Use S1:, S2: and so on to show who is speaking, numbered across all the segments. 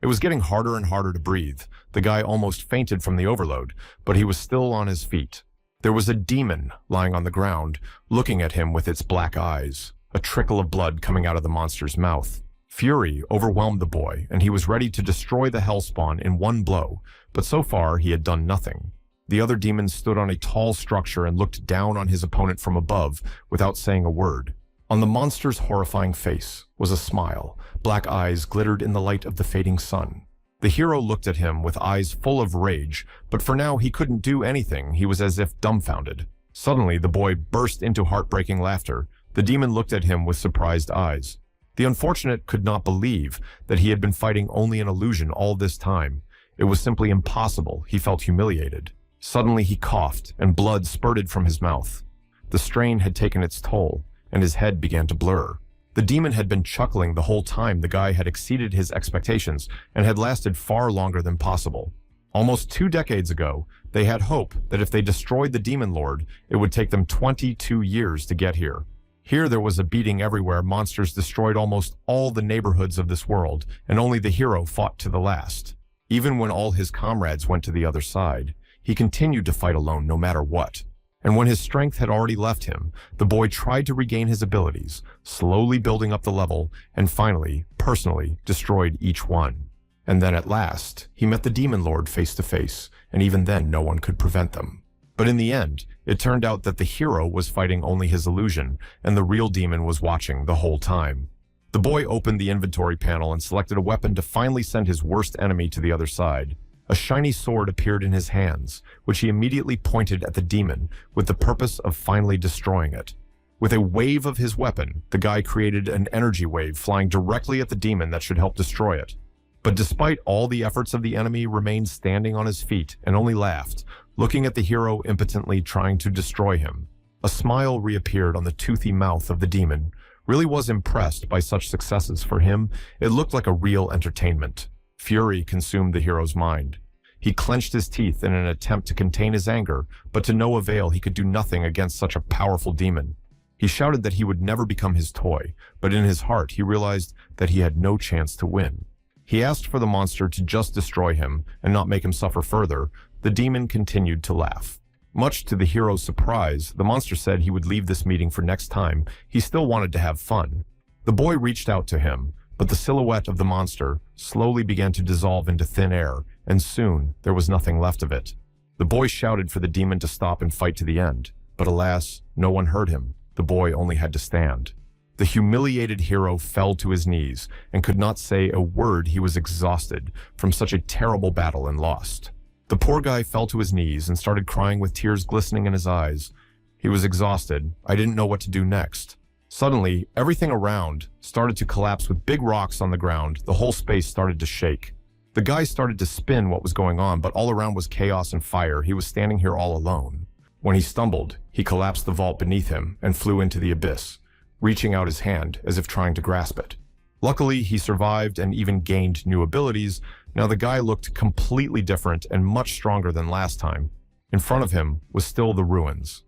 S1: It was getting harder and harder to breathe. The guy almost fainted from the overload, but he was still on his feet. There was a demon lying on the ground, looking at him with its black eyes, a trickle of blood coming out of the monster's mouth. Fury overwhelmed the boy, and he was ready to destroy the hellspawn in one blow, but so far he had done nothing. The other demon stood on a tall structure and looked down on his opponent from above without saying a word. On the monster's horrifying face was a smile. Black eyes glittered in the light of the fading sun. The hero looked at him with eyes full of rage, but for now he couldn't do anything. He was as if dumbfounded. Suddenly, the boy burst into heartbreaking laughter. The demon looked at him with surprised eyes. The unfortunate could not believe that he had been fighting only an illusion all this time. It was simply impossible. He felt humiliated. Suddenly he coughed, and blood spurted from his mouth. The strain had taken its toll, and his head began to blur. The demon had been chuckling the whole time. The guy had exceeded his expectations and had lasted far longer than possible. Almost 2 decades ago, they had hope that if they destroyed the Demon Lord, it would take them 22 years to get here. Here there was a beating everywhere. Monsters destroyed almost all the neighborhoods of this world, and only the hero fought to the last. Even when all his comrades went to the other side, he continued to fight alone no matter what. And when his strength had already left him, the boy tried to regain his abilities, slowly building up the level, and finally, personally, destroyed each one. And then at last, he met the Demon Lord face to face, and even then no one could prevent them. But in the end, it turned out that the hero was fighting only his illusion, and the real demon was watching the whole time. The boy opened the inventory panel and selected a weapon to finally send his worst enemy to the other side. A shiny sword appeared in his hands, which he immediately pointed at the demon with the purpose of finally destroying it. With a wave of his weapon, the guy created an energy wave flying directly at the demon that should help destroy it. But despite all the efforts of the enemy, remained standing on his feet and only laughed, looking at the hero impotently trying to destroy him. A smile reappeared on the toothy mouth of the demon. Really was impressed by such successes for him. It looked like a real entertainment. Fury consumed the hero's mind. He clenched his teeth in an attempt to contain his anger, but to no avail. He could do nothing against such a powerful demon. He shouted that he would never become his toy, but in his heart he realized that he had no chance to win. He asked for the monster to just destroy him and not make him suffer further. The demon continued to laugh. Much to the hero's surprise, the monster said he would leave this meeting for next time. He still wanted to have fun. The boy reached out to him, but the silhouette of the monster slowly began to dissolve into thin air, and soon there was nothing left of it. The boy shouted for the demon to stop and fight to the end, but alas, no one heard him. The boy only had to stand. The humiliated hero fell to his knees and could not say a word. He was exhausted from such a terrible battle and lost. The poor guy fell to his knees and started crying with tears glistening in his eyes. He was exhausted. I didn't know what to do next. Suddenly, everything around started to collapse with big rocks on the ground. The whole space started to shake. The guy started to spin what was going on, but all around was chaos and fire. He was standing here all alone. When he stumbled, he collapsed the vault beneath him and flew into the abyss, reaching out his hand as if trying to grasp it. Luckily, he survived and even gained new abilities. Now the guy looked completely different and much stronger than last time. In front of him was still the ruins.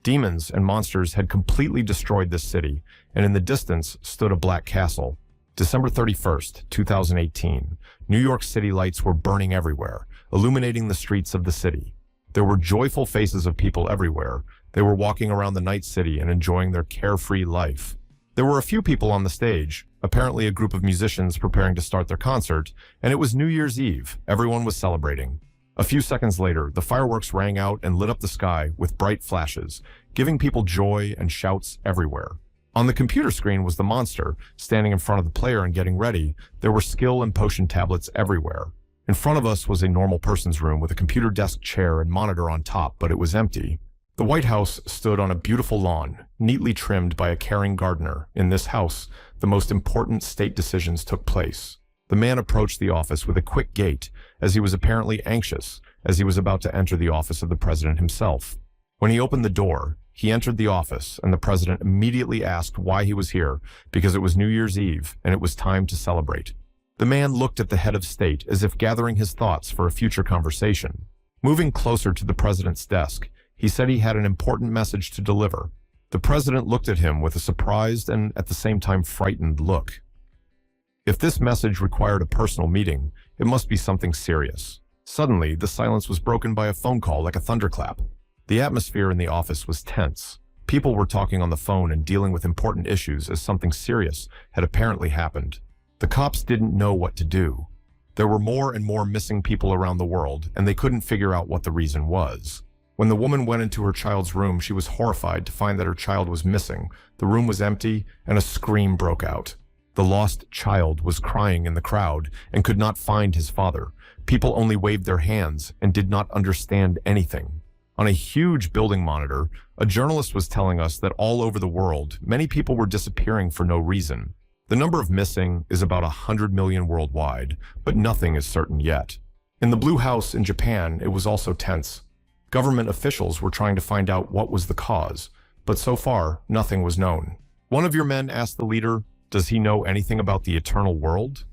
S1: Demons and monsters had completely destroyed this city, and in the distance stood a black castle. December 31st, 2018. New York City lights were burning everywhere, illuminating the streets of the city. There were joyful faces of people everywhere. They were walking around the night city and enjoying their carefree life. There were a few people on the stage, apparently a group of musicians preparing to start their concert, and it was New Year's Eve. Everyone was celebrating. A few seconds later, the fireworks rang out and lit up the sky with bright flashes, giving people joy and shouts everywhere. On the computer screen was the monster, standing in front of the player and getting ready. There were skill and potion tablets everywhere. In front of us was a normal person's room with a computer desk chair and monitor on top, but it was empty. The White House stood on a beautiful lawn, neatly trimmed by a caring gardener. In this house, the most important state decisions took place. The man approached the office with a quick gait, as he was apparently anxious, as he was about to enter the office of the president himself. When he opened the door, he entered the office, and the president immediately asked why he was here, because it was New Year's Eve, and it was time to celebrate. The man looked at the head of state as if gathering his thoughts for a future conversation. Moving closer to the president's desk, he said he had an important message to deliver. The president looked at him with a surprised and at the same time frightened look. If this message required a personal meeting, it must be something serious. Suddenly, the silence was broken by a phone call like a thunderclap. The atmosphere in the office was tense. People were talking on the phone and dealing with important issues as something serious had apparently happened. The cops didn't know what to do. There were more and more missing people around the world, and they couldn't figure out what the reason was. When the woman went into her child's room, she was horrified to find that her child was missing. The room was empty, and a scream broke out. The lost child was crying in the crowd and could not find his father. People only waved their hands and did not understand anything. On a huge building monitor, a journalist was telling us that all over the world, many people were disappearing for no reason. The number of missing is about 100 million worldwide, but nothing is certain yet. In the Blue House in Japan, it was also tense. Government officials were trying to find out what was the cause, but so far, nothing was known. One of your men asked the leader, "Does he know anything about the eternal world?"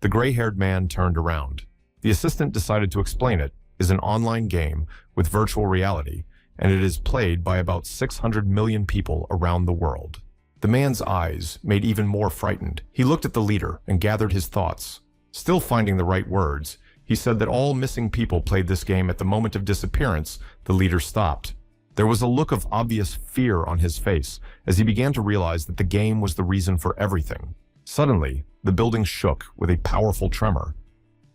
S1: The gray-haired man turned around. The assistant decided to explain it is an online game with virtual reality, and it is played by about 600 million people around the world. The man's eyes made even more frightened. He looked at the leader and gathered his thoughts. Still finding the right words, he said that all missing people played this game at the moment of disappearance. The leader stopped. There was a look of obvious fear on his face as he began to realize that the game was the reason for everything. Suddenly, the building shook with a powerful tremor.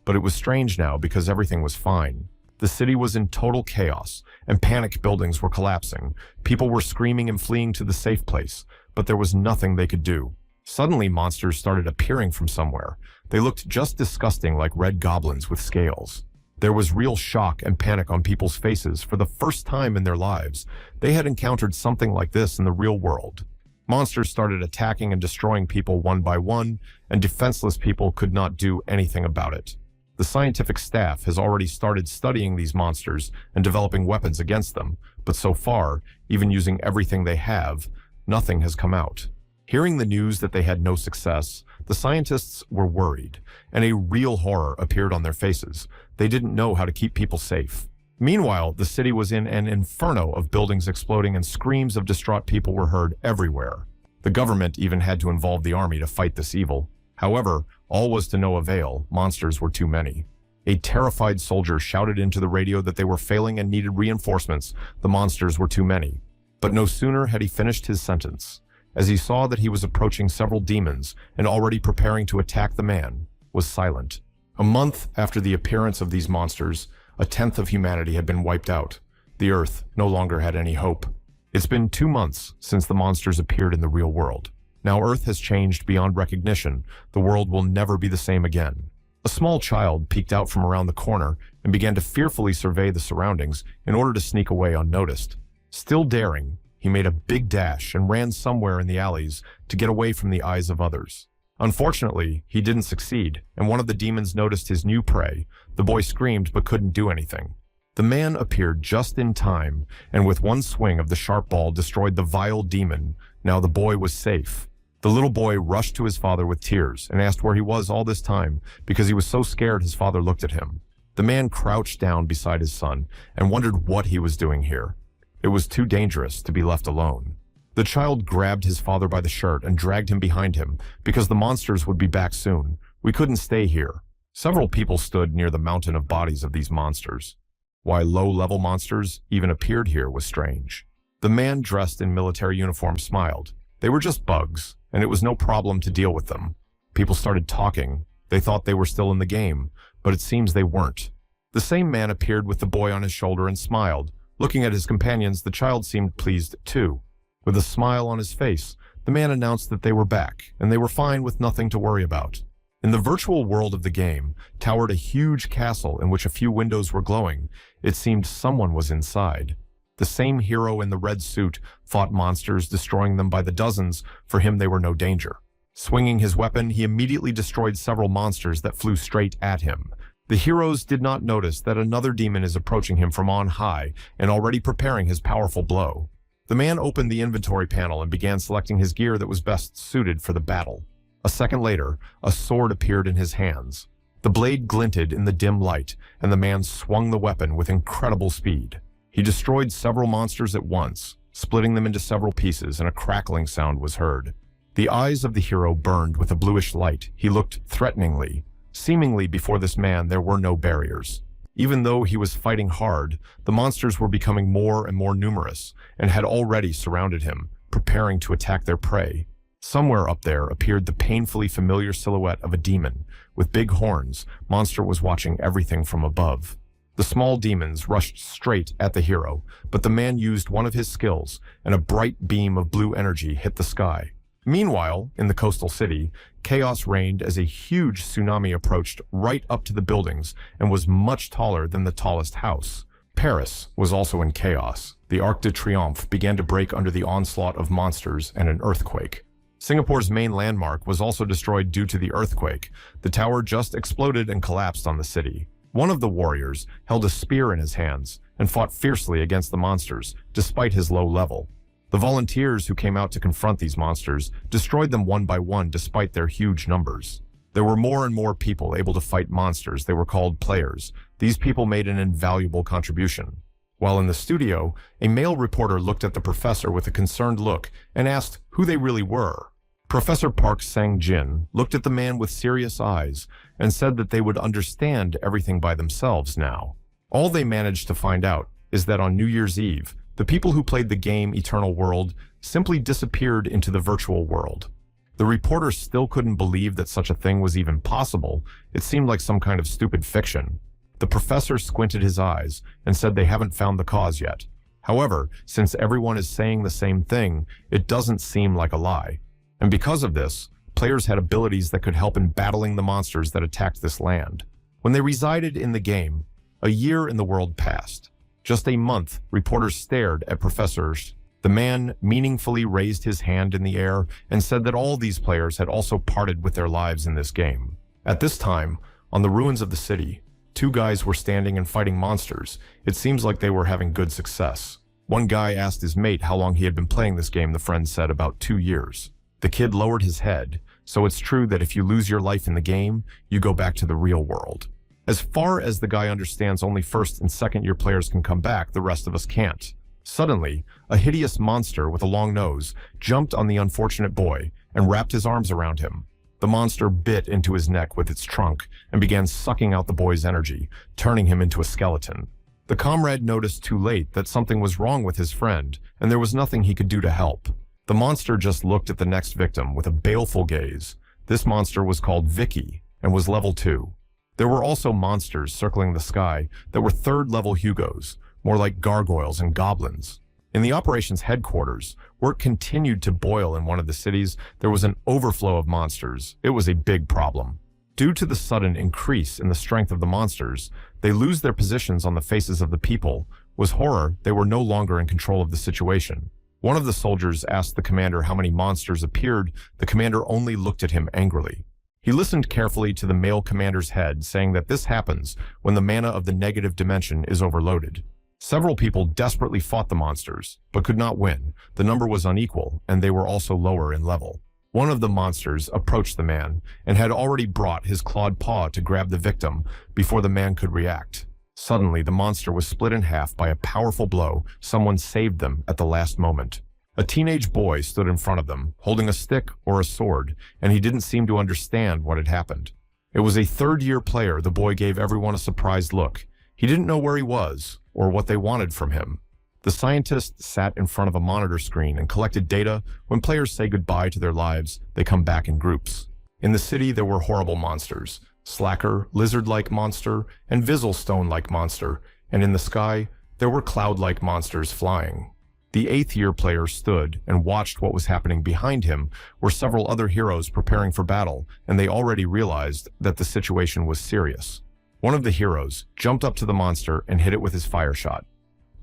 S1: But it was strange now because everything was fine. The city was in total chaos, and panicked buildings were collapsing. People were screaming and fleeing to the safe place, but there was nothing they could do. Suddenly, monsters started appearing from somewhere. They looked just disgusting, like red goblins with scales. There was real shock and panic on people's faces. For the first time in their lives, they had encountered something like this in the real world. Monsters started attacking and destroying people one by one, and defenseless people could not do anything about it. The scientific staff has already started studying these monsters and developing weapons against them, but so far, even using everything they have, nothing has come out. Hearing the news that they had no success, the scientists were worried, and a real horror appeared on their faces. They didn't know how to keep people safe. Meanwhile, the city was in an inferno of buildings exploding, and screams of distraught people were heard everywhere. The government even had to involve the army to fight this evil. However, all was to no avail. Monsters were too many. A terrified soldier shouted into the radio that they were failing and needed reinforcements. The monsters were too many. But no sooner had he finished his sentence, as he saw that he was approaching several demons and already preparing to attack the man, was silent. A month after the appearance of these monsters, 1/10 of humanity had been wiped out. The Earth no longer had any hope. It's been 2 months since the monsters appeared in the real world. Now Earth has changed beyond recognition. The world will never be the same again. A small child peeked out from around the corner and began to fearfully survey the surroundings in order to sneak away unnoticed. Still daring, he made a big dash and ran somewhere in the alleys to get away from the eyes of others. Unfortunately, he didn't succeed, and one of the demons noticed his new prey. The boy screamed but couldn't do anything. The man appeared just in time, and with one swing of the sharp ball destroyed the vile demon. Now the boy was safe. The little boy rushed to his father with tears and asked where he was all this time because he was so scared his father looked at him. The man crouched down beside his son and wondered what he was doing here. It was too dangerous to be left alone. The child grabbed his father by the shirt and dragged him behind him because the monsters would be back soon. We couldn't stay here. Several people stood near the mountain of bodies of these monsters. Why low-level monsters even appeared here was strange. The man dressed in military uniform smiled. They were just bugs, and it was no problem to deal with them. People started talking. They thought they were still in the game, but it seems they weren't. The same man appeared with the boy on his shoulder and smiled. Looking at his companions, the child seemed pleased too. With a smile on his face, the man announced that they were back, and they were fine with nothing to worry about. In the virtual world of the game towered a huge castle in which a few windows were glowing. It seemed someone was inside. The same hero in the red suit fought monsters, destroying them by the dozens. For him, they were no danger. Swinging his weapon, he immediately destroyed several monsters that flew straight at him. The heroes did not notice that another demon is approaching him from on high and already preparing his powerful blow. The man opened the inventory panel and began selecting his gear that was best suited for the battle. A second later, a sword appeared in his hands. The blade glinted in the dim light, and the man swung the weapon with incredible speed. He destroyed several monsters at once, splitting them into several pieces, and a crackling sound was heard. The eyes of the hero burned with a bluish light. He looked threateningly. Seemingly before this man there were no barriers. Even though he was fighting hard, the monsters were becoming more and more numerous and had already surrounded him, preparing to attack their prey. Somewhere up there appeared the painfully familiar silhouette of a demon. With big horns, Monster was watching everything from above. The small demons rushed straight at the hero, but the man used one of his skills, and a bright beam of blue energy hit the sky. Meanwhile, in the coastal city, chaos reigned as a huge tsunami approached right up to the buildings and was much taller than the tallest house. Paris was also in chaos. The Arc de Triomphe began to break under the onslaught of monsters and an earthquake. Singapore's main landmark was also destroyed due to the earthquake. The tower just exploded and collapsed on the city. One of the warriors held a spear in his hands and fought fiercely against the monsters, despite his low level. The volunteers who came out to confront these monsters destroyed them one by one despite their huge numbers. There were more and more people able to fight monsters. They were called players. These people made an invaluable contribution. While in the studio, a male reporter looked at the professor with a concerned look and asked who they really were. Professor Park Sang-jin looked at the man with serious eyes and said that they would understand everything by themselves now. All they managed to find out is that on New Year's Eve, the people who played the game Eternal World simply disappeared into the virtual world. The reporter still couldn't believe that such a thing was even possible. It seemed like some kind of stupid fiction. The professor squinted his eyes and said they haven't found the cause yet. However, since everyone is saying the same thing, it doesn't seem like a lie. And because of this, players had abilities that could help in battling the monsters that attacked this land. When they resided in the game, a year in the world passed. Just a month, reporters stared at professors. The man meaningfully raised his hand in the air and said that all these players had also parted with their lives in this game. At this time, on the ruins of the city, two guys were standing and fighting monsters. It seems like they were having good success. One guy asked his mate how long he had been playing this game. The friend said about 2 years. The kid lowered his head. So it's true that if you lose your life in the game, you go back to the real world. As far as the guy understands, only first and second year players can come back, the rest of us can't. Suddenly, a hideous monster with a long nose jumped on the unfortunate boy and wrapped his arms around him. The monster bit into his neck with its trunk and began sucking out the boy's energy, turning him into a skeleton. The comrade noticed too late that something was wrong with his friend, and there was nothing he could do to help. The monster just looked at the next victim with a baleful gaze. This monster was called Vicky and was level 2. There were also monsters circling the sky that were third-level Hugos, more like gargoyles and goblins. In the operations headquarters, work continued to boil in one of the cities. There was an overflow of monsters. It was a big problem. Due to the sudden increase in the strength of the monsters, they lose their positions on the faces of the people. Was horror, they were no longer in control of the situation. One of the soldiers asked the commander how many monsters appeared. The commander only looked at him angrily. He listened carefully to the male commander's head, saying that this happens when the mana of the negative dimension is overloaded. Several people desperately fought the monsters, but could not win. The number was unequal, and they were also lower in level. One of the monsters approached the man, and had already brought his clawed paw to grab the victim before the man could react. Suddenly, the monster was split in half by a powerful blow. Someone saved them at the last moment. A teenage boy stood in front of them, holding a stick or a sword, and he didn't seem to understand what had happened. It was a third-year player. The boy gave everyone a surprised look. He didn't know where he was, or what they wanted from him. The scientist sat in front of a monitor screen and collected data. When players say goodbye to their lives, they come back in groups. In the city, there were horrible monsters. Slacker, lizard-like monster, and Vizzlestone-like monster. And in the sky, there were cloud-like monsters flying. The 8th-year player stood and watched what was happening. Behind him were several other heroes preparing for battle, and they already realized that the situation was serious. One of the heroes jumped up to the monster and hit it with his fire shot.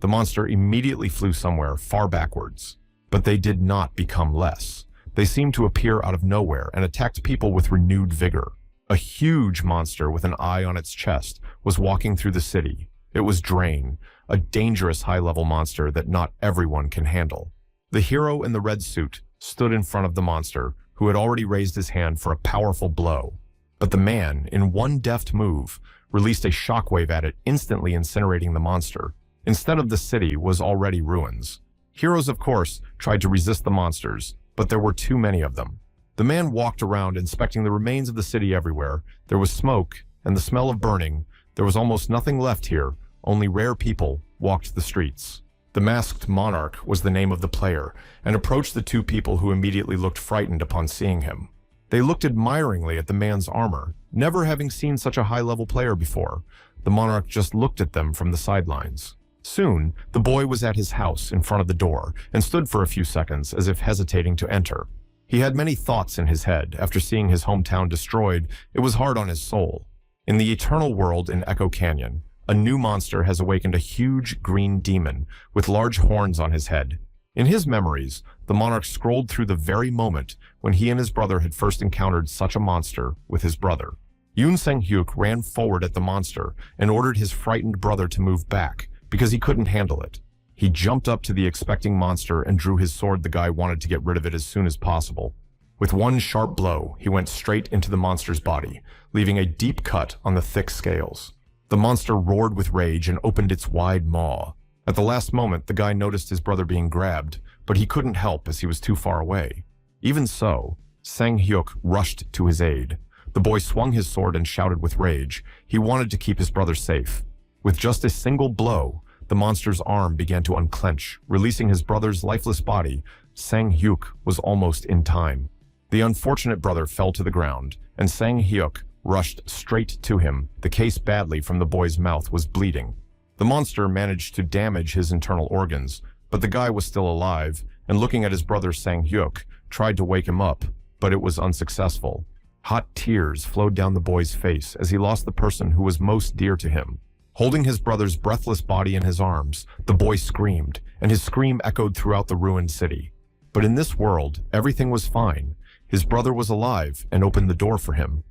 S1: The monster immediately flew somewhere far backwards. But they did not become less. They seemed to appear out of nowhere and attacked people with renewed vigor. A huge monster with an eye on its chest was walking through the city. It was Drain, a dangerous high-level monster that not everyone can handle. The hero in the red suit stood in front of the monster, who had already raised his hand for a powerful blow. But the man, in one deft move, released a shockwave at it, instantly incinerating the monster. Instead of the city was already ruins. Heroes, of course, tried to resist the monsters, but there were too many of them. The man walked around inspecting the remains of the city everywhere. There was smoke and the smell of burning. There was almost nothing left here. Only rare people walked the streets. The masked monarch was the name of the player, and approached the two people who immediately looked frightened upon seeing him. They looked admiringly at the man's armor, never having seen such a high-level player before. The monarch just looked at them from the sidelines. Soon, the boy was at his house in front of the door and stood for a few seconds as if hesitating to enter. He had many thoughts in his head. After seeing his hometown destroyed, it was hard on his soul. In the eternal world in Echo Canyon, a new monster has awakened a huge green demon with large horns on his head. In his memories, the monarch scrolled through the very moment when he and his brother had first encountered such a monster with his brother. Yoon Sang-hyuk ran forward at the monster and ordered his frightened brother to move back because he couldn't handle it. He jumped up to the expecting monster and drew his sword. The guy wanted to get rid of it as soon as possible. With one sharp blow, he went straight into the monster's body, leaving a deep cut on the thick scales. The monster roared with rage and opened its wide maw. At the last moment, the guy noticed his brother being grabbed, but he couldn't help as he was too far away. Even so, Sang-hyuk rushed to his aid. The boy swung his sword and shouted with rage. He wanted to keep his brother safe. With just a single blow, the monster's arm began to unclench, releasing his brother's lifeless body. Sang-hyuk was almost in time. The unfortunate brother fell to the ground, and Sang-hyuk rushed straight to him. The case badly from the boy's mouth was bleeding. The monster managed to damage his internal organs, but the guy was still alive, and looking at his brother Sang-hyuk, tried to wake him up, but it was unsuccessful. Hot tears flowed down the boy's face as he lost the person who was most dear to him. Holding his brother's breathless body in his arms, the boy screamed, and his scream echoed throughout the ruined city. But in this world, everything was fine. His brother was alive and opened the door for him.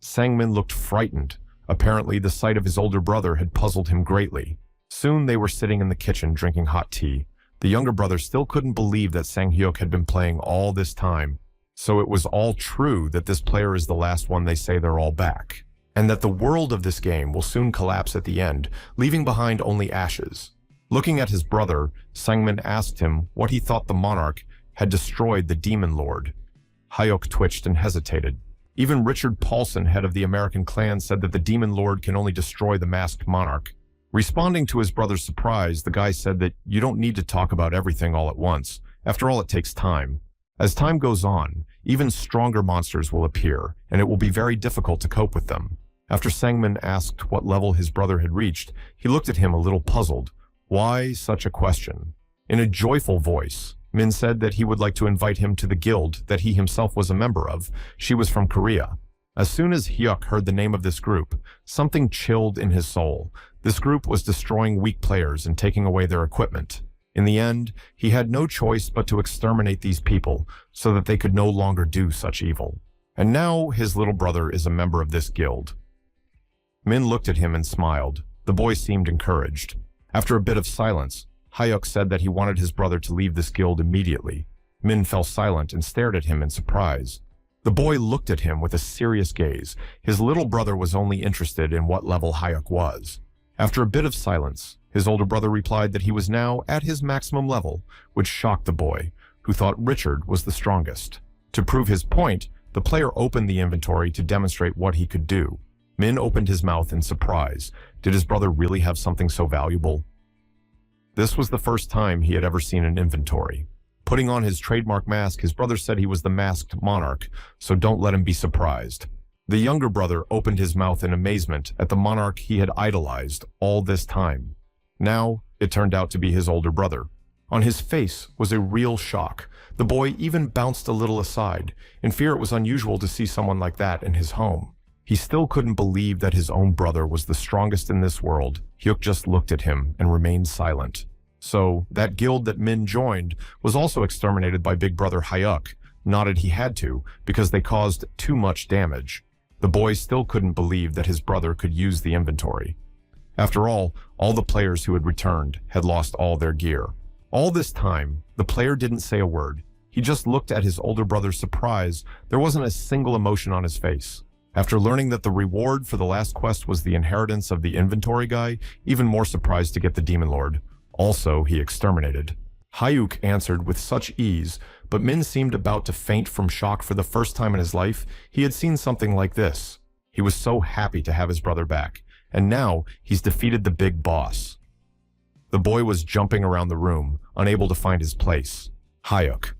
S1: Sangmin looked frightened. Apparently, the sight of his older brother had puzzled him greatly. Soon they were sitting in the kitchen drinking hot tea. The younger brother still couldn't believe that Sang-hyuk had been playing all this time. So it was all true that this player is the last one. They say they're all back, and that the world of this game will soon collapse at the end, leaving behind only ashes. Looking at his brother, Sangmin asked him what he thought the monarch had destroyed the demon lord. Hyuk twitched and hesitated. Even Richard Paulson, head of the American clan, said that the demon lord can only destroy the masked monarch. Responding to his brother's surprise, the guy said that you don't need to talk about everything all at once. After all, it takes time. As time goes on, even stronger monsters will appear, and it will be very difficult to cope with them. After Sangmin asked what level his brother had reached, he looked at him a little puzzled. Why such a question? In a joyful voice, Min said that he would like to invite him to the guild that he himself was a member of. She was from Korea. As soon as Hyuk heard the name of this group, something chilled in his soul. This group was destroying weak players and taking away their equipment. In the end, he had no choice but to exterminate these people so that they could no longer do such evil. And now his little brother is a member of this guild. Min looked at him and smiled. The boy seemed encouraged. After a bit of silence, Hyuk said that he wanted his brother to leave this guild immediately. Min fell silent and stared at him in surprise. The boy looked at him with a serious gaze. His little brother was only interested in what level Hyuk was. After a bit of silence, his older brother replied that he was now at his maximum level, which shocked the boy, who thought Richard was the strongest. To prove his point, the player opened the inventory to demonstrate what he could do. Min opened his mouth in surprise. Did his brother really have something so valuable? This was the first time he had ever seen an inventory. Putting on his trademark mask, his brother said he was the masked monarch, so don't let him be surprised. The younger brother opened his mouth in amazement at the monarch he had idolized all this time. Now, it turned out to be his older brother. On his face was a real shock. The boy even bounced a little aside. In fear, it was unusual to see someone like that in his home. He still couldn't believe that his own brother was the strongest in this world. Hyuk just looked at him and remained silent. So, that guild that Min joined was also exterminated by big brother Hyuk. Nodded he had to, because they caused too much damage. The boy still couldn't believe that his brother could use the inventory. After all the players who had returned had lost all their gear. All this time, the player didn't say a word. He just looked at his older brother's surprise. There wasn't a single emotion on his face. After learning that the reward for the last quest was the inheritance of the inventory guy, even more surprised to get the demon lord. Also, he exterminated. Hyuk answered with such ease, but Min seemed about to faint from shock. For the first time in his life, he had seen something like this. He was so happy to have his brother back, and now he's defeated the big boss. The boy was jumping around the room, unable to find his place. Hyuk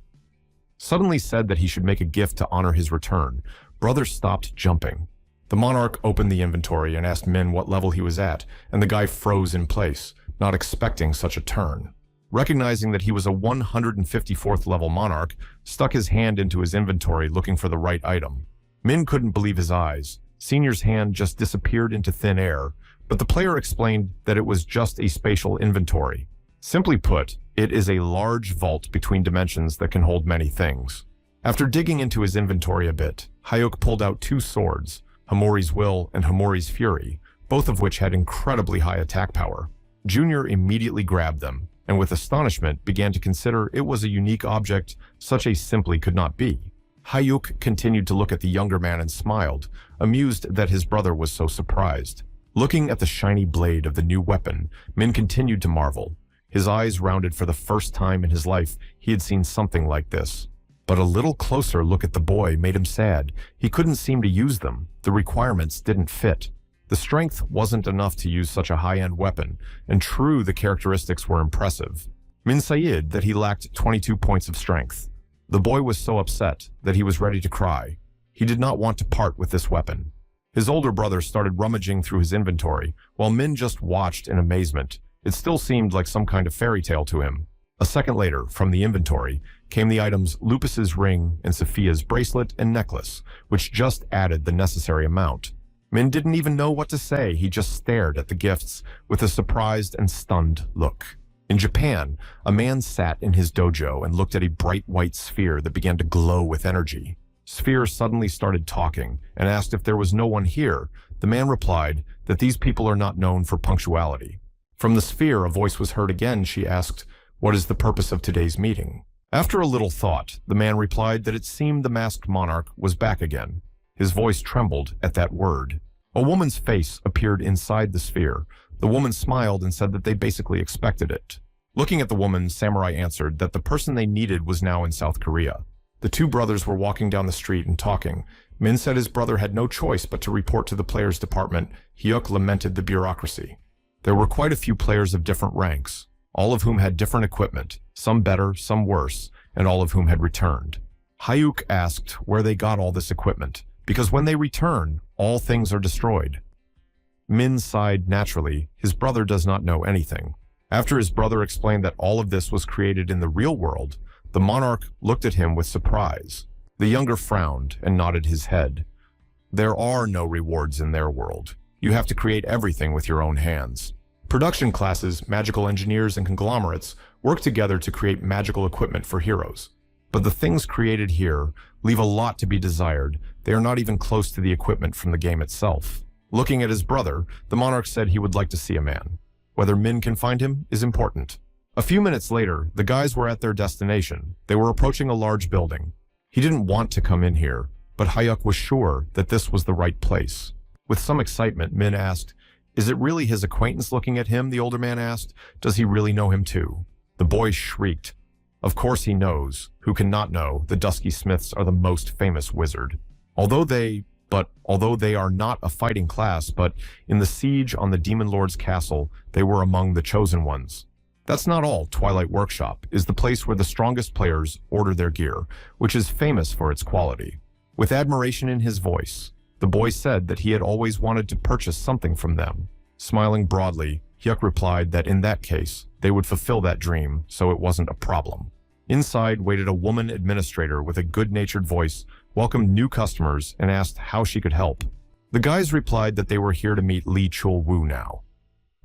S1: suddenly said that he should make a gift to honor his return. Brother stopped jumping. The monarch opened the inventory and asked Min what level he was at, and the guy froze in place, not expecting such a turn. Recognizing that he was a 154th level monarch, stuck his hand into his inventory looking for the right item. Min couldn't believe his eyes. Senior's hand just disappeared into thin air, but the player explained that it was just a spatial inventory. Simply put, it is a large vault between dimensions that can hold many things. After digging into his inventory a bit, Hyuk pulled out 2 swords, Hamori's Will and Hamori's Fury, both of which had incredibly high attack power. Junior immediately grabbed them, and with astonishment began to consider it was a unique object such as simply could not be. Hyuk continued to look at the younger man and smiled, amused that his brother was so surprised. Looking at the shiny blade of the new weapon, Min continued to marvel. His eyes rounded. For the first time in his life, he had seen something like this. But a little closer look at the boy made him sad. He couldn't seem to use them. The requirements didn't fit. The strength wasn't enough to use such a high-end weapon, and true, the characteristics were impressive. Min said that he lacked 22 points of strength. The boy was so upset that he was ready to cry. He did not want to part with this weapon. His older brother started rummaging through his inventory, while Min just watched in amazement. It still seemed like some kind of fairy tale to him. A second later, from the inventory, came the items Lupus's ring and Sophia's bracelet and necklace, which just added the necessary amount. Min didn't even know what to say. He just stared at the gifts with a surprised and stunned look. In Japan, a man sat in his dojo and looked at a bright white sphere that began to glow with energy. Sphere suddenly started talking and asked if there was no one here. The man replied that these people are not known for punctuality. From the sphere, a voice was heard again. She asked, "What is the purpose of today's meeting?" After a little thought, the man replied that it seemed the masked monarch was back again. His voice trembled at that word. A woman's face appeared inside the sphere. The woman smiled and said that they basically expected it. Looking at the woman, Samurai answered that the person they needed was now in South Korea. The 2 brothers were walking down the street and talking. Min said his brother had no choice but to report to the players department. Hyuk lamented the bureaucracy. There were quite a few players of different ranks, all of whom had different equipment, some better, some worse, and all of whom had returned. Hyuk asked where they got all this equipment, because when they return, all things are destroyed. Min sighed naturally. His brother does not know anything. After his brother explained that all of this was created in the real world, the monarch looked at him with surprise. The younger frowned and nodded his head. There are no rewards in their world. You have to create everything with your own hands. Production classes, magical engineers, and conglomerates work together to create magical equipment for heroes. But the things created here leave a lot to be desired. They are not even close to the equipment from the game itself. Looking at his brother, the monarch said he would like to see a man. Whether Min can find him is important. A few minutes later, the guys were at their destination. They were approaching a large building. He didn't want to come in here, but Hyuk was sure that this was the right place. With some excitement, Min asked, "Is it really his acquaintance looking at him?" The older man asked. "Does he really know him too?" The boy shrieked. Of course he knows. Who can not know? The Dusky Smiths are the most famous wizard. Although they are not a fighting class, but in the siege on the Demon Lord's castle, they were among the chosen ones. That's not all. Twilight Workshop is the place where the strongest players order their gear, which is famous for its quality. With admiration in his voice, the boy said that he had always wanted to purchase something from them. Smiling broadly, Hyuk replied that in that case, they would fulfill that dream, so it wasn't a problem. Inside waited a woman administrator with a good-natured voice, welcomed new customers, and asked how she could help. The guys replied that they were here to meet Lee Chul-woo now.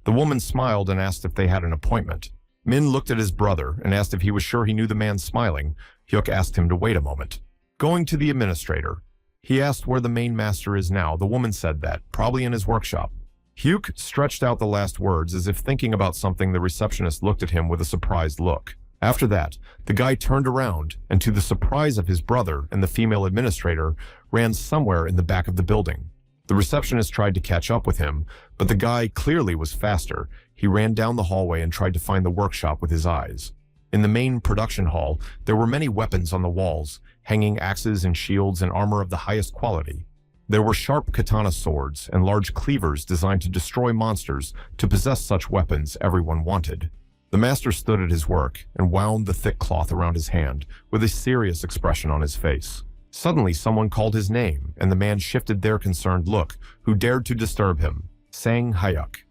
S1: The woman smiled and asked if they had an appointment. Min looked at his brother and asked if he was sure he knew the man smiling. Hyuk asked him to wait a moment. Going to the administrator, he asked where the main master is now. The woman said that, probably in his workshop. Hyuk stretched out the last words as if thinking about something. The receptionist looked at him with a surprised look. After that, the guy turned around and, to the surprise of his brother and the female administrator, ran somewhere in the back of the building. The receptionist tried to catch up with him, but the guy clearly was faster. He ran down the hallway and tried to find the workshop with his eyes. In the main production hall, there were many weapons on the walls, hanging axes and shields and armor of the highest quality. There were sharp katana swords and large cleavers designed to destroy monsters. To possess such weapons, everyone wanted. The master stood at his work and wound the thick cloth around his hand with a serious expression on his face. Suddenly, someone called his name, and the man shifted their concerned look, who dared to disturb him, saying Hayuk.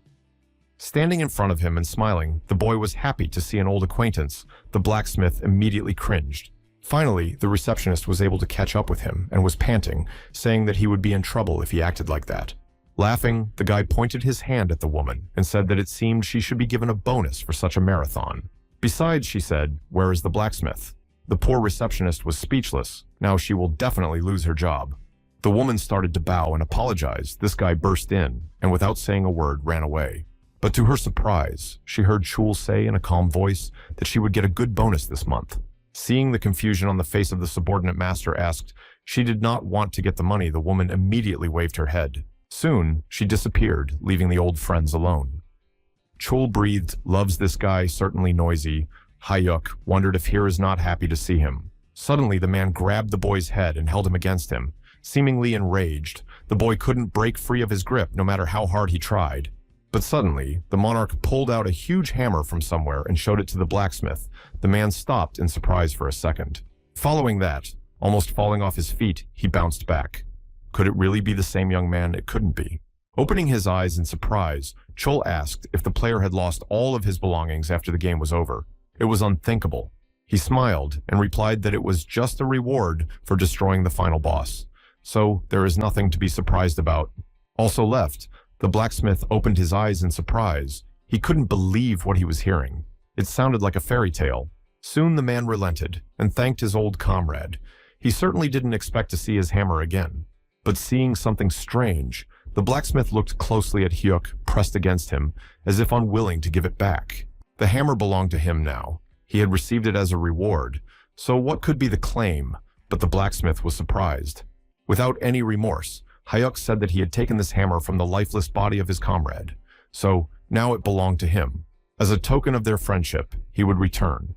S1: Standing in front of him and smiling, the boy was happy to see an old acquaintance. The blacksmith immediately cringed. Finally, the receptionist was able to catch up with him and was panting, saying that he would be in trouble if he acted like that. Laughing, the guy pointed his hand at the woman and said that it seemed she should be given a bonus for such a marathon. Besides, she said, where is the blacksmith? The poor receptionist was speechless. Now she will definitely lose her job. The woman started to bow and apologize. This guy burst in and without saying a word ran away. But to her surprise, she heard Chul say in a calm voice that she would get a good bonus this month. Seeing the confusion on the face of the subordinate master asked, she did not want to get the money. The woman immediately waved her head. Soon, she disappeared, leaving the old friends alone. Chul breathed, loves this guy, certainly noisy. Hayuk wondered if Hira is not happy to see him. Suddenly, the man grabbed the boy's head and held him against him. Seemingly enraged, the boy couldn't break free of his grip no matter how hard he tried. But suddenly, the monarch pulled out a huge hammer from somewhere and showed it to the blacksmith. The man stopped in surprise for a second. Following that, almost falling off his feet, he bounced back. Could it really be the same young man? It couldn't be. Opening his eyes in surprise, Chul asked if the player had lost all of his belongings after the game was over. It was unthinkable. He smiled and replied that it was just a reward for destroying the final boss. So there is nothing to be surprised about. Also left, the blacksmith opened his eyes in surprise. He couldn't believe what he was hearing. It sounded like a fairy tale. Soon the man relented and thanked his old comrade. He certainly didn't expect to see his hammer again. But seeing something strange, the blacksmith looked closely at Hyuk pressed against him, as if unwilling to give it back. The hammer belonged to him now. He had received it as a reward. So what could be the claim? But the blacksmith was surprised. Without any remorse, Hyuk said that he had taken this hammer from the lifeless body of his comrade. So now it belonged to him. As a token of their friendship, he would return.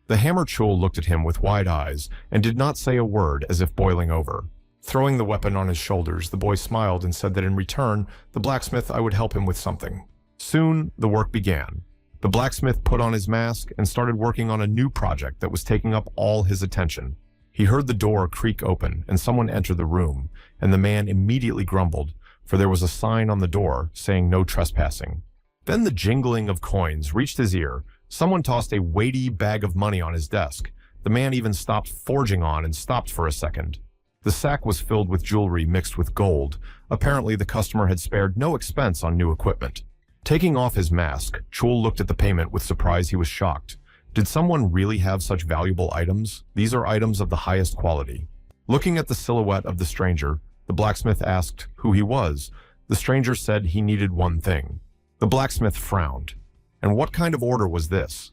S1: The hammer Chul looked at him with wide eyes and did not say a word, as if boiling over. Throwing the weapon on his shoulders, the boy smiled and said that in return, the blacksmith I would help him with something. Soon, the work began. The blacksmith put on his mask and started working on a new project that was taking up all his attention. He heard the door creak open and someone enter the room, and the man immediately grumbled, for there was a sign on the door saying no trespassing. Then the jingling of coins reached his ear. Someone tossed a weighty bag of money on his desk. The man even stopped forging on and stopped for a second. The sack was filled with jewelry mixed with gold. Apparently, the customer had spared no expense on new equipment. Taking off his mask, Chul looked at the payment with surprise. He was shocked. Did someone really have such valuable items? These are items of the highest quality. Looking at the silhouette of the stranger, the blacksmith asked who he was. The stranger said he needed one thing. The blacksmith frowned. And what kind of order was this?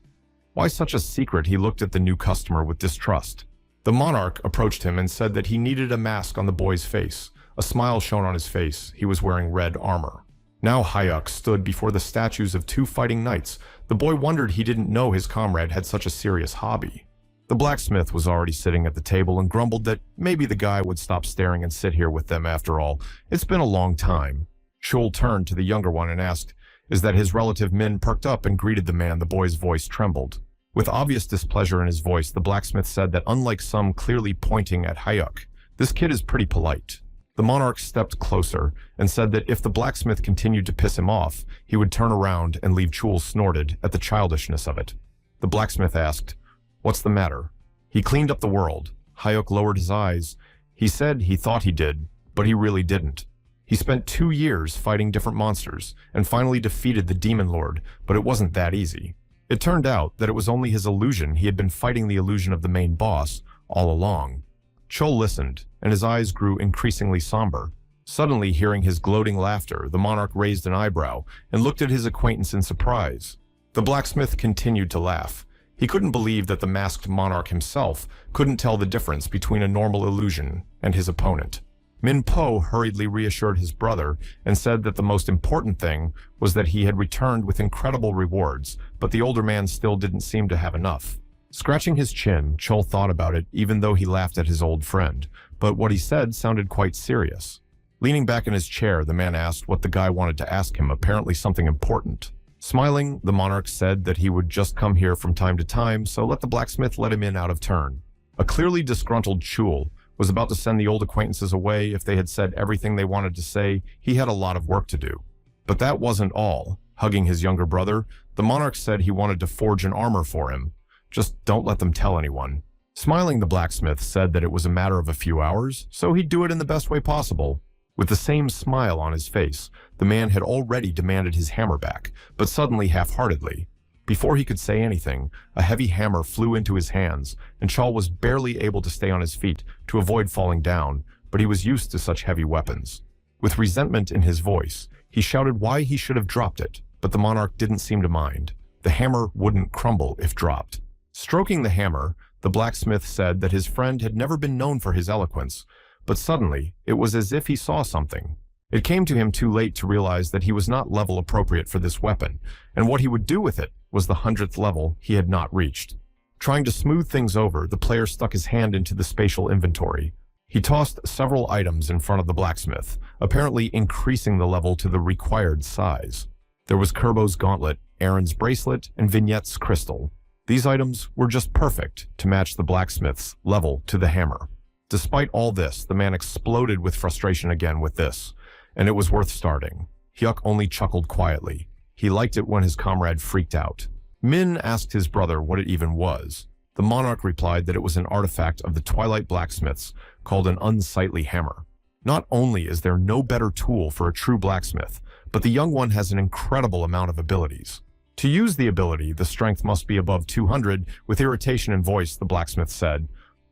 S1: Why such a secret? He looked at the new customer with distrust. The monarch approached him and said that he needed a mask on the boy's face. A smile shone on his face. He was wearing red armor. Now Hayuk stood before the statues of two fighting knights. The boy wondered he didn't know his comrade had such a serious hobby. The blacksmith was already sitting at the table and grumbled that maybe the guy would stop staring and sit here with them after all. It's been a long time. Chul turned to the younger one and asked, "Is that his relative?" Min perked up and greeted the man. The boy's voice trembled. With obvious displeasure in his voice, the blacksmith said that unlike some clearly pointing at Hayuk, this kid is pretty polite. The monarch stepped closer and said that if the blacksmith continued to piss him off, he would turn around and leave. Chul snorted at the childishness of it. The blacksmith asked, "What's the matter?" He cleaned up the world. Hayuk lowered his eyes. He said he thought he did, but he really didn't. He spent 2 years fighting different monsters and finally defeated the demon lord, but it wasn't that easy. It turned out that it was only his illusion. He had been fighting the illusion of the main boss all along. Chul listened, and his eyes grew increasingly somber. Suddenly, hearing his gloating laughter, the monarch raised an eyebrow and looked at his acquaintance in surprise. The blacksmith continued to laugh. He couldn't believe that the masked monarch himself couldn't tell the difference between a normal illusion and his opponent. Min Po hurriedly reassured his brother and said that the most important thing was that he had returned with incredible rewards, but the older man still didn't seem to have enough. Scratching his chin, Chol thought about it even though he laughed at his old friend, but what he said sounded quite serious. Leaning back in his chair, the man asked what the guy wanted to ask him, apparently something important. Smiling, the monarch said that he would just come here from time to time, so let the blacksmith let him in out of turn. A clearly disgruntled Chul was about to send the old acquaintances away if they had said everything they wanted to say. He had a lot of work to do. But that wasn't all. Hugging his younger brother, the monarch said he wanted to forge an armor for him. Just don't let them tell anyone. Smiling, the blacksmith said that it was a matter of a few hours, so he'd do it in the best way possible. With the same smile on his face, the man had already demanded his hammer back, but suddenly half-heartedly. Before he could say anything, a heavy hammer flew into his hands, and Chol was barely able to stay on his feet to avoid falling down, but he was used to such heavy weapons. With resentment in his voice, he shouted why he should have dropped it, but the monarch didn't seem to mind. The hammer wouldn't crumble if dropped. Stroking the hammer, the blacksmith said that his friend had never been known for his eloquence, but suddenly, it was as if he saw something. It came to him too late to realize that he was not level appropriate for this weapon, and what he would do with it was the 100th level he had not reached. Trying to smooth things over, the player stuck his hand into the spatial inventory. He tossed several items in front of the blacksmith, apparently increasing the level to the required size. There was Kerbo's gauntlet, Aaron's bracelet, and Vignette's crystal. These items were just perfect to match the blacksmith's level to the hammer. Despite all this, the man exploded with frustration again with this, and it was worth starting. Hyuk only chuckled quietly. He liked it when his comrade freaked out. Min asked his brother what it even was. The monarch replied that it was an artifact of the Twilight blacksmiths called an unsightly hammer. Not only is there no better tool for a true blacksmith, but the young one has an incredible amount of abilities. To use the ability, the strength must be above 200. With irritation in voice, the blacksmith said,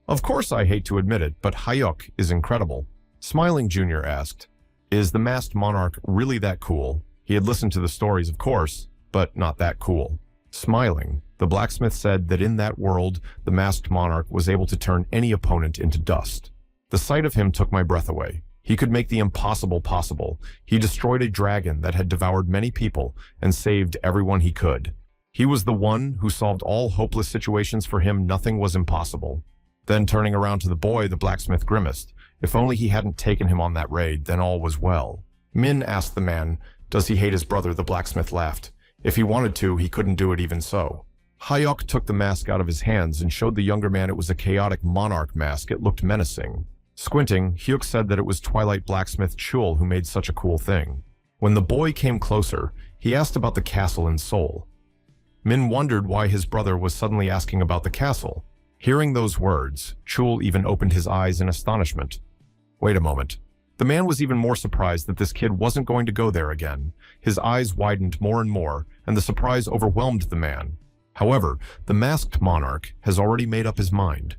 S1: "Of course I hate to admit it, but Hyuk is incredible." Smiling, Junior asked, "Is the masked monarch really that cool?" He had listened to the stories, of course, but not that cool. Smiling, the blacksmith said that in that world, the masked monarch was able to turn any opponent into dust. The sight of him took my breath away. He could make the impossible possible. He destroyed a dragon that had devoured many people and saved everyone he could. He was the one who solved all hopeless situations. For him, nothing was impossible. Then turning around to the boy, the blacksmith grimaced. If only he hadn't taken him on that raid, then all was well. Min asked the man, "Does he hate his brother?" The blacksmith laughed. If he wanted to, he couldn't do it even so. Hyuk took the mask out of his hands and showed the younger man it was a chaotic monarch mask. It looked menacing. Squinting, Hyuk said that it was Twilight blacksmith Chul who made such a cool thing. When the boy came closer, he asked about the castle in Seoul. Min wondered why his brother was suddenly asking about the castle. Hearing those words, Chul even opened his eyes in astonishment. Wait a moment. The man was even more surprised that this kid wasn't going to go there again. His eyes widened more and more, and the surprise overwhelmed the man. However, the masked monarch has already made up his mind.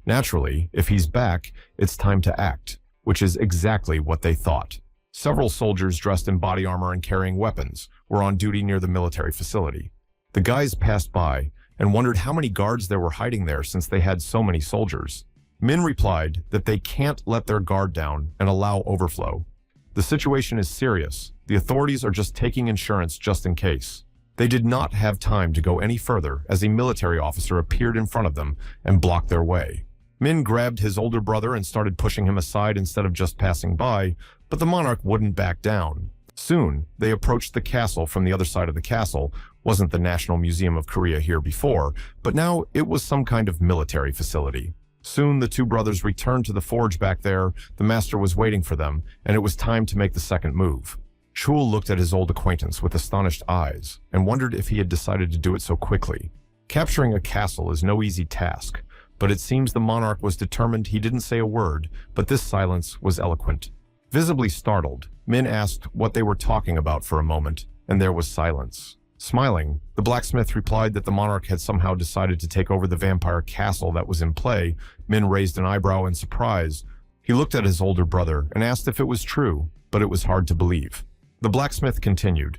S1: Naturally, if he's back, it's time to act, which is exactly what they thought. Several soldiers dressed in body armor and carrying weapons were on duty near the military facility. The guys passed by and wondered how many guards there were hiding there since they had so many soldiers. Min replied that they can't let their guard down and allow overflow. The situation is serious. The authorities are just taking insurance just in case. They did not have time to go any further as a military officer appeared in front of them and blocked their way. Min grabbed his older brother and started pushing him aside instead of just passing by, but the monarch wouldn't back down. Soon, they approached the castle from the other side of the castle. Wasn't the National Museum of Korea here before, but now it was some kind of military facility. Soon, the two brothers returned to the forge back there. The master was waiting for them, and it was time to make the second move. Chul looked at his old acquaintance with astonished eyes and wondered if he had decided to do it so quickly. Capturing a castle is no easy task, but it seems the monarch was determined. He didn't say a word, but this silence was eloquent. Visibly startled, Min asked what they were talking about for a moment, and there was silence. Smiling, the blacksmith replied that the monarch had somehow decided to take over the vampire castle that was in play. Min raised an eyebrow in surprise. He looked at his older brother and asked if it was true, but it was hard to believe. The blacksmith continued,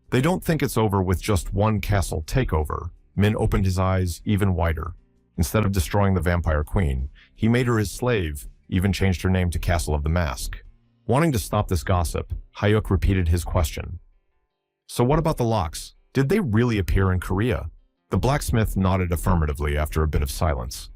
S1: "They don't think it's over with just one castle takeover." Min opened his eyes even wider. Instead of destroying the vampire queen, he made her his slave, even changed her name to Castle of the Mask. Wanting to stop this gossip, Hyuk repeated his question. So what about the locks? Did they really appear in Korea? The blacksmith nodded affirmatively after a bit of silence.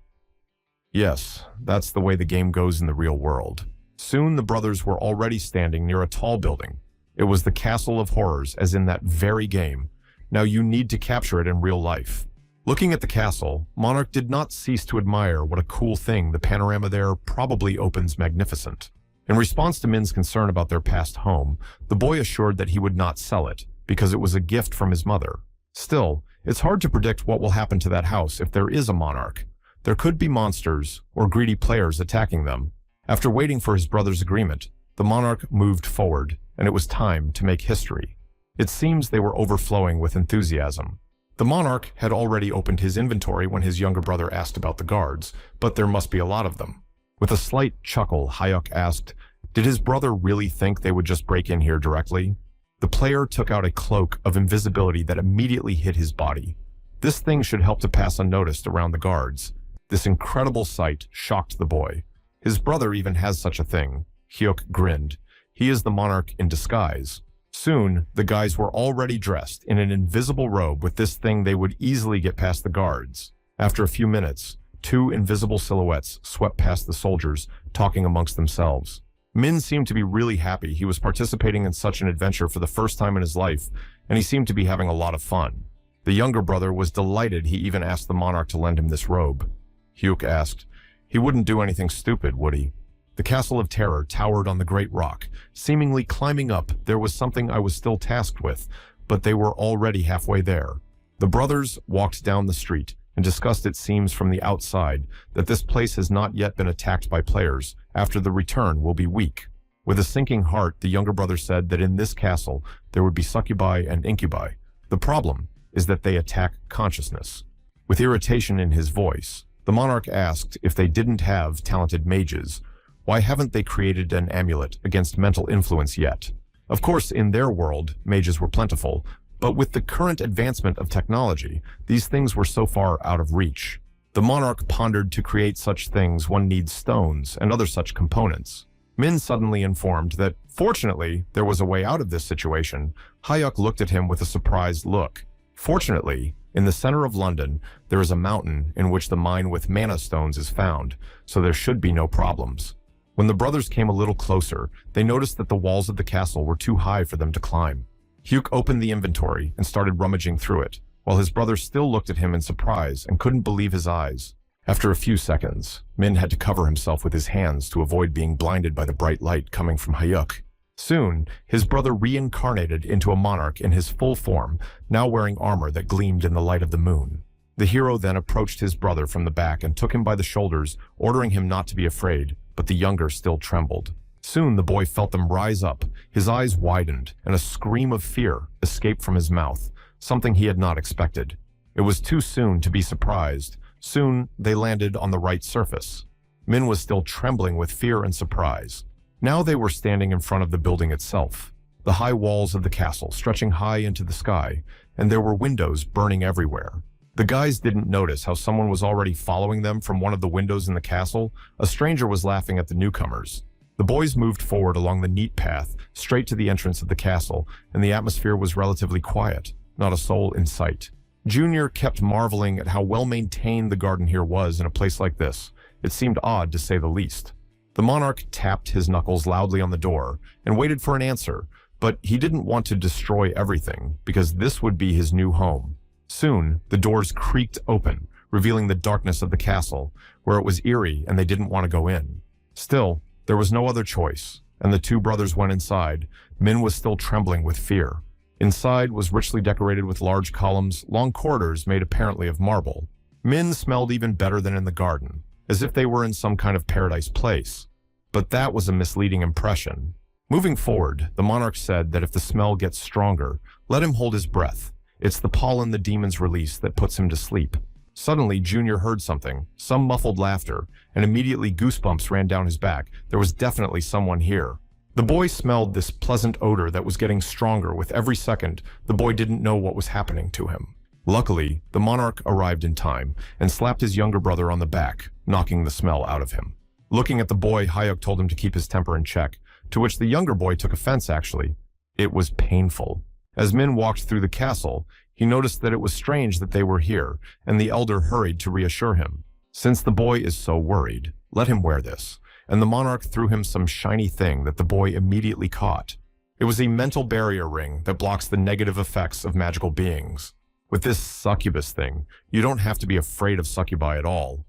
S1: Yes, that's the way the game goes in the real world. Soon the brothers were already standing near a tall building. It was the Castle of Horrors, as in that very game. Now you need to capture it in real life. Looking at the castle, Monarch did not cease to admire what a cool thing the panorama there probably opens magnificent. In response to Min's concern about their past home, the boy assured that he would not sell it, because it was a gift from his mother. Still, it's hard to predict what will happen to that house if there is a monarch. There could be monsters or greedy players attacking them. After waiting for his brother's agreement, the monarch moved forward, and it was time to make history. It seems they were overflowing with enthusiasm. The monarch had already opened his inventory when his younger brother asked about the guards, but there must be a lot of them. With a slight chuckle, Hyuk asked, did his brother really think they would just break in here directly? The player took out a cloak of invisibility that immediately hid his body. This thing should help to pass unnoticed around the guards. This incredible sight shocked the boy. His brother even has such a thing. Hyuk grinned. He is the monarch in disguise. Soon, the guys were already dressed in an invisible robe. With this thing, they would easily get past the guards. After a few minutes, two invisible silhouettes swept past the soldiers, talking amongst themselves. Min seemed to be really happy. He was participating in such an adventure for the first time in his life, and he seemed to be having a lot of fun. The younger brother was delighted. He even asked the monarch to lend him this robe. Hyuk asked, he wouldn't do anything stupid, would he? The Castle of Terror towered on the great rock. Seemingly climbing up, there was something I was still tasked with, but they were already halfway there. The brothers walked down the street and discussed. It seems from the outside that this place has not yet been attacked by players. After the return will be weak. With a sinking heart, the younger brother said that in this castle there would be succubi and incubi. The problem is that they attack consciousness. With irritation in his voice, the monarch asked if they didn't have talented mages. Why haven't they created an amulet against mental influence yet? Of course, in their world, mages were plentiful, but with the current advancement of technology, these things were so far out of reach. The monarch pondered. To create such things, one needs stones and other such components. Min suddenly informed that, fortunately, there was a way out of this situation. Hyuk looked at him with a surprised look. Fortunately, in the center of London, there is a mountain in which the mine with mana stones is found, so there should be no problems. When the brothers came a little closer, they noticed that the walls of the castle were too high for them to climb. Hyuk opened the inventory and started rummaging through it, while his brother still looked at him in surprise and couldn't believe his eyes. After a few seconds, Min had to cover himself with his hands to avoid being blinded by the bright light coming from Hyuk. Soon, his brother reincarnated into a monarch in his full form, now wearing armor that gleamed in the light of the moon. The hero then approached his brother from the back and took him by the shoulders, ordering him not to be afraid, but the younger still trembled. Soon the boy felt them rise up, his eyes widened, and a scream of fear escaped from his mouth, something he had not expected. It was too soon to be surprised. Soon they landed on the right surface. Min was still trembling with fear and surprise. Now they were standing in front of the building itself, the high walls of the castle stretching high into the sky, and there were windows burning everywhere. The guys didn't notice how someone was already following them from one of the windows in the castle. A stranger was laughing at the newcomers. The boys moved forward along the neat path, straight to the entrance of the castle, and the atmosphere was relatively quiet, not a soul in sight. Junior kept marveling at how well-maintained the garden here was in a place like this. It seemed odd, to say the least. The monarch tapped his knuckles loudly on the door and waited for an answer, but he didn't want to destroy everything, because this would be his new home. Soon, the doors creaked open, revealing the darkness of the castle, where it was eerie and they didn't want to go in. Still, there was no other choice, and the two brothers went inside. Min was still trembling with fear. Inside was richly decorated with large columns, long corridors made apparently of marble. Min smelled even better than in the garden, as if they were in some kind of paradise place. But that was a misleading impression. Moving forward, the monarch said that if the smell gets stronger, let him hold his breath. It's the pollen the demons release that puts him to sleep. Suddenly, Junior heard something, some muffled laughter, and immediately goosebumps ran down his back. There was definitely someone here. The boy smelled this pleasant odor that was getting stronger with every second. The boy didn't know what was happening to him. Luckily, the monarch arrived in time and slapped his younger brother on the back, knocking the smell out of him. Looking at the boy, Hyuk told him to keep his temper in check. to which the younger boy took offense actually. It was painful. As Min walked through the castle, he noticed that it was strange that they were here, and the elder hurried to reassure him. Since the boy is so worried, let him wear this. And the monarch threw him some shiny thing that the boy immediately caught. It was a mental barrier ring that blocks the negative effects of magical beings. With this succubus thing, you don't have to be afraid of succubi at all.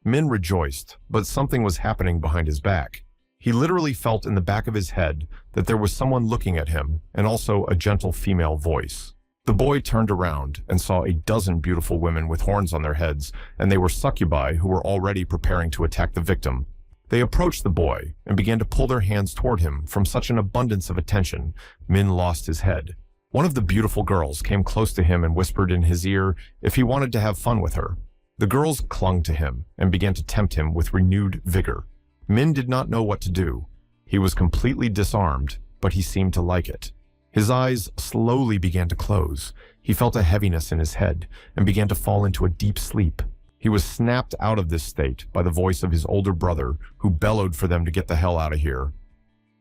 S1: Min rejoiced, but something was happening behind his back. He literally felt in the back of his head that there was someone looking at him, and also a gentle female voice. The boy turned around and saw a dozen beautiful women with horns on their heads, and they were succubi who were already preparing to attack the victim. They approached the boy and began to pull their hands toward him. From such an abundance of attention, Min lost his head. One of the beautiful girls came close to him and whispered in his ear if he wanted to have fun with her. The girls clung to him and began to tempt him with renewed vigor. Min did not know what to do. He was completely disarmed, but he seemed to like it. His eyes slowly began to close. He felt a heaviness in his head and began to fall into a deep sleep. He was snapped out of this state by the voice of his older brother, who bellowed for them to get the hell out of here.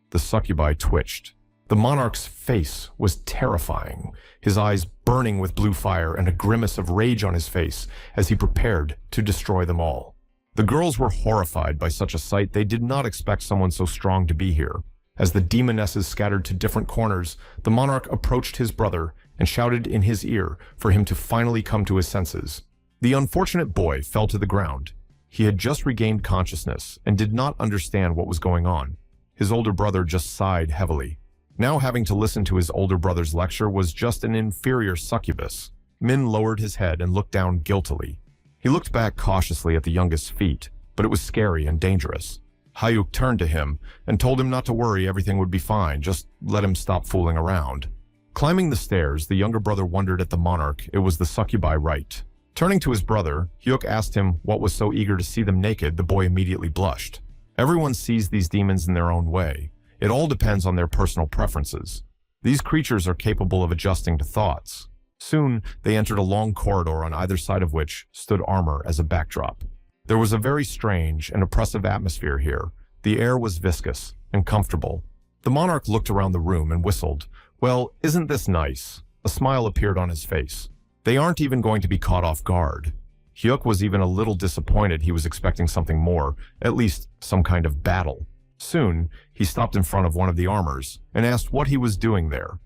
S1: The succubi twitched. The monarch's face was terrifying, his eyes burning with blue fire and a grimace of rage on his face as he prepared to destroy them all. The girls were horrified by such a sight. They did not expect someone so strong to be here. As the demonesses scattered to different corners, the monarch approached his brother and shouted in his ear for him to finally come to his senses. The unfortunate boy fell to the ground. He had just regained consciousness and did not understand what was going on. His older brother just sighed heavily. Now having to listen to his older brother's lecture was just an inferior succubus. Min lowered his head and looked down guiltily. He looked back cautiously at the youngest's feet, but it was scary and dangerous. Hayuk turned to him and told him not to worry, everything would be fine, just let him stop fooling around. Climbing the stairs, the younger brother wondered at the monarch. It was the succubi right. Turning to his brother, Hyuk asked him what was so eager to see them naked. The boy immediately blushed. Everyone sees these demons in their own way. It all depends on their personal preferences. These creatures are capable of adjusting to thoughts. Soon, they entered a long corridor on either side of which stood armor as a backdrop. There was a very strange and oppressive atmosphere here. The air was viscous and comfortable. The monarch looked around the room and whistled. Well, isn't this nice? A smile appeared on his face. They aren't even going to be caught off guard. Hyuk was even a little disappointed. He was expecting something more, at least some kind of battle. Soon, he stopped in front of one of the armors and asked what he was doing there.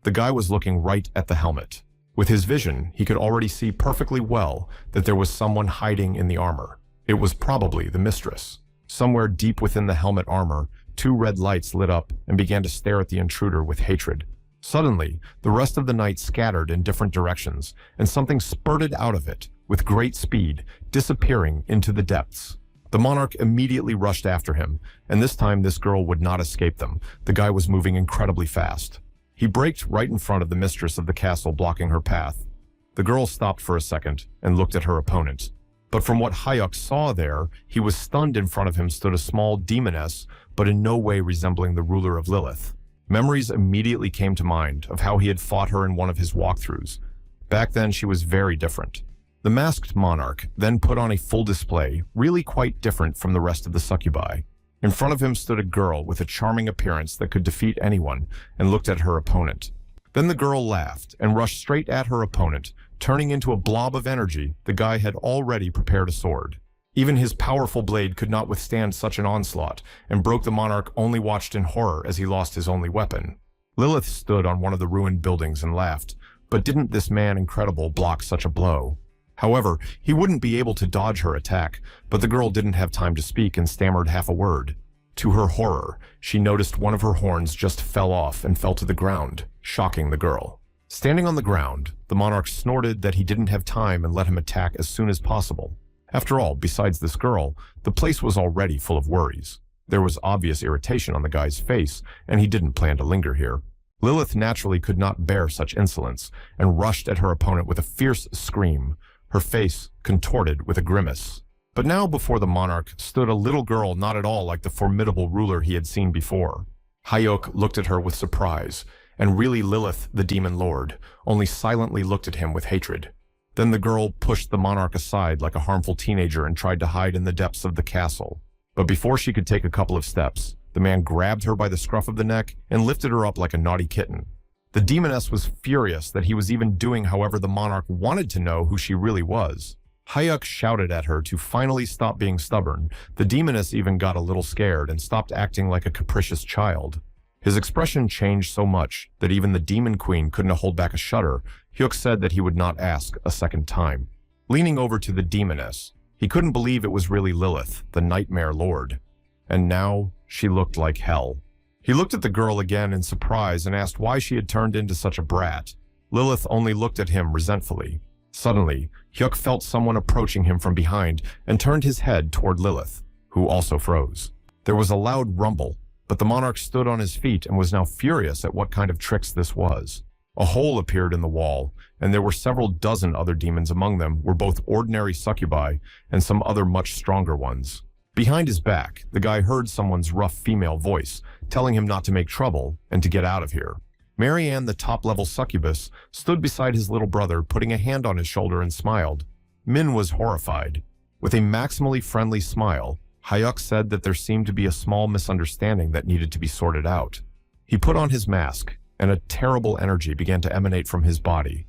S1: The guy was looking right at the helmet. With his vision, he could already see perfectly well that there was someone hiding in the armor. It was probably the mistress. Somewhere deep within the helmet armor, two red lights lit up and began to stare at the intruder with hatred. Suddenly, the rest of the night scattered in different directions, and something spurted out of it with great speed, disappearing into the depths. The monarch immediately rushed after him, and this time this girl would not escape them. The guy was moving incredibly fast. He braked right in front of the mistress of the castle, blocking her path. The girl stopped for a second and looked at her opponent. But from what Hayuk saw there, he was stunned. In front of him stood a small demoness, but in no way resembling the ruler of Lilith. Memories immediately came to mind of how he had fought her in one of his walkthroughs. Back then, she was very different. The masked monarch then put on a full display, really quite different from the rest of the succubi. In front of him stood a girl with a charming appearance that could defeat anyone, and looked at her opponent. Then the girl laughed and rushed straight at her opponent, turning into a blob of energy. The guy had already prepared a sword. Even his powerful blade could not withstand such an onslaught, and broke. The monarch only watched in horror as he lost his only weapon. Lilith stood on one of the ruined buildings and laughed, but didn't this man incredible block such a blow? However, he wouldn't be able to dodge her attack, but the girl didn't have time to speak and stammered half a word. To her horror, she noticed one of her horns just fell off and fell to the ground, shocking the girl. Standing on the ground, the monarch snorted that he didn't have time and let him attack as soon as possible. After all, besides this girl, the place was already full of worries. There was obvious irritation on the guy's face, and he didn't plan to linger here. Lilith naturally could not bear such insolence, and rushed at her opponent with a fierce scream, her face contorted with a grimace. But now before the monarch stood a little girl not at all like the formidable ruler he had seen before. Hayuk looked at her with surprise, and really Lilith, the demon lord, only silently looked at him with hatred. Then the girl pushed the monarch aside like a harmful teenager and tried to hide in the depths of the castle. But before she could take a couple of steps, The man grabbed her by the scruff of the neck and lifted her up like a naughty kitten. The demoness was furious that he was even doing however the monarch wanted to know who she really was. Hyuk shouted at her to finally stop being stubborn. The demoness even got a little scared and stopped acting like a capricious child. His expression changed so much that even the demon queen couldn't hold back a shudder. Hyuk said that he would not ask a second time. Leaning over to the demoness, he couldn't believe it was really Lilith, the Nightmare Lord. And now she looked like hell. He looked at the girl again in surprise and asked why she had turned into such a brat. Lilith only looked at him resentfully. Suddenly, Hyuk felt someone approaching him from behind and turned his head toward Lilith, who also froze. There was a loud rumble, but the monarch stood on his feet and was now furious at what kind of tricks this was. A hole appeared in the wall, and there were several dozen other demons among them were both ordinary succubi and some other much stronger ones. Behind his back, the guy heard someone's rough female voice, telling him not to make trouble and to get out of here. Marianne, the top-level succubus, stood beside his little brother, putting a hand on his shoulder and smiled. Min was horrified. With a maximally friendly smile, Hyuk said that there seemed to be a small misunderstanding that needed to be sorted out. He put on his mask, and a terrible energy began to emanate from his body.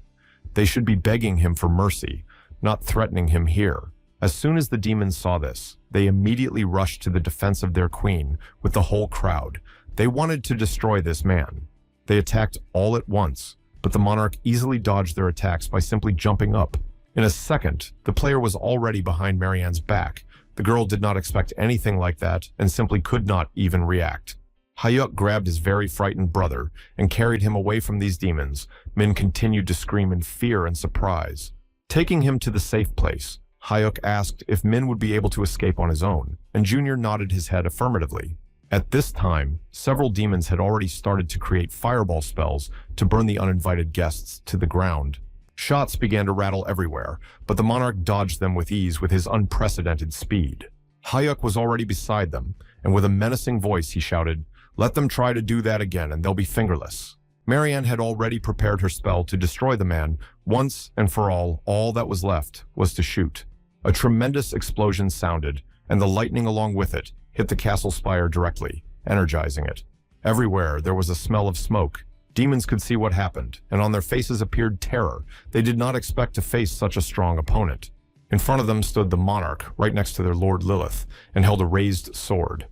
S1: They should be begging him for mercy, not threatening him here. As soon as the demons saw this, they immediately rushed to the defense of their queen with the whole crowd. They wanted to destroy this man. They attacked all at once, but the monarch easily dodged their attacks by simply jumping up. In a second, the player was already behind Marianne's back. The girl did not expect anything like that and simply could not even react. Hyuk grabbed his very frightened brother and carried him away from these demons. Min continued to scream in fear and surprise. Taking him to the safe place, Hyuk asked if Min would be able to escape on his own, and Junior nodded his head affirmatively. At this time, several demons had already started to create fireball spells to burn the uninvited guests to the ground. Shots began to rattle everywhere, but the monarch dodged them with ease with his unprecedented speed. Hyuk was already beside them, and with a menacing voice he shouted, "Let them try to do that again and they'll be fingerless." Marianne had already prepared her spell to destroy the man. Once and for all that was left was to shoot. A tremendous explosion sounded, and the lightning along with it hit the castle spire directly, energizing it. Everywhere there was a smell of smoke. Demons could see what happened, and on their faces appeared terror. They did not expect to face such a strong opponent. In front of them stood the monarch, right next to their lord Lilith, and held a raised sword.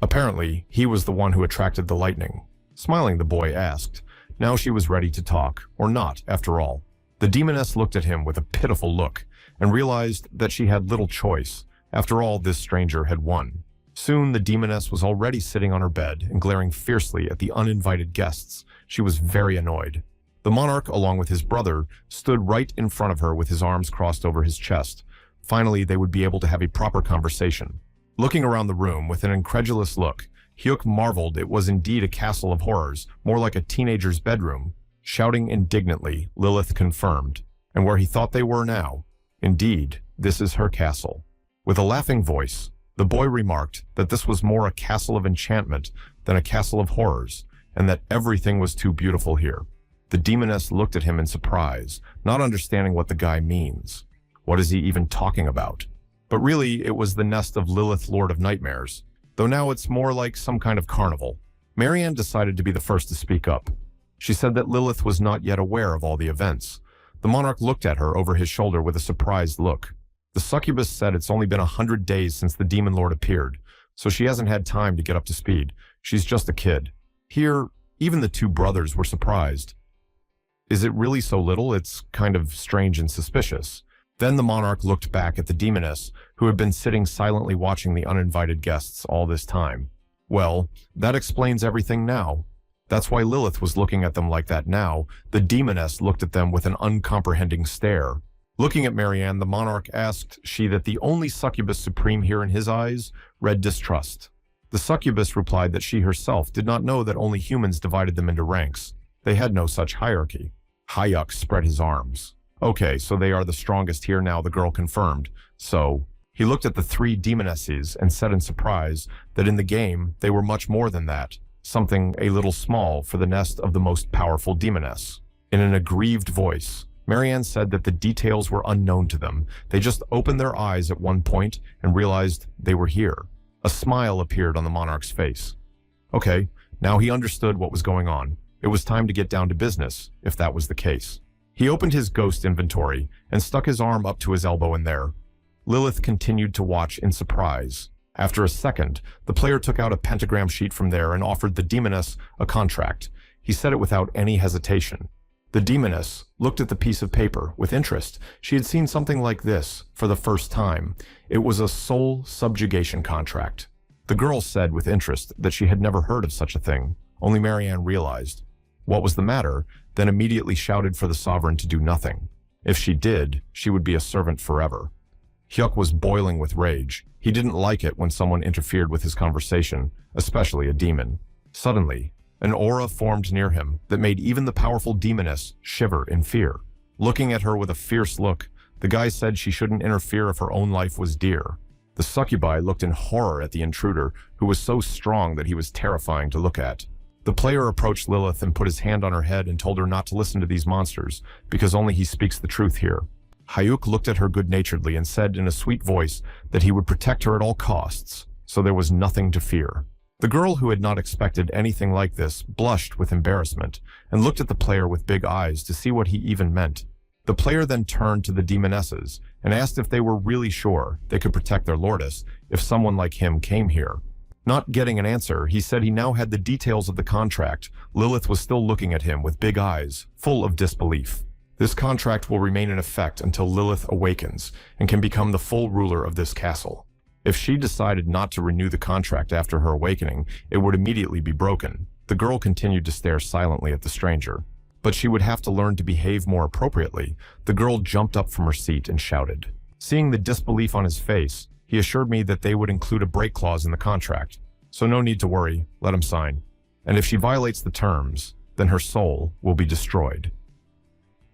S1: Apparently, he was the one who attracted the lightning. Smiling, the boy asked. Now she was ready to talk, or not, after all. The demoness looked at him with a pitiful look, and realized that she had little choice. After all, this stranger had won. Soon, the demoness was already sitting on her bed and glaring fiercely at the uninvited guests. She was very annoyed. The monarch, along with his brother, stood right in front of her with his arms crossed over his chest. Finally, they would be able to have a proper conversation. Looking around the room with an incredulous look, Hyuk marveled it was indeed a castle of horrors, more like a teenager's bedroom. Shouting indignantly, Lilith confirmed. And where he thought they were now, indeed, this is her castle. With a laughing voice, the boy remarked that this was more a castle of enchantment than a castle of horrors, and that everything was too beautiful here. The demoness looked at him in surprise, not understanding what the guy means. What is he even talking about? But really, it was the nest of Lilith, Lord of Nightmares, though now it's more like some kind of carnival. Marianne decided to be the first to speak up. She said that Lilith was not yet aware of all the events. The monarch looked at her over his shoulder with a surprised look. The succubus said it's only been 100 days since the demon lord appeared, so she hasn't had time to get up to speed. She's just a kid. Here, even the two brothers were surprised. Is it really so little? It's kind of strange and suspicious. Then the monarch looked back at the demoness, who had been sitting silently watching the uninvited guests all this time. Well, that explains everything now. That's why Lilith was looking at them like that now. The demoness looked at them with an uncomprehending stare. Looking at Marianne, the monarch asked she that the only succubus supreme here in his eyes read distrust. The succubus replied that she herself did not know that only humans divided them into ranks. They had no such hierarchy. Hyuk spread his arms. Okay, so they are the strongest here now, the girl confirmed. So, he looked at the three demonesses and said in surprise that in the game they were much more than that, something a little small for the nest of the most powerful demoness. In an aggrieved voice, Marianne said that the details were unknown to them. They just opened their eyes at one point and realized they were here. A smile appeared on the monarch's face. Okay, now he understood what was going on. It was time to get down to business, if that was the case. He opened his ghost inventory and stuck his arm up to his elbow in there. Lilith continued to watch in surprise. After a second, the player took out a pentagram sheet from there and offered the demoness a contract. He said it without any hesitation. The demoness looked at the piece of paper with interest. She had seen something like this for the first time. It was a soul subjugation contract. The girl said with interest that she had never heard of such a thing. Only Marianne realized what was the matter, then immediately shouted for the sovereign to do nothing. If she did, she would be a servant forever. Hyuk was boiling with rage. He didn't like it when someone interfered with his conversation, especially a demon. Suddenly, an aura formed near him that made even the powerful demoness shiver in fear. Looking at her with a fierce look, the guy said she shouldn't interfere if her own life was dear. The succubi looked in horror at the intruder, who was so strong that he was terrifying to look at. The player approached Lilith and put his hand on her head and told her not to listen to these monsters, because only he speaks the truth here. Hyuk looked at her good-naturedly and said in a sweet voice that he would protect her at all costs, so there was nothing to fear. The girl, who had not expected anything like this, blushed with embarrassment and looked at the player with big eyes to see what he even meant. The player then turned to the demonesses and asked if they were really sure they could protect their lordess if someone like him came here. Not getting an answer, he said he now had the details of the contract. Lilith was still looking at him with big eyes, full of disbelief. This contract will remain in effect until Lilith awakens and can become the full ruler of this castle. If she decided not to renew the contract after her awakening, it would immediately be broken. The girl continued to stare silently at the stranger. But she would have to learn to behave more appropriately. The girl jumped up from her seat and shouted. Seeing the disbelief on his face, he assured me that they would include a break clause in the contract. So no need to worry, let him sign. And if she violates the terms, then her soul will be destroyed.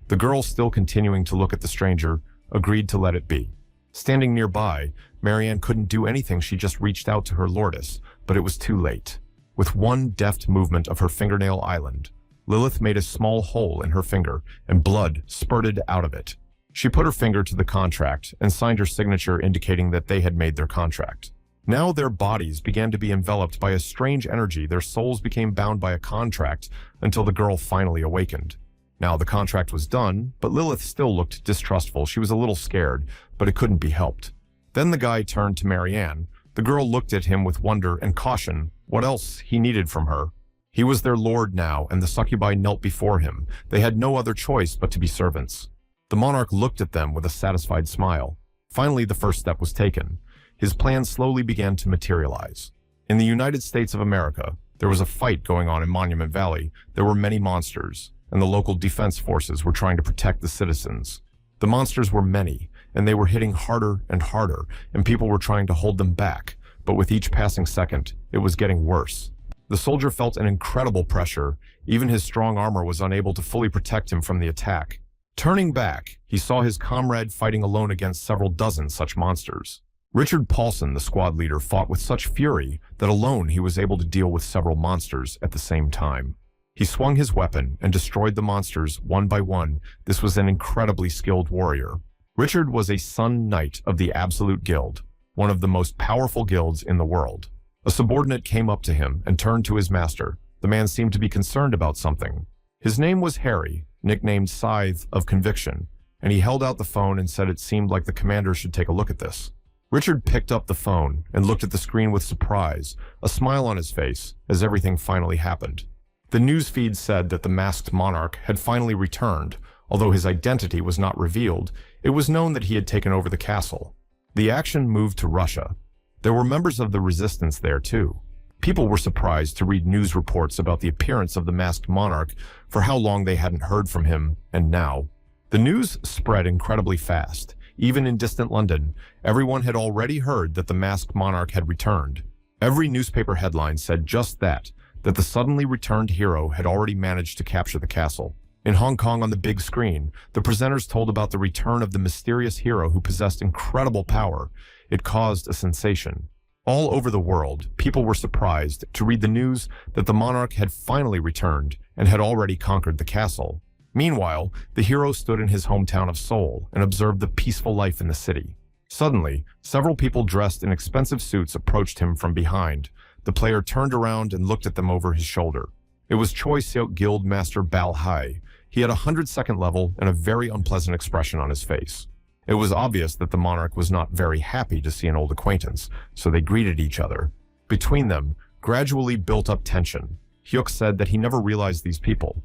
S1: The girl, still continuing to look at the stranger, agreed to let it be. Standing nearby, Marianne couldn't do anything. She just reached out to her lordess, but it was too late. With one deft movement of her fingernail island, Lilith made a small hole in her finger, and blood spurted out of it. She put her finger to the contract and signed her signature, indicating that they had made their contract. Now their bodies began to be enveloped by a strange energy. Their souls became bound by a contract until the girl finally awakened. Now the contract was done, but Lilith still looked distrustful. She was a little scared, but it couldn't be helped. Then the guy turned to Marianne. The girl looked at him with wonder and caution. What else he needed from her? He was their lord now, and the succubi knelt before him. They had no other choice but to be servants. The monarch looked at them with a satisfied smile. Finally, the first step was taken. His plan slowly began to materialize. In the United States of America, there was a fight going on in Monument Valley. There were many monsters, and the local defense forces were trying to protect the citizens. The monsters were many, and they were hitting harder and harder, and people were trying to hold them back. But with each passing second, it was getting worse. The soldier felt an incredible pressure. Even his strong armor was unable to fully protect him from the attack. Turning back, he saw his comrade fighting alone against several dozen such monsters. Richard Paulson, the squad leader, fought with such fury that alone he was able to deal with several monsters at the same time. He swung his weapon and destroyed the monsters one by one. This was an incredibly skilled warrior. Richard was a Sun Knight of the Absolute Guild, one of the most powerful guilds in the world. A subordinate came up to him and turned to his master. The man seemed to be concerned about something. His name was Harry, nicknamed Scythe of Conviction, and he held out the phone and said it seemed like the commander should take a look at this. Richard picked up the phone and looked at the screen with surprise, a smile on his face as everything finally happened. The news feed said that the masked monarch had finally returned. Although his identity was not revealed, it was known that he had taken over the castle. The action moved to Russia. There were members of the resistance there too. People were surprised to read news reports about the appearance of the masked monarch, for how long they hadn't heard from him, and now. The news spread incredibly fast. Even in distant London, everyone had already heard that the masked monarch had returned. Every newspaper headline said just that the suddenly returned hero had already managed to capture the castle. In Hong Kong, on the big screen, the presenters told about the return of the mysterious hero who possessed incredible power. It caused a sensation. All over the world, people were surprised to read the news that the monarch had finally returned and had already conquered the castle. Meanwhile, the hero stood in his hometown of Seoul and observed the peaceful life in the city. Suddenly, several people dressed in expensive suits approached him from behind. the player turned around and looked at them over his shoulder. It was Choi Seok Guild Master Bal Hai. He had a 100-second level and a very unpleasant expression on his face. It was obvious that the monarch was not very happy to see an old acquaintance, so they greeted each other. Between them, gradually built up tension. Hyuk said that he never realized these people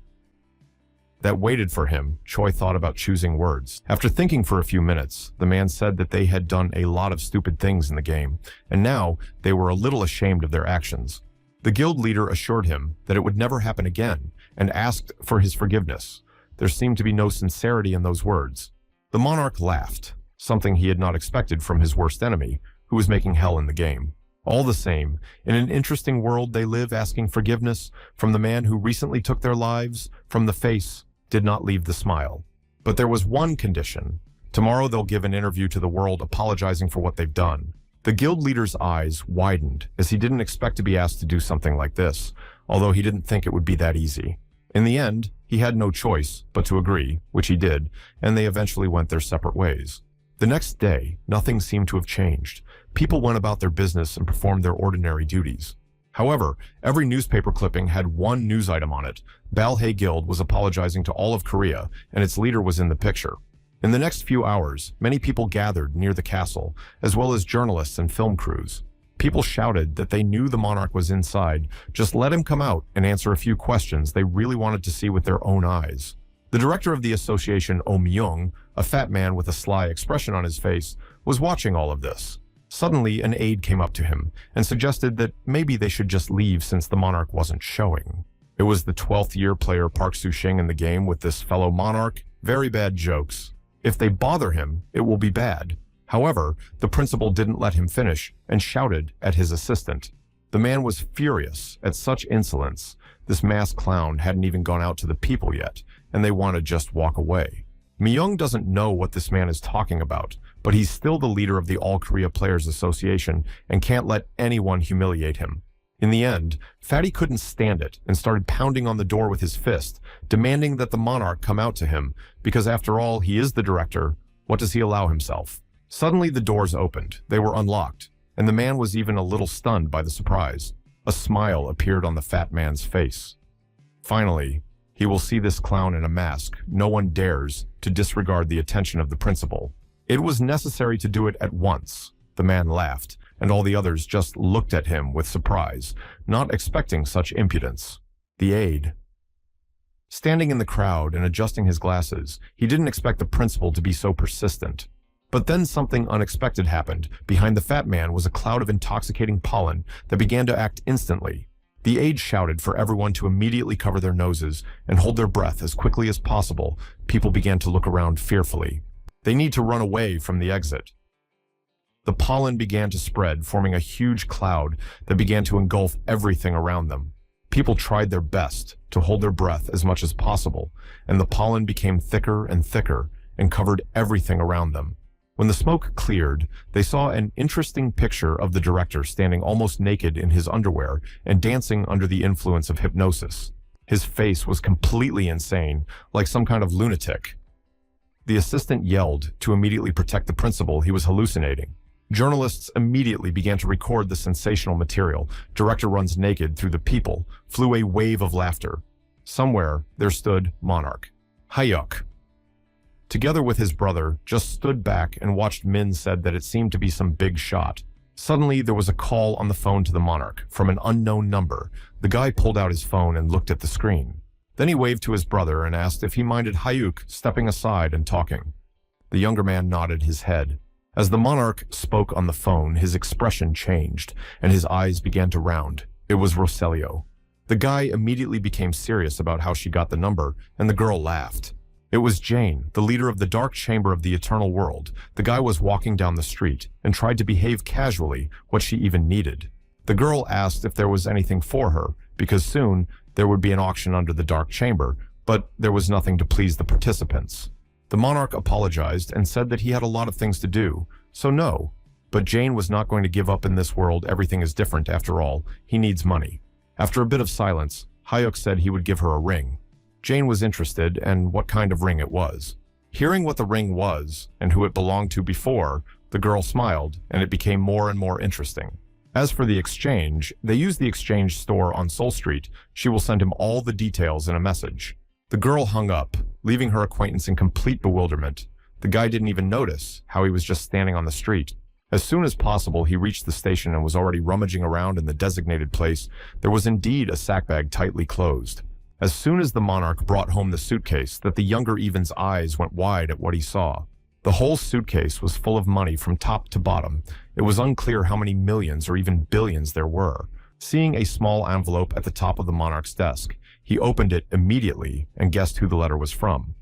S1: that waited for him. Choi thought about choosing words. After thinking for a few minutes, the man said that they had done a lot of stupid things in the game, and now they were a little ashamed of their actions. The guild leader assured him that it would never happen again, and asked for his forgiveness. There seemed to be no sincerity in those words. The monarch laughed, something he had not expected from his worst enemy, who was making hell in the game. All the same, in an interesting world they live, asking forgiveness from the man who recently took their lives, from the face, did not leave the smile. But there was one condition. Tomorrow they'll give an interview to the world apologizing for what they've done. The guild leader's eyes widened, as he didn't expect to be asked to do something like this, although he didn't think it would be that easy. In the end, he had no choice but to agree, which he did, and they eventually went their separate ways. The next day, nothing seemed to have changed. People went about their business and performed their ordinary duties. However, every newspaper clipping had one news item on it. Balhae Guild was apologizing to all of Korea, and its leader was in the picture. In the next few hours, many people gathered near the castle, as well as journalists and film crews. People shouted that they knew the monarch was inside. Just let him come out and answer a few questions they really wanted to see with their own eyes. The director of the association, Oh Myung, a fat man with a sly expression on his face, was watching all of this. Suddenly, an aide came up to him and suggested that maybe they should just leave since the monarch wasn't showing. It was the 12th year player Park Soo-shing in the game with this fellow monarch. Very bad jokes. If they bother him, it will be bad. However, the principal didn't let him finish and shouted at his assistant. The man was furious at such insolence. This masked clown hadn't even gone out to the people yet, and they want to just walk away. Myung doesn't know what this man is talking about, but he's still the leader of the All Korea Players Association and can't let anyone humiliate him. In the end, Fatty couldn't stand it and started pounding on the door with his fist, demanding that the monarch come out to him, because after all, he is the director. What does he allow himself? Suddenly the doors opened. They were unlocked, and the man was even a little stunned by the surprise. A smile appeared on the fat man's face. Finally, he will see this clown in a mask. No one dares to disregard the attention of the principal. It was necessary to do it at once. The man laughed, and all the others just looked at him with surprise, not expecting such impudence. The aide, standing in the crowd and adjusting his glasses, he didn't expect the principal to be so persistent. But then something unexpected happened. Behind the fat man was a cloud of intoxicating pollen that began to act instantly. The aide shouted for everyone to immediately cover their noses and hold their breath as quickly as possible. People began to look around fearfully. They need to run away from the exit. The pollen began to spread, forming a huge cloud that began to engulf everything around them. People tried their best to hold their breath as much as possible, and the pollen became thicker and thicker and covered everything around them. When the smoke cleared, they saw an interesting picture of the director standing almost naked in his underwear and dancing under the influence of hypnosis. His face was completely insane, like some kind of lunatic. The assistant yelled to immediately protect the principal. He was hallucinating. Journalists immediately began to record the sensational material. Director runs naked through the people. Flew a wave of laughter. Somewhere there stood Monarch. Hyuk, together with his brother, just stood back and watched. Min said that it seemed to be some big shot. Suddenly, there was a call on the phone to the monarch from an unknown number. The guy pulled out his phone and looked at the screen. Then he waved to his brother and asked if he minded Hyuk stepping aside and talking. The younger man nodded his head. As the monarch spoke on the phone, his expression changed, and his eyes began to round. It was Roselio. The guy immediately became serious about how she got the number, and the girl laughed. It was Jane, the leader of the Dark Chamber of the Eternal World. The guy was walking down the street and tried to behave casually, what she even needed. The girl asked if there was anything for her, because soon there would be an auction under the Dark Chamber, but there was nothing to please the participants. The monarch apologized and said that he had a lot of things to do, so no. But Jane was not going to give up in this world. Everything is different after all. He needs money. After a bit of silence, Hyuk said he would give her a ring. Jane was interested, and what kind of ring it was. Hearing what the ring was, and who it belonged to before, the girl smiled, and it became more and more interesting. As for the exchange, they use the exchange store on Soul Street. She will send him all the details in a message. The girl hung up, leaving her acquaintance in complete bewilderment. The guy didn't even notice how he was just standing on the street. As soon as possible, he reached the station and was already rummaging around in the designated place. There was indeed a sackbag tightly closed. As soon as the monarch brought home the suitcase, that the younger Even's eyes went wide at what he saw. The whole suitcase was full of money from top to bottom. It was unclear how many millions or even billions there were. Seeing a small envelope at the top of the monarch's desk, he opened it immediately and guessed who the letter was from.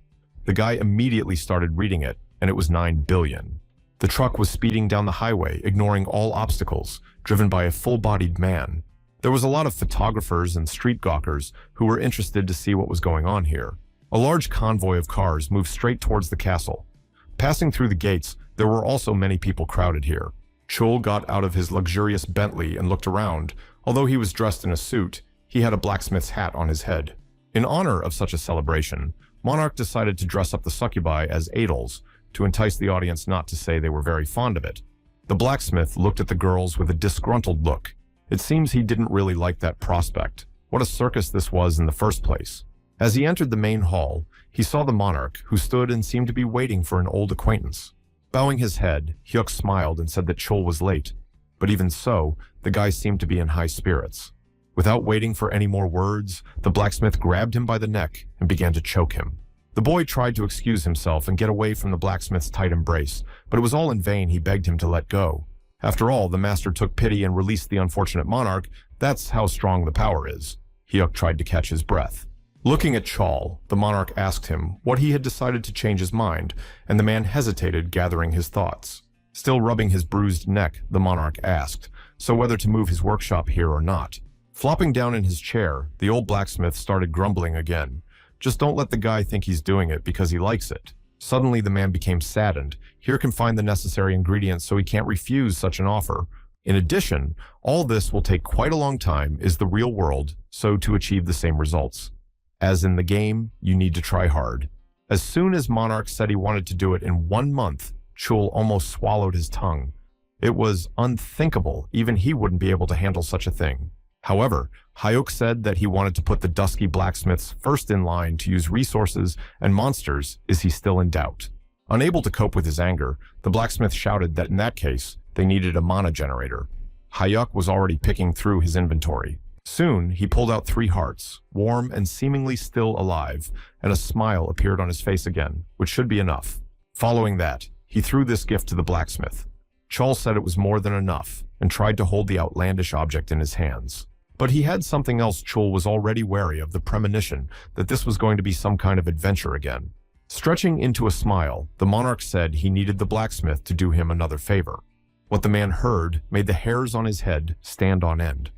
S1: The guy immediately started reading it, and it was 9 billion. The truck was speeding down the highway, ignoring all obstacles, driven by a full-bodied man. There was a lot of photographers and street gawkers who were interested to see what was going on here. A large convoy of cars moved straight towards the castle. Passing through the gates, there were also many people crowded here. Chul got out of his luxurious Bentley and looked around. Although he was dressed in a suit, he had a blacksmith's hat on his head. In honor of such a celebration, Monarch decided to dress up the succubi as Adels to entice the audience not to say they were very fond of it. The blacksmith looked at the girls with a disgruntled look. It seems he didn't really like that prospect. What a circus this was in the first place. As he entered the main hall, he saw the monarch, who stood and seemed to be waiting for an old acquaintance. Bowing his head, Hyuk smiled and said that Chul was late. But even so, the guy seemed to be in high spirits. Without waiting for any more words, the blacksmith grabbed him by the neck and began to choke him. The boy tried to excuse himself and get away from the blacksmith's tight embrace, but it was all in vain. He begged him to let go. After all, the master took pity and released the unfortunate monarch. That's how strong the power is. Hyuk tried to catch his breath. Looking at Chul, the monarch asked him what he had decided to change his mind, and the man hesitated, gathering his thoughts. Still rubbing his bruised neck, the monarch asked, so whether to move his workshop here or not. Flopping down in his chair, the old blacksmith started grumbling again. Just don't let the guy think he's doing it because he likes it. Suddenly the man became saddened. Here can find the necessary ingredients so he can't refuse such an offer. In addition, all this will take quite a long time, is the real world, so to achieve the same results. As in the game, you need to try hard. As soon as Monarch said he wanted to do it in 1 month, Chul almost swallowed his tongue. It was unthinkable. Even he wouldn't be able to handle such a thing. However, Hyuk said that he wanted to put the dusky blacksmiths first in line to use resources and monsters. Is he still in doubt? Unable to cope with his anger, the blacksmith shouted that in that case, they needed a mana generator. Hyuk was already picking through his inventory. Soon, he pulled out 3 hearts, warm and seemingly still alive, and a smile appeared on his face again, which should be enough. Following that, he threw this gift to the blacksmith. Chul said it was more than enough, and tried to hold the outlandish object in his hands. But he had something else. Chul was already wary of the premonition that this was going to be some kind of adventure again. Stretching into a smile, the monarch said he needed the blacksmith to do him another favor. What the man heard made the hairs on his head stand on end.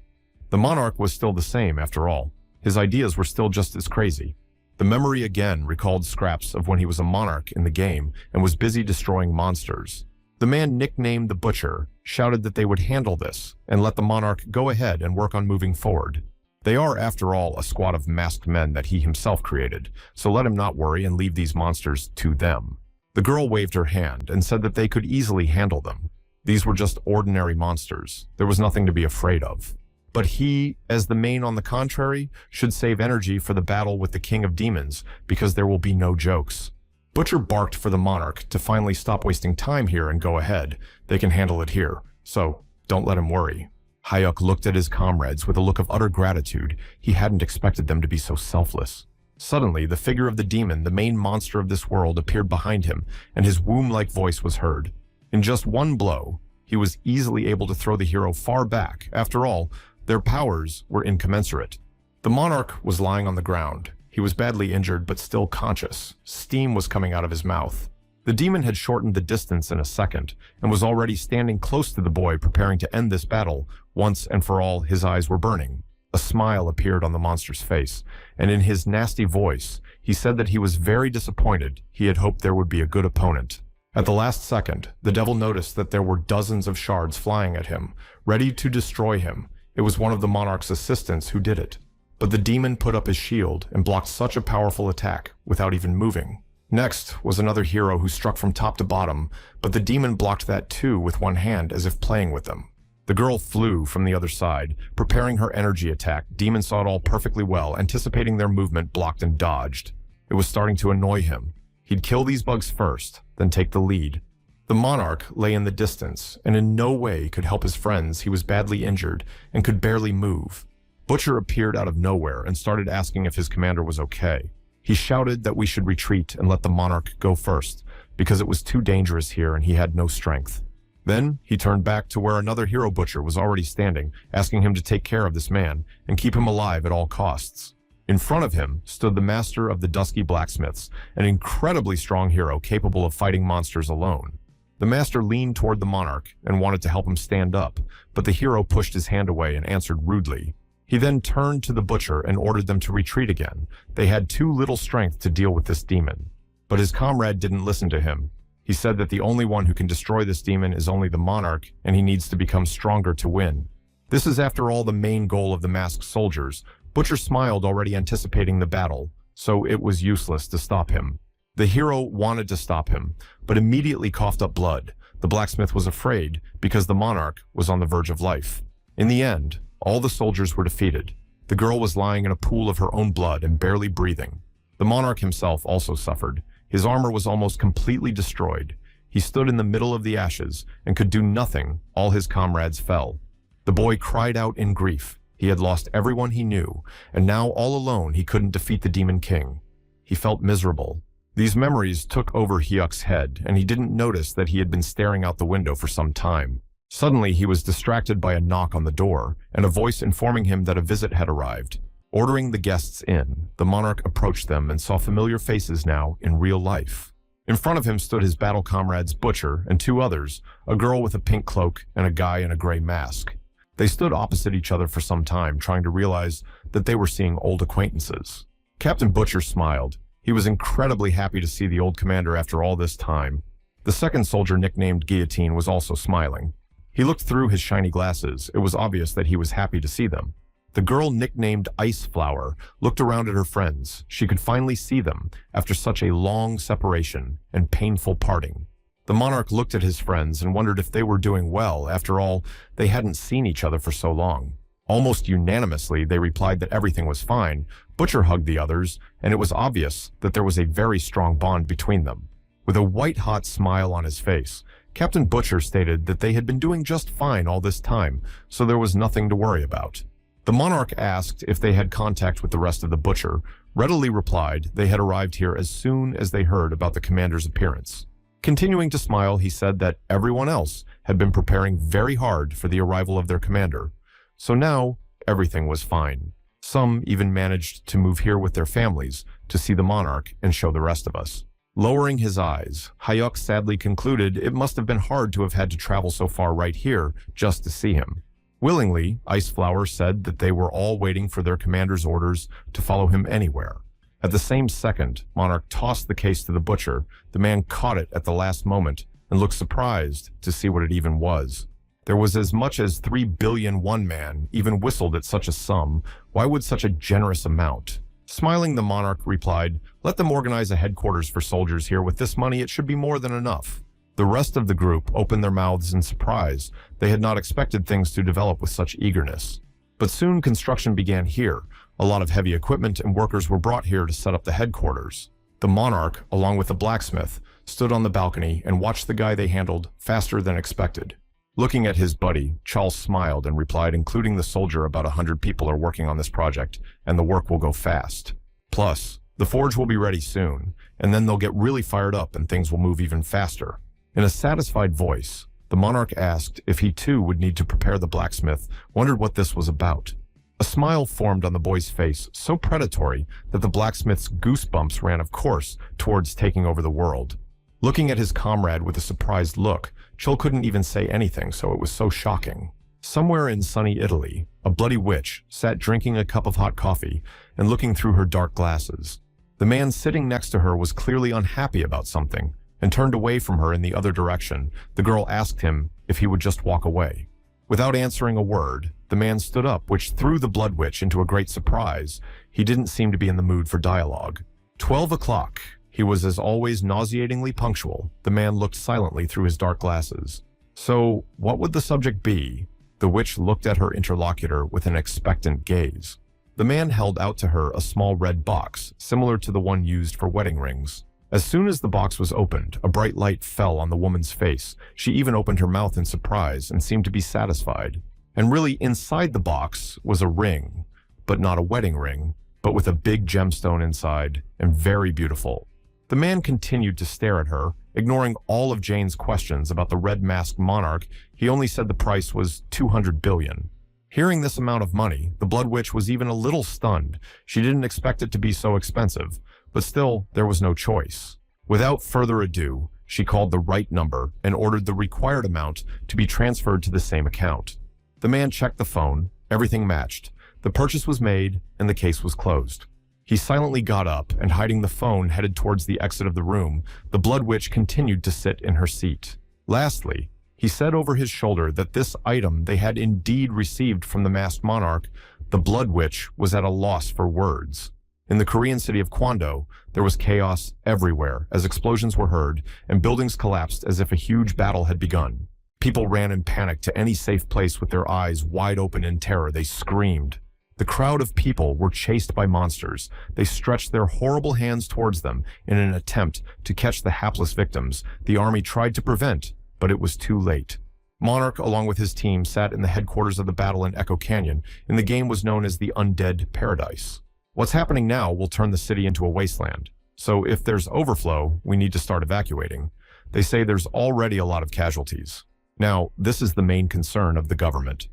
S1: The monarch was still the same after all. His ideas were still just as crazy. The memory again recalled scraps of when he was a monarch in the game and was busy destroying monsters. The man nicknamed the Butcher shouted that they would handle this and let the monarch go ahead and work on moving forward. They are, after all, a squad of masked men that he himself created, so let him not worry and leave these monsters to them. The girl waved her hand and said that they could easily handle them. These were just ordinary monsters. There was nothing to be afraid of. But he, as the main on the contrary, should save energy for the battle with the King of Demons, because there will be no jokes. Butcher barked for the monarch to finally stop wasting time here and go ahead. They can handle it here, so don't let him worry. Hyuk looked at his comrades with a look of utter gratitude. He hadn't expected them to be so selfless. Suddenly, the figure of the demon, the main monster of this world, appeared behind him, and his womb-like voice was heard. In just 1 blow, he was easily able to throw the hero far back. After all, their powers were incommensurate. The monarch was lying on the ground. He was badly injured, but still conscious. Steam was coming out of his mouth. The demon had shortened the distance in a second, and was already standing close to the boy, preparing to end this battle. Once and for all, his eyes were burning. A smile appeared on the monster's face, and in his nasty voice, he said that he was very disappointed. He had hoped there would be a good opponent. At the last second, the devil noticed that there were dozens of shards flying at him, ready to destroy him. It was one of the monarch's assistants who did it. But the demon put up his shield and blocked such a powerful attack without even moving. Next was another hero who struck from top to bottom, but the demon blocked that too with one hand as if playing with them. The girl flew from the other side, preparing her energy attack. Demon saw it all perfectly well, anticipating their movement, blocked and dodged. It was starting to annoy him. He'd kill these bugs first, then take the lead. The monarch lay in the distance, and in no way could help his friends. He was badly injured and could barely move. Butcher appeared out of nowhere and started asking if his commander was okay. He shouted that we should retreat and let the monarch go first, because it was too dangerous here and he had no strength. Then he turned back to where another hero butcher was already standing, asking him to take care of this man and keep him alive at all costs. In front of him stood the master of the dusky blacksmiths, an incredibly strong hero capable of fighting monsters alone. The master leaned toward the monarch and wanted to help him stand up, but the hero pushed his hand away and answered rudely. He then turned to the butcher and ordered them to retreat again. They had too little strength to deal with this demon. But his comrade didn't listen to him. He said that the only one who can destroy this demon is only the monarch, and he needs to become stronger to win. This is after all the main goal of the masked soldiers. Butcher smiled, already anticipating the battle, so it was useless to stop him. The hero wanted to stop him, but immediately coughed up blood. The blacksmith was afraid because the monarch was on the verge of life. In the end, all the soldiers were defeated. The girl was lying in a pool of her own blood and barely breathing. The monarch himself also suffered. His armor was almost completely destroyed. He stood in the middle of the ashes and could do nothing. All his comrades fell. The boy cried out in grief. He had lost everyone he knew, and now all alone he couldn't defeat the Demon King. He felt miserable. These memories took over Hyuk's head, and he didn't notice that he had been staring out the window for some time. Suddenly, he was distracted by a knock on the door, and a voice informing him that a visit had arrived. Ordering the guests in, the monarch approached them and saw familiar faces now in real life. In front of him stood his battle comrades Butcher and two others, a girl with a pink cloak and a guy in a gray mask. They stood opposite each other for some time, trying to realize that they were seeing old acquaintances. Captain Butcher smiled. He was incredibly happy to see the old commander after all this time. The second soldier, nicknamed Guillotine, was also smiling. He looked through his shiny glasses. It was obvious that he was happy to see them. The girl, nicknamed Ice Flower, looked around at her friends. She could finally see them after such a long separation and painful parting. The monarch looked at his friends and wondered if they were doing well. After all, they hadn't seen each other for so long. Almost unanimously, they replied that everything was fine. Butcher hugged the others, and it was obvious that there was a very strong bond between them. With a white-hot smile on his face, Captain Butcher stated that they had been doing just fine all this time, so there was nothing to worry about. The monarch asked if they had contact with the rest of the Butcher, readily replied they had arrived here as soon as they heard about the commander's appearance. Continuing to smile, he said that everyone else had been preparing very hard for the arrival of their commander, so now everything was fine. Some even managed to move here with their families to see the monarch and show the rest of us. Lowering his eyes, Hyuk sadly concluded it must have been hard to have had to travel so far right here just to see him. Willingly, Iceflower said that they were all waiting for their commander's orders to follow him anywhere. At the same second, Monarch tossed the case to the Butcher. The man caught it at the last moment and looked surprised to see what it even was. There was as much as 3 billion. One man even whistled at such a sum. Why would such a generous amount? Smiling, the monarch replied, "Let them organize a headquarters for soldiers here. With this money, it should be more than enough." The rest of the group opened their mouths in surprise. They had not expected things to develop with such eagerness. But soon construction began here. A lot of heavy equipment and workers were brought here to set up the headquarters. The monarch, along with the blacksmith, stood on the balcony and watched the guy they handled faster than expected. Looking at his buddy, Charles smiled and replied, "Including the soldier, about 100 people are working on this project, and the work will go fast. Plus, the forge will be ready soon, and then they'll get really fired up and things will move even faster." In a satisfied voice, the monarch asked if he too would need to prepare the blacksmith, wondered what this was about. A smile formed on the boy's face, so predatory that the blacksmith's goosebumps ran, of course, towards taking over the world. Looking at his comrade with a surprised look, Chul couldn't even say anything, so it was so shocking. Somewhere in sunny Italy, a bloody witch sat drinking a cup of hot coffee and looking through her dark glasses. The man sitting next to her was clearly unhappy about something and turned away from her in the other direction. The girl asked him if he would just walk away. Without answering a word, the man stood up, which threw the blood witch into a great surprise. He didn't seem to be in the mood for dialogue. 12 o'clock. He was as always nauseatingly punctual. The man looked silently through his dark glasses. So, what would the subject be? The witch looked at her interlocutor with an expectant gaze. The man held out to her a small red box, similar to the one used for wedding rings. As soon as the box was opened, a bright light fell on the woman's face. She even opened her mouth in surprise and seemed to be satisfied. And really, inside the box was a ring, but not a wedding ring, but with a big gemstone inside, and very beautiful. The man continued to stare at her, ignoring all of Jane's questions about the red-masked monarch. He only said the price was 200 billion. Hearing this amount of money, the Blood Witch was even a little stunned. She didn't expect it to be so expensive, but still, there was no choice. Without further ado, she called the right number and ordered the required amount to be transferred to the same account. The man checked the phone, everything matched, the purchase was made, and the case was closed. He silently got up and, hiding the phone, headed towards the exit of the room. The Blood Witch continued to sit in her seat. Lastly, he said over his shoulder that this item they had indeed received from the masked monarch. The Blood Witch was at a loss for words. In the Korean city of Kwando, there was chaos everywhere as explosions were heard and buildings collapsed as if a huge battle had begun. People ran in panic to any safe place with their eyes wide open in terror. They screamed. The crowd of people were chased by monsters. They stretched their horrible hands towards them in an attempt to catch the hapless victims. The army tried to prevent, but it was too late. Monarch, along with his team, sat in the headquarters of the battle in Echo Canyon, and the game was known as the Undead Paradise. What's happening now will turn the city into a wasteland. So if there's overflow, we need to start evacuating. They say there's already a lot of casualties. Now, this is the main concern of the government.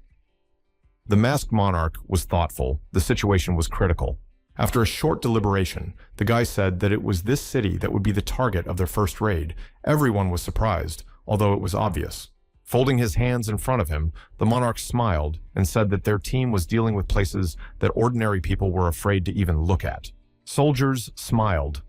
S1: The masked monarch was thoughtful. The situation was critical. After a short deliberation, the guy said that it was this city that would be the target of their first raid. Everyone was surprised, although it was obvious. Folding his hands in front of him, the monarch smiled and said that their team was dealing with places that ordinary people were afraid to even look at. Soldiers smiled.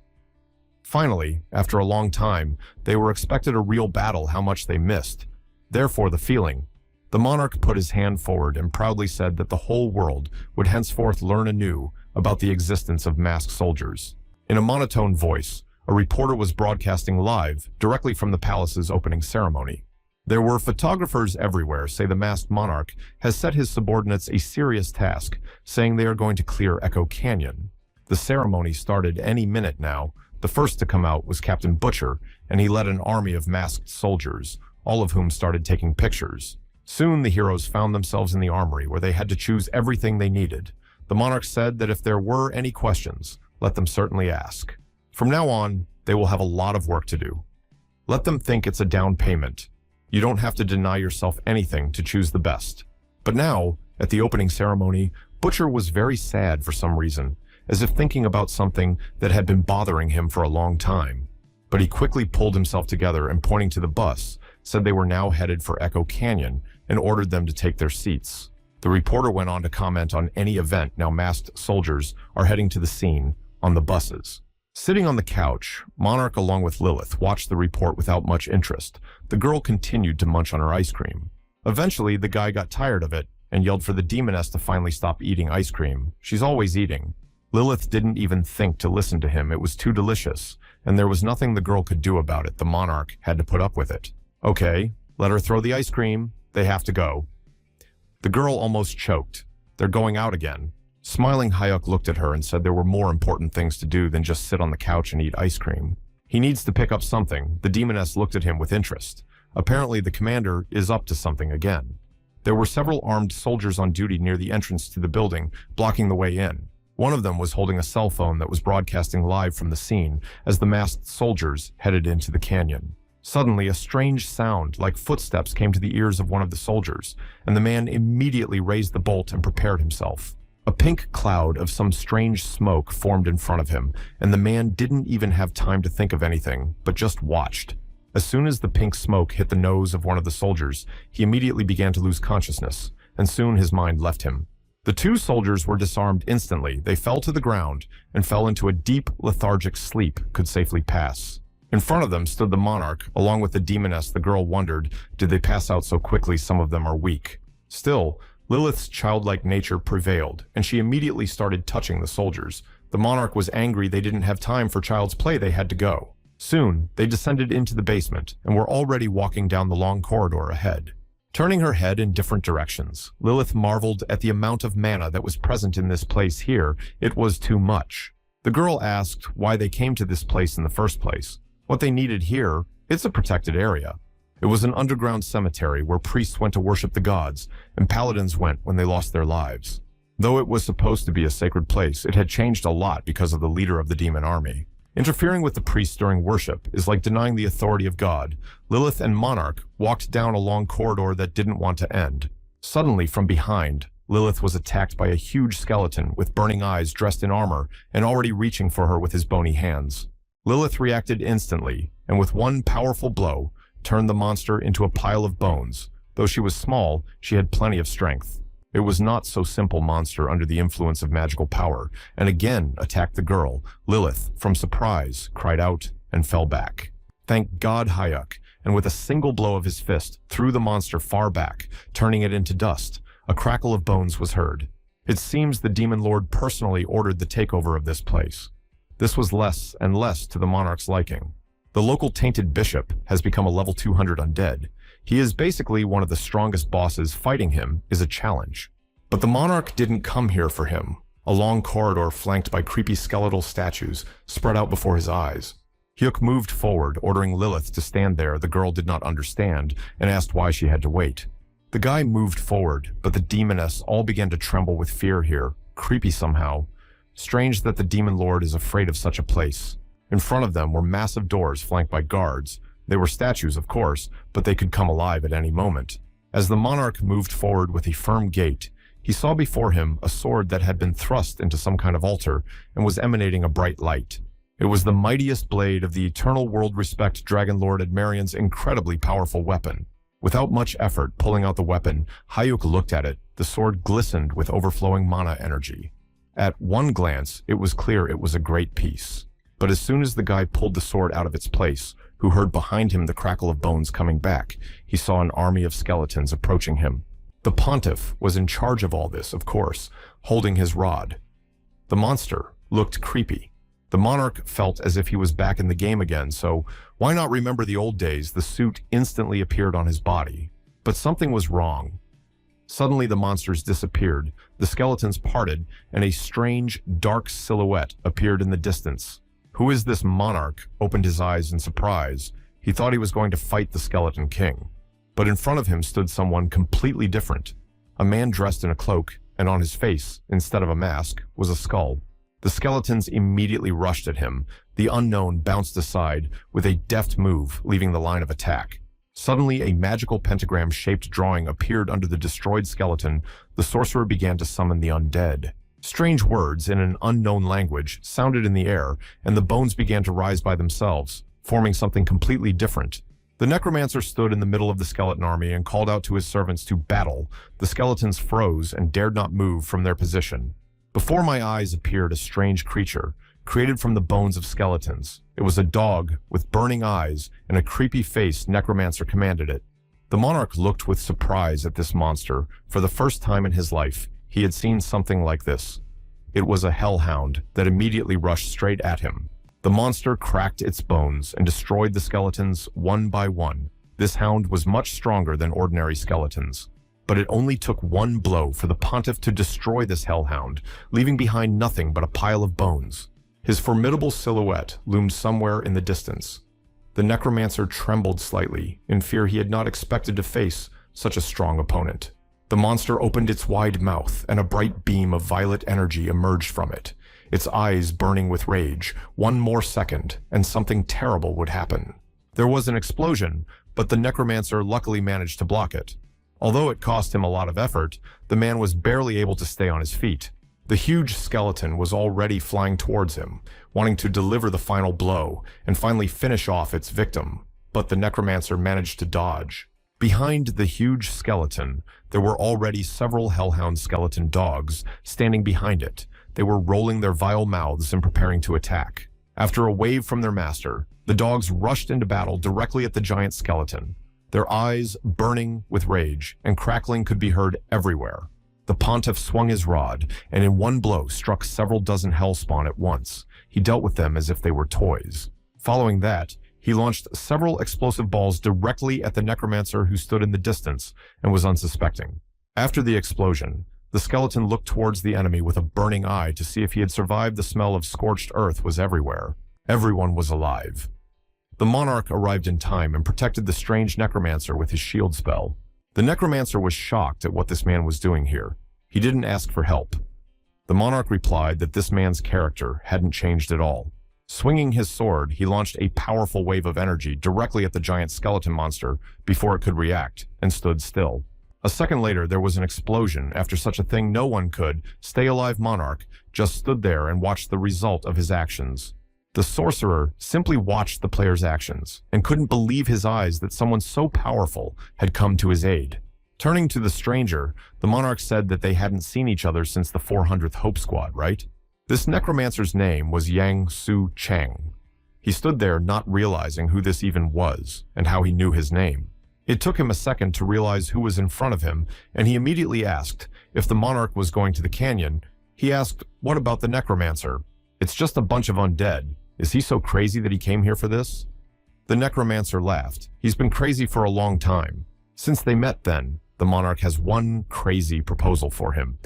S1: Finally, after a long time, they were expected a real battle. How much they missed. Therefore the feeling. The monarch put his hand forward and proudly said that the whole world would henceforth learn anew about the existence of masked soldiers. In a monotone voice, a reporter was broadcasting live directly from the palace's opening ceremony. There were photographers everywhere say the masked monarch has set his subordinates a serious task, saying they are going to clear Echo Canyon. The ceremony started any minute now. The first to come out was Captain Butcher, and he led an army of masked soldiers, all of whom started taking pictures. Soon the heroes found themselves in the armory where they had to choose everything they needed. The monarch said that if there were any questions, let them certainly ask. From now on, they will have a lot of work to do. Let them think it's a down payment. You don't have to deny yourself anything to choose the best. But now, at the opening ceremony, Butcher was very sad for some reason, as if thinking about something that had been bothering him for a long time. But he quickly pulled himself together and, pointing to the bus, said they were now headed for Echo Canyon and ordered them to take their seats. The reporter went on to comment on any event. Now masked soldiers are heading to the scene on the buses. Sitting on the couch, Monarch, along with Lilith, watched the report without much interest. The girl continued to munch on her ice cream. Eventually, the guy got tired of it and yelled for the demoness to finally stop eating ice cream. She's always eating. Lilith didn't even think to listen to him. It was too delicious, and there was nothing the girl could do about it. The monarch had to put up with it. Okay, let her throw the ice cream. They have to go. The girl almost choked. They're going out again. Smiling, Hyuk looked at her and said there were more important things to do than just sit on the couch and eat ice cream. He needs to pick up something. The demoness looked at him with interest. Apparently, the commander is up to something again. There were several armed soldiers on duty near the entrance to the building, blocking the way in. One of them was holding a cell phone that was broadcasting live from the scene as the masked soldiers headed into the canyon. Suddenly, a strange sound like footsteps came to the ears of one of the soldiers, and the man immediately raised the bolt and prepared himself. A pink cloud of some strange smoke formed in front of him, and the man didn't even have time to think of anything, but just watched. As soon as the pink smoke hit the nose of one of the soldiers, he immediately began to lose consciousness, and soon his mind left him. The two soldiers were disarmed instantly. They fell to the ground and fell into a deep, lethargic sleep could safely pass. In front of them stood the monarch, along with the demoness. The girl wondered, did they pass out so quickly? Some of them are weak. Still, Lilith's childlike nature prevailed, and she immediately started touching the soldiers. The monarch was angry. They didn't have time for child's play. They had to go. Soon, they descended into the basement and were already walking down the long corridor ahead. Turning her head in different directions, Lilith marveled at the amount of mana that was present in this place here. It was too much. The girl asked why they came to this place in the first place. What they needed here, it's a protected area. It was an underground cemetery where priests went to worship the gods, and paladins went when they lost their lives. Though it was supposed to be a sacred place, it had changed a lot because of the leader of the demon army. Interfering with the priests during worship is like denying the authority of God. Lilith and Monarch walked down a long corridor that didn't want to end. Suddenly, from behind, Lilith was attacked by a huge skeleton with burning eyes dressed in armor and already reaching for her with his bony hands. Lilith reacted instantly, and with one powerful blow, turned the monster into a pile of bones. Though she was small, she had plenty of strength. It was not so simple monster under the influence of magical power, and again attacked the girl. Lilith, from surprise, cried out and fell back. Thank God Hayuk, and with a single blow of his fist, threw the monster far back, turning it into dust. A crackle of bones was heard. It seems the demon lord personally ordered the takeover of this place. This was less and less to the monarch's liking. The local tainted bishop has become a level 200 undead. He is basically one of the strongest bosses. Fighting him is a challenge. But the monarch didn't come here for him. A long corridor flanked by creepy skeletal statues spread out before his eyes. Hyuk moved forward, ordering Lilith to stand there. The girl did not understand and asked why she had to wait. The guy moved forward, but the demoness all began to tremble with fear here. Creepy somehow. Strange that the demon lord is afraid of such a place. In front of them were massive doors flanked by guards. They were statues, of course, but they could come alive at any moment. As the monarch moved forward with a firm gait, he saw before him a sword that had been thrust into some kind of altar and was emanating a bright light. It was the mightiest blade of the eternal world-respect Dragon Lord Admarian's incredibly powerful weapon. Without much effort pulling out the weapon, Hayuk looked at it. The sword glistened with overflowing mana energy. At one glance, it was clear it was a great piece. But as soon as the guy pulled the sword out of its place, who heard behind him the crackle of bones coming back, he saw an army of skeletons approaching him. The pontiff was in charge of all this, of course, holding his rod. The monster looked creepy. The monarch felt as if he was back in the game again, so why not remember the old days? The suit instantly appeared on his body. But something was wrong. Suddenly the monsters disappeared, the skeletons parted, and a strange, dark silhouette appeared in the distance. Who is this monarch? Opened his eyes in surprise. He thought he was going to fight the skeleton king. But in front of him stood someone completely different. A man dressed in a cloak, and on his face, instead of a mask, was a skull. The skeletons immediately rushed at him. The unknown bounced aside with a deft move, leaving the line of attack. Suddenly, a magical pentagram-shaped drawing appeared under the destroyed skeleton. The sorcerer began to summon the undead. Strange words in an unknown language sounded in the air, and the bones began to rise by themselves, forming something completely different. The necromancer stood in the middle of the skeleton army and called out to his servants to battle. The skeletons froze and dared not move from their position. Before my eyes appeared a strange creature, created from the bones of skeletons. It was a dog with burning eyes and a creepy face. Necromancer commanded it. The monarch looked with surprise at this monster. For the first time in his life, he had seen something like this. It was a hellhound that immediately rushed straight at him. The monster cracked its bones and destroyed the skeletons one by one. This hound was much stronger than ordinary skeletons. But it only took one blow for the pontiff to destroy this hellhound, leaving behind nothing but a pile of bones. His formidable silhouette loomed somewhere in the distance. The necromancer trembled slightly, in fear. He had not expected to face such a strong opponent. The monster opened its wide mouth, and a bright beam of violet energy emerged from it, its eyes burning with rage. One more second, and something terrible would happen. There was an explosion, but the necromancer luckily managed to block it. Although it cost him a lot of effort, the man was barely able to stay on his feet. The huge skeleton was already flying towards him, wanting to deliver the final blow and finally finish off its victim. But the necromancer managed to dodge. Behind the huge skeleton, there were already several hellhound skeleton dogs standing behind it. They were rolling their vile mouths and preparing to attack. After a wave from their master, the dogs rushed into battle directly at the giant skeleton. Their eyes burning with rage, and crackling could be heard everywhere. The pontiff swung his rod, and in one blow struck several dozen hellspawn at once. He dealt with them as if they were toys. Following that, He launched several explosive balls directly at the necromancer who stood in the distance and was unsuspecting. After the explosion, the skeleton looked towards the enemy with a burning eye to see if he had survived. The smell of scorched earth was everywhere. Everyone was alive. The monarch arrived in time and protected the strange necromancer with his shield spell. The necromancer was shocked at what this man was doing here. He didn't ask for help. The monarch replied that this man's character hadn't changed at all. Swinging his sword, he launched a powerful wave of energy directly at the giant skeleton monster before it could react, and stood still. A second later, there was an explosion. After such a thing, no one could. Stay alive monarch just stood there and watched the result of his actions. The sorcerer simply watched the player's actions and couldn't believe his eyes that someone so powerful had come to his aid. Turning to the stranger, the monarch said that they hadn't seen each other since the 400th Hope Squad, right? This necromancer's name was Yang Su Chang. He stood there not realizing who this even was and how he knew his name. It took him a second to realize who was in front of him, and he immediately asked if the monarch was going to the canyon. He asked, "What about the necromancer? It's just a bunch of undead. Is he so crazy that he came here for this?" The necromancer laughed. "He's been crazy for a long time. Since they met then, the monarch has one crazy proposal for him."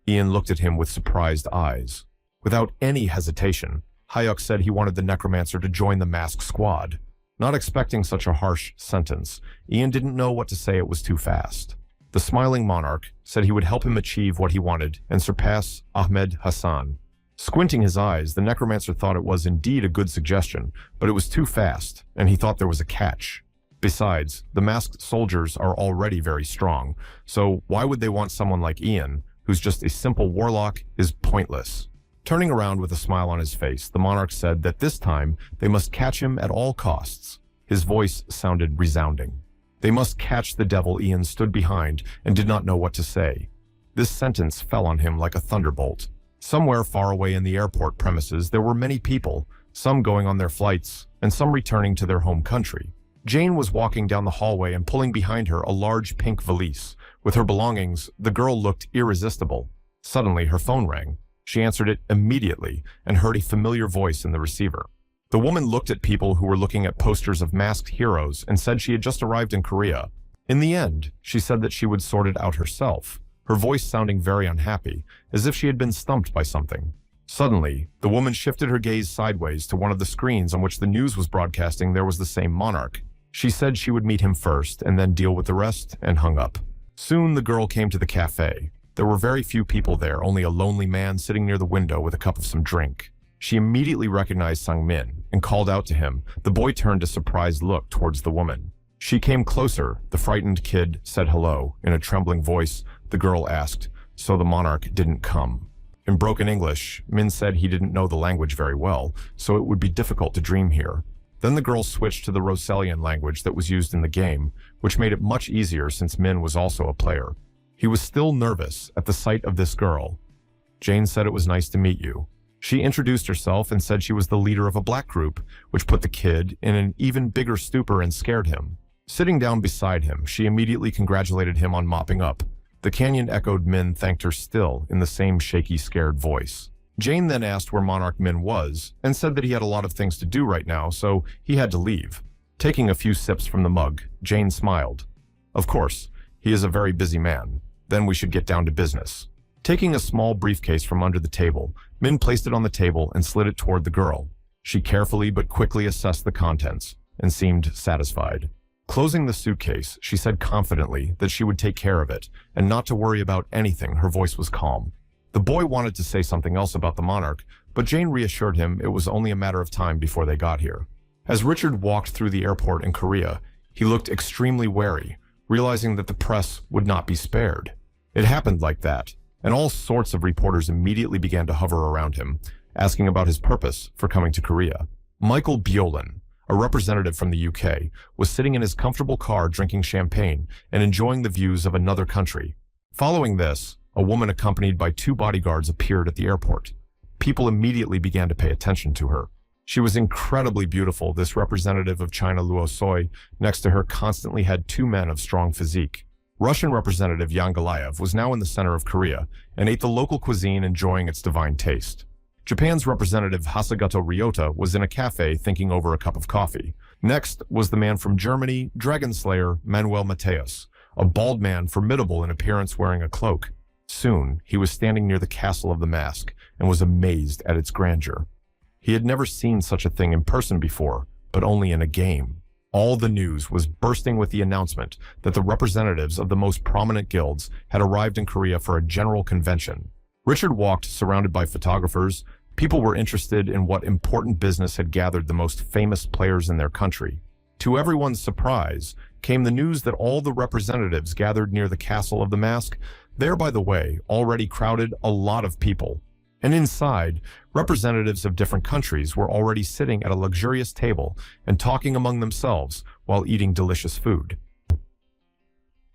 S1: Ian looked at him with surprised eyes. Without any hesitation, Hyuk said he wanted the necromancer to join the masked squad. Not expecting such a harsh sentence, Ian didn't know what to say. It was too fast. The smiling monarch said he would help him achieve what he wanted and surpass Ahmed Hassan. Squinting his eyes, the necromancer thought it was indeed a good suggestion, but it was too fast, and he thought there was a catch. Besides, the masked soldiers are already very strong, so why would they want someone like Ian, who's just a simple warlock, is pointless. Turning around with a smile on his face, the monarch said that this time they must catch him at all costs. His voice sounded resounding. They must catch the devil. Ian stood behind and did not know what to say. This sentence fell on him like a thunderbolt. Somewhere far away in the airport premises, there were many people, some going on their flights and some returning to their home country. Jane was walking down the hallway and pulling behind her a large pink valise. With her belongings, the girl looked irresistible. Suddenly, her phone rang. She answered it immediately and heard a familiar voice in the receiver. The woman looked at people who were looking at posters of masked heroes and said she had just arrived in Korea. In the end, she said that she would sort it out herself, her voice sounding very unhappy, as if she had been stumped by something. Suddenly, the woman shifted her gaze sideways to one of the screens on which the news was broadcasting. There was the same monarch. She said she would meet him first and then deal with the rest, and hung up. Soon the girl came to the cafe. There were very few people there, only a lonely man sitting near the window with a cup of some drink. She immediately recognized Sang-min and called out to him. The boy turned a surprised look towards the woman. She came closer. The frightened kid said hello. In a trembling voice, the girl asked, "So the monarch didn't come?" In broken English, Min said he didn't know the language very well, so it would be difficult to dream here. Then the girl switched to the Roselian language that was used in the game, which made it much easier since Min was also a player. He was still nervous at the sight of this girl. Jane said it was nice to meet you. She introduced herself and said she was the leader of a black group, which put the kid in an even bigger stupor and scared him. Sitting down beside him, she immediately congratulated him on mopping up. The canyon echoed. Min thanked her still in the same shaky, scared voice. Jane then asked where Monarch Min was and said that he had a lot of things to do right now, so he had to leave. Taking a few sips from the mug, Jane smiled. Of course, he is a very busy man. Then we should get down to business. Taking a small briefcase from under the table, Min placed it on the table and slid it toward the girl. She carefully but quickly assessed the contents and seemed satisfied. Closing the suitcase, she said confidently that she would take care of it and not to worry about anything. Her voice was calm. The boy wanted to say something else about the monarch, but Jane reassured him it was only a matter of time before they got here. As Richard walked through the airport in Korea, he looked extremely wary, realizing that the press would not be spared. It happened like that, and all sorts of reporters immediately began to hover around him, asking about his purpose for coming to Korea. Michael Bjolin, a representative from the UK, was sitting in his comfortable car drinking champagne and enjoying the views of another country. Following this, a woman accompanied by 2 bodyguards appeared at the airport. People immediately began to pay attention to her. She was incredibly beautiful. This representative of China, Luo Soi, next to her constantly had 2 men of strong physique. Russian representative Yan Galayev was now in the center of Korea and ate the local cuisine, enjoying its divine taste. Japan's representative Hasegato Ryota was in a cafe thinking over a cup of coffee. Next was the man from Germany, Dragon Slayer Manuel Mateus, a bald man formidable in appearance wearing a cloak. Soon, he was standing near the castle of the mask and was amazed at its grandeur. He had never seen such a thing in person before, but only in a game. All the news was bursting with the announcement that the representatives of the most prominent guilds had arrived in Korea for a general convention. Richard walked surrounded by photographers. People were interested in what important business had gathered the most famous players in their country. To everyone's surprise, came the news that all the representatives gathered near the castle of the mask, there, by the way, already crowded a lot of people. And inside, representatives of different countries were already sitting at a luxurious table and talking among themselves while eating delicious food.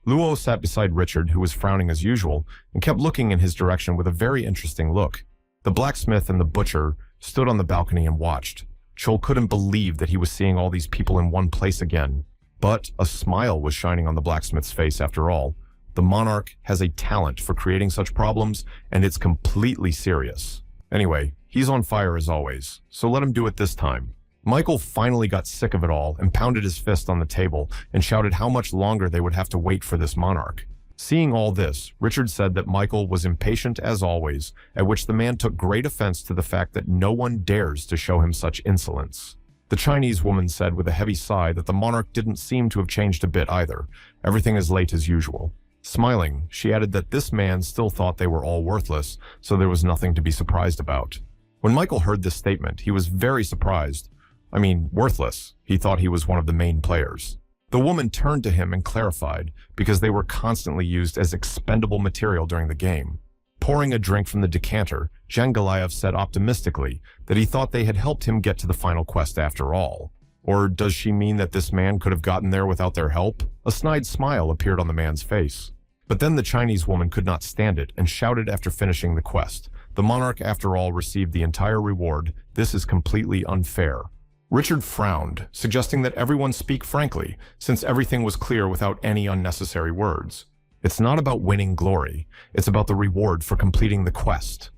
S1: Luo sat beside Richard, who was frowning as usual, and kept looking in his direction with a very interesting look. The blacksmith and the butcher stood on the balcony and watched. Chol couldn't believe that he was seeing all these people in one place again. But a smile was shining on the blacksmith's face after all. The monarch has a talent for creating such problems, and it's completely serious. Anyway, he's on fire as always, so let him do it this time. Michael finally got sick of it all and pounded his fist on the table and shouted how much longer they would have to wait for this monarch. Seeing all this, Richard said that Michael was impatient as always, at which the man took great offense to the fact that no one dares to show him such insolence. The Chinese woman said with a heavy sigh that the monarch didn't seem to have changed a bit either. Everything as late as usual. Smiling, she added that this man still thought they were all worthless, so there was nothing to be surprised about. When Michael heard this statement, he was very surprised. I mean, worthless. He thought he was one of the main players. The woman turned to him and clarified, because they were constantly used as expendable material during the game. Pouring a drink from the decanter, Zhang said optimistically that he thought they had helped him get to the final quest after all. Or does she mean that this man could have gotten there without their help? A snide smile appeared on the man's face. But then the Chinese woman could not stand it and shouted after finishing the quest. The monarch, after all, received the entire reward. This is completely unfair. Richard frowned, suggesting that everyone speak frankly, since everything was clear without any unnecessary words. It's not about winning glory. It's about the reward for completing the quest.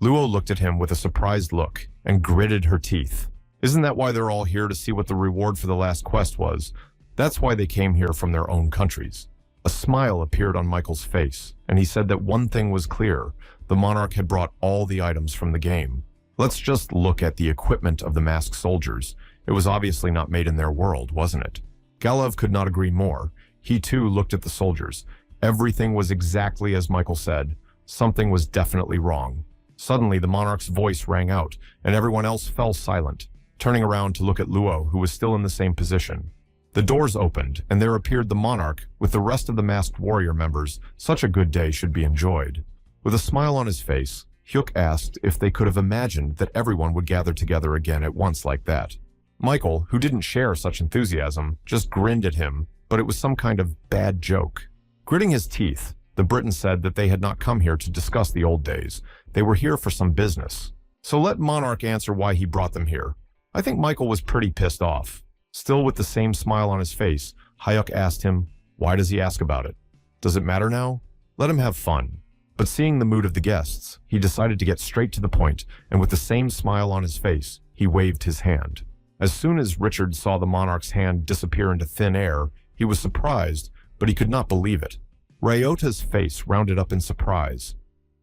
S1: Luo looked at him with a surprised look and gritted her teeth. Isn't that why they're all here, to see what the reward for the last quest was? That's why they came here from their own countries. A smile appeared on Michael's face, and he said that one thing was clear. The monarch had brought all the items from the game. Let's just look at the equipment of the masked soldiers. It was obviously not made in their world, wasn't it? Galov could not agree more. He too looked at the soldiers. Everything was exactly as Michael said. Something was definitely wrong. Suddenly, the monarch's voice rang out, and everyone else fell silent, turning around to look at Luo, who was still in the same position. The doors opened, and there appeared the monarch with the rest of the masked warrior members. Such a good day should be enjoyed. With a smile on his face, Hyuk asked if they could have imagined that everyone would gather together again at once like that. Michael, who didn't share such enthusiasm, just grinned at him, but it was some kind of bad joke. Gritting his teeth, the Briton said that they had not come here to discuss the old days. They were here for some business. So let Monarch answer why he brought them here. I think Michael was pretty pissed off. Still with the same smile on his face, Hyuk asked him, why does he ask about it? Does it matter now? Let him have fun. But seeing the mood of the guests, he decided to get straight to the point, and with the same smile on his face, he waved his hand. As soon as Richard saw the monarch's hand disappear into thin air, he was surprised, but he could not believe it. Ryota's face rounded up in surprise.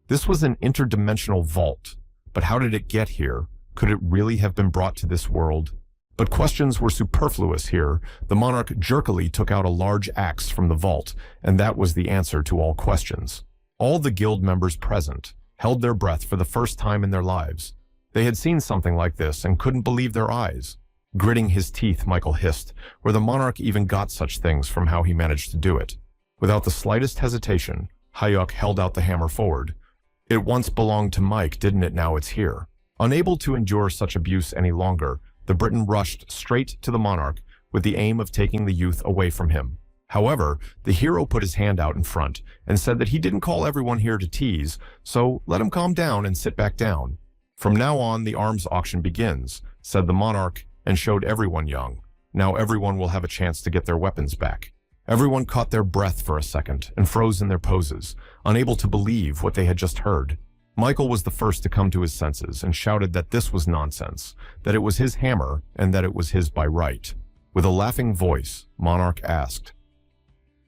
S1: This was an interdimensional vault, but how did it get here? Could it really have been brought to this world? But questions were superfluous here. The monarch jerkily took out a large axe from the vault, and that was the answer to all questions. All the guild members present held their breath for the first time in their lives. They had seen something like this and couldn't believe their eyes. Gritting his teeth, Michael hissed, where the monarch even got such things from how he managed to do it. Without the slightest hesitation, Hyuk held out the hammer forward. It once belonged to Mike, didn't it? Now it's here. Unable to endure such abuse any longer, the Briton rushed straight to the monarch with the aim of taking the youth away from him. However, the hero put his hand out in front and said that he didn't call everyone here to tease, so let him calm down and sit back down. From now on, the arms auction begins, said the monarch, and showed everyone young. Now everyone will have a chance to get their weapons back. Everyone caught their breath for a second and froze in their poses, unable to believe what they had just heard. Michael was the first to come to his senses and shouted that this was nonsense, that it was his hammer and that it was his by right. With a laughing voice, Monarch asked,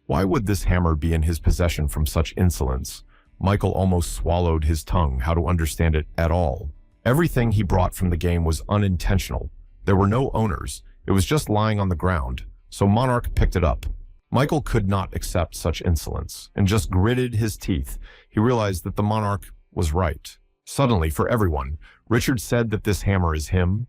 S1: "Why would this hammer be in his possession from such insolence?" Michael almost swallowed his tongue how to understand it at all. Everything he brought from the game was unintentional. There were no owners. It was just lying on the ground, so Monarch picked it up. Michael could not accept such insolence and just gritted his teeth. He realized that the Monarch was right. Suddenly, for everyone, Richard said that this hammer is him.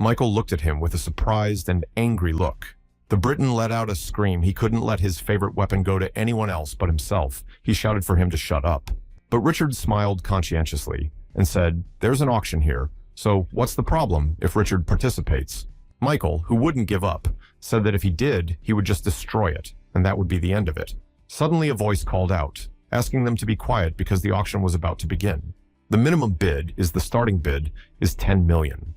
S1: Michael looked at him with a surprised and angry look. The Briton let out a scream. He couldn't let his favorite weapon go to anyone else but himself. He shouted for him to shut up. But Richard smiled conscientiously and said, "There's an auction here, so what's the problem if Richard participates?" Michael, who wouldn't give up, said that if he did, he would just destroy it, and that would be the end of it. Suddenly a voice called out, asking them to be quiet because the auction was about to begin. The minimum bid is the starting bid is 10 million.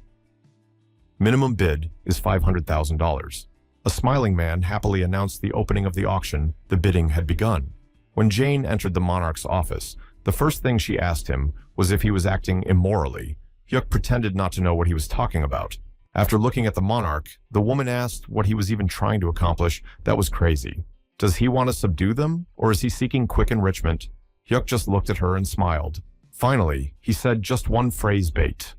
S1: Minimum bid is $500,000. A smiling man happily announced the opening of the auction. The bidding had begun. When Jane entered the Monarch's office, the first thing she asked him was if he was acting immorally. Hyuk pretended not to know what he was talking about. After looking at the Monarch, the woman asked what he was even trying to accomplish. That was crazy. Does he want to subdue them, or is he seeking quick enrichment? Hyuk just looked at her and smiled. Finally, he said just one phrase bait.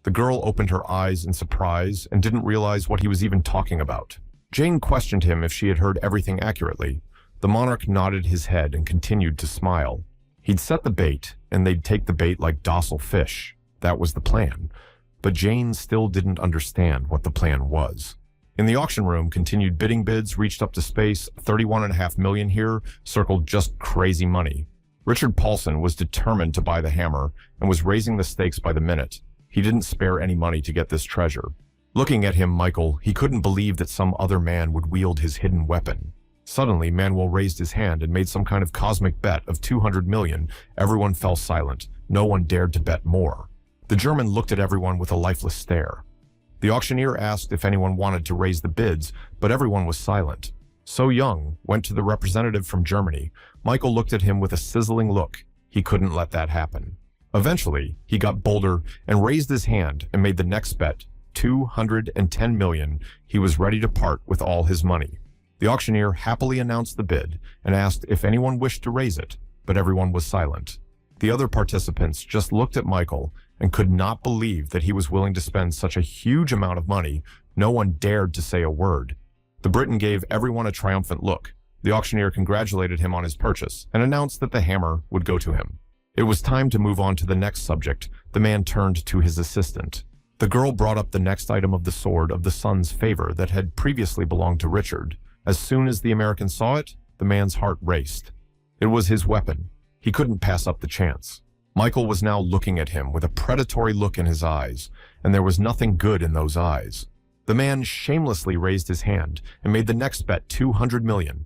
S1: The girl opened her eyes in surprise and didn't realize what he was even talking about. Jane questioned him if she had heard everything accurately. The Monarch nodded his head and continued to smile. He'd set the bait, and they'd take the bait like docile fish. That was the plan. But Jane still didn't understand what the plan was. In the auction room, continued bidding bids reached up to space. 31.5 million here circled just crazy money. Richard Paulson was determined to buy the hammer and was raising the stakes by the minute. He didn't spare any money to get this treasure. Looking at him, Michael, he couldn't believe that some other man would wield his hidden weapon. Suddenly, Manuel raised his hand and made some kind of cosmic bet of 200 million. Everyone fell silent. No one dared to bet more. The German looked at everyone with a lifeless stare. The auctioneer asked if anyone wanted to raise the bids, but everyone was silent. So Young went to the representative from Germany. Michael looked at him with a sizzling look. He couldn't let that happen. Eventually, he got bolder and raised his hand and made the next bet, 210 million. He was ready to part with all his money. The auctioneer happily announced the bid and asked if anyone wished to raise it, but everyone was silent. The other participants just looked at Michael and could not believe that he was willing to spend such a huge amount of money. No one dared to say a word. The Briton gave everyone a triumphant look. The auctioneer congratulated him on his purchase and announced that the hammer would go to him. It was time to move on to the next subject. The man turned to his assistant. The girl brought up the next item of the sword of the sun's favor that had previously belonged to Richard. As soon as the American saw it, the man's heart raced. It was his weapon. He couldn't pass up the chance. Michael was now looking at him with a predatory look in his eyes, and there was nothing good in those eyes. The man shamelessly raised his hand and made the next bet 200 million.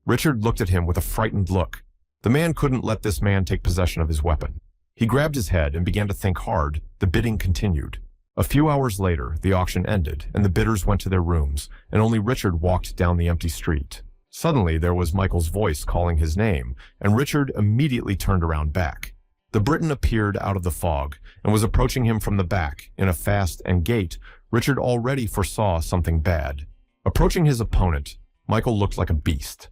S1: Richard looked at him with a frightened look. The man couldn't let this man take possession of his weapon. He grabbed his head and began to think hard. The bidding continued. A few hours later, the auction ended, and the bidders went to their rooms, and only Richard walked down the empty street. Suddenly, there was Michael's voice calling his name, and Richard immediately turned around back. The Briton appeared out of the fog and was approaching him from the back in a fast and gait. Richard already foresaw something bad. Approaching his opponent, Michael looked like a beast.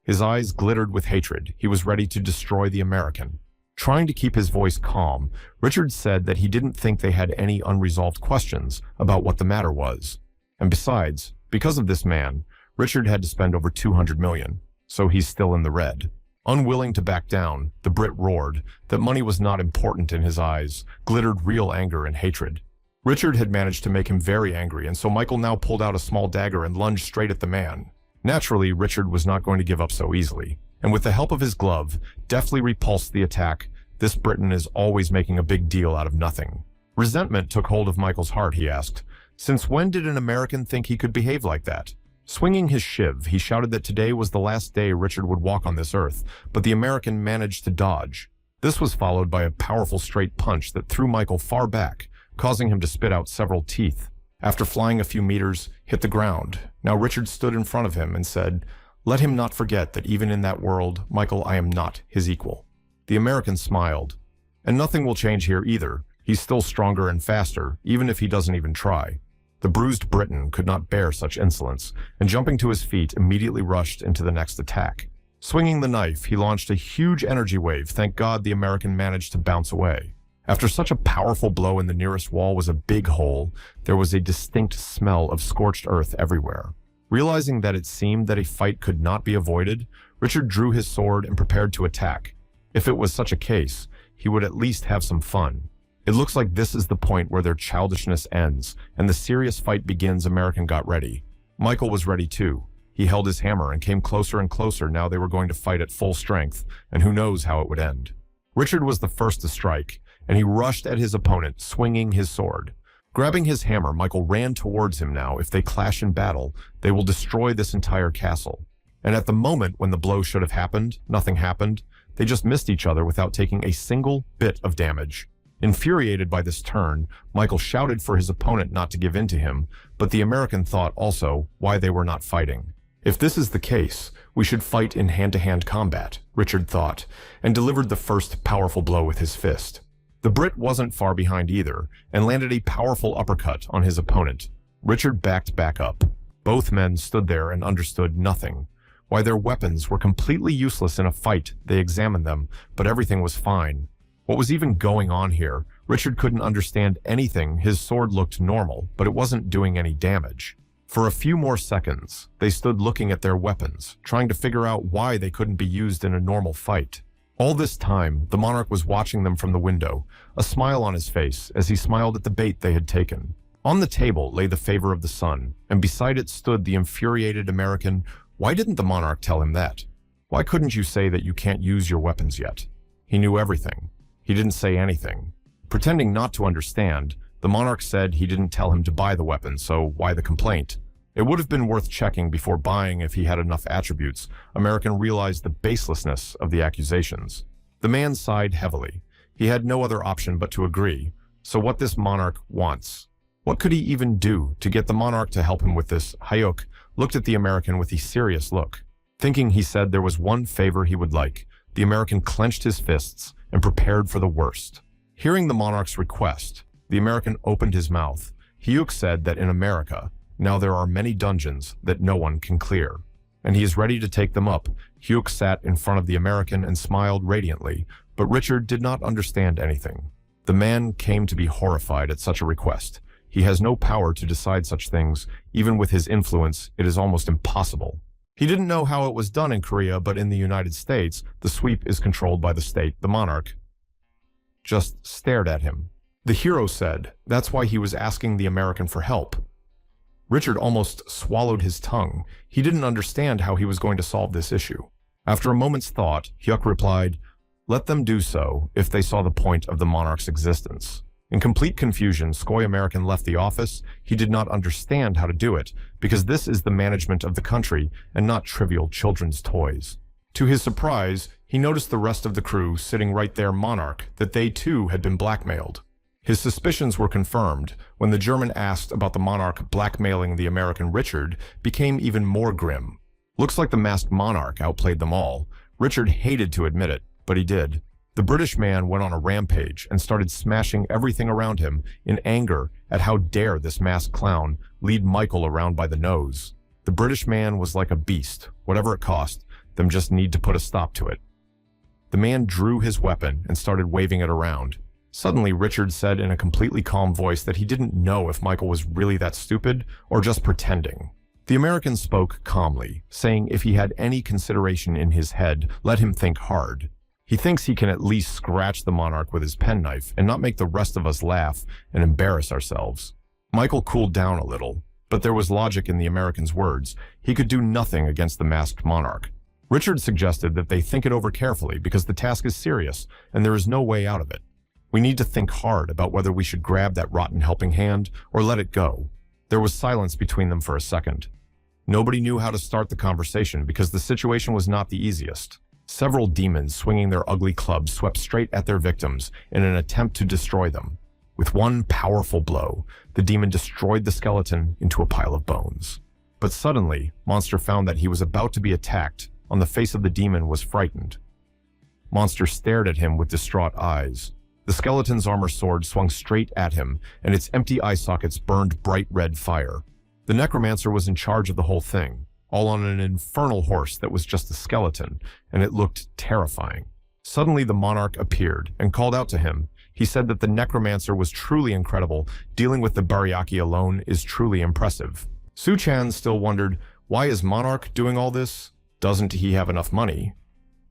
S1: His eyes glittered with hatred. He was ready to destroy the American. Trying to keep his voice calm, Richard said that he didn't think they had any unresolved questions about what the matter was. And besides, because of this man, Richard had to spend over 200 million, so he's still in the red. Unwilling to back down, the Brit roared. That money was not important in his eyes, glittered real anger and hatred. Richard had managed to make him very angry, and so Michael now pulled out a small dagger and lunged straight at the man. Naturally, Richard was not going to give up so easily, and with the help of his glove, deftly repulsed the attack. This Briton is always making a big deal out of nothing. Resentment took hold of Michael's heart. He asked, "Since when did an American think he could behave like that?" Swinging his shiv, he shouted that today was the last day Richard would walk on this earth, but the American managed to dodge. This was followed by a powerful straight punch that threw Michael far back, causing him to spit out several teeth. After flying a few meters, hit the ground. Now Richard stood in front of him and said, "Let him not forget that even in that world, Michael, I am not his equal." The American smiled. "And nothing will change here either. He's still stronger and faster, even if he doesn't even try." The bruised Briton could not bear such insolence, and jumping to his feet, immediately rushed into the next attack. Swinging the knife, he launched a huge energy wave. Thank God the American managed to bounce away. After such a powerful blow in the nearest wall was a big hole, there was a distinct smell of scorched earth everywhere. Realizing that it seemed that a fight could not be avoided, Richard drew his sword and prepared to attack. If it was such a case, he would at least have some fun. It looks like this is the point where their childishness ends, and the serious fight begins. American got ready. Michael was ready too. He held his hammer and came closer and closer. Now they were going to fight at full strength, and who knows how it would end. Richard was the first to strike, and he rushed at his opponent, swinging his sword. Grabbing his hammer, Michael ran towards him. Now, if they clash in battle, they will destroy this entire castle. And at the moment when the blow should have happened, nothing happened. They just missed each other without taking a single bit of damage. Infuriated by this turn, Michael shouted for his opponent not to give in to him, but the American thought also why they were not fighting. If this is the case, we should fight in hand-to-hand combat, Richard thought, and delivered the first powerful blow with his fist. The Brit wasn't far behind either, and landed a powerful uppercut on his opponent. Richard backed back up. Both men stood there and understood nothing. Why their weapons were completely useless in a fight. They examined them, but everything was fine. What was even going on here? Richard couldn't understand anything. His sword looked normal, but it wasn't doing any damage. For a few more seconds, they stood looking at their weapons, trying to figure out why they couldn't be used in a normal fight. All this time, the monarch was watching them from the window, a smile on his face as he smiled at the bait they had taken. On the table lay the favor of the sun, and beside it stood the infuriated American. Why didn't the monarch tell him that? Why couldn't you say that you can't use your weapons yet? He knew everything. He didn't say anything. Pretending not to understand, the monarch said he didn't tell him to buy the weapon, so why the complaint? It would have been worth checking before buying if he had enough attributes. American realized the baselessness of the accusations. The man sighed heavily. He had no other option but to agree. So what this monarch wants? What could he even do to get the monarch to help him with this? Hayuk looked at the American with a serious look. Thinking he said there was one favor he would like, the American clenched his fists and prepared for the worst. Hearing the monarch's request, the American opened his mouth. Hayuk said that in America, now there are many dungeons that no one can clear, and he is ready to take them up. Hayuk sat in front of the American and smiled radiantly, but Richard did not understand anything. The man came to be horrified at such a request. He has no power to decide such things. Even with his influence, it is almost impossible. He didn't know how it was done in Korea, but in the United States, the sweep is controlled by the state. The monarch just stared at him. The hero said that's why he was asking the American for help. Richard almost swallowed his tongue. He didn't understand how he was going to solve this issue. After a moment's thought, Hyuk replied, "Let them do so if they saw the point of the monarch's existence." In complete confusion, Skoy American left the office. He did not understand how to do it, because this is the management of the country and not trivial children's toys. To his surprise, he noticed the rest of the crew sitting right there, monarch, that they too had been blackmailed. His suspicions were confirmed when the German asked about the monarch blackmailing the American. Richard became even more grim. Looks like the masked monarch outplayed them all. Richard hated to admit it, but he did. The British man went on a rampage and started smashing everything around him in anger at how dare this masked clown lead Michael around by the nose. The British man was like a beast. Whatever it cost, them just need to put a stop to it. The man drew his weapon and started waving it around. Suddenly, Richard said in a completely calm voice that he didn't know if Michael was really that stupid or just pretending. The American spoke calmly, saying if he had any consideration in his head, let him think hard. He thinks he can at least scratch the monarch with his penknife and not make the rest of us laugh and embarrass ourselves. Michael cooled down a little, but there was logic in the American's words. He could do nothing against the masked monarch. Richard suggested that they think it over carefully because the task is serious and there is no way out of it. We need to think hard about whether we should grab that rotten helping hand or let it go. There was silence between them for a second. Nobody knew how to start the conversation because the situation was not the easiest. Several demons swinging their ugly clubs swept straight at their victims in an attempt to destroy them. With one powerful blow, the demon destroyed the skeleton into a pile of bones. But suddenly, Monster found that he was about to be attacked. On the face of the demon was frightened. Monster stared at him with distraught eyes. The skeleton's armor sword swung straight at him, and its empty eye sockets burned bright red fire. The necromancer was in charge of the whole thing, all on an infernal horse that was just a skeleton, and it looked terrifying. Suddenly the monarch appeared and called out to him. He said that the necromancer was truly incredible. Dealing with the Bariaki alone is truly impressive. Su-chan still wondered, why is Monarch doing all this? Doesn't he have enough money?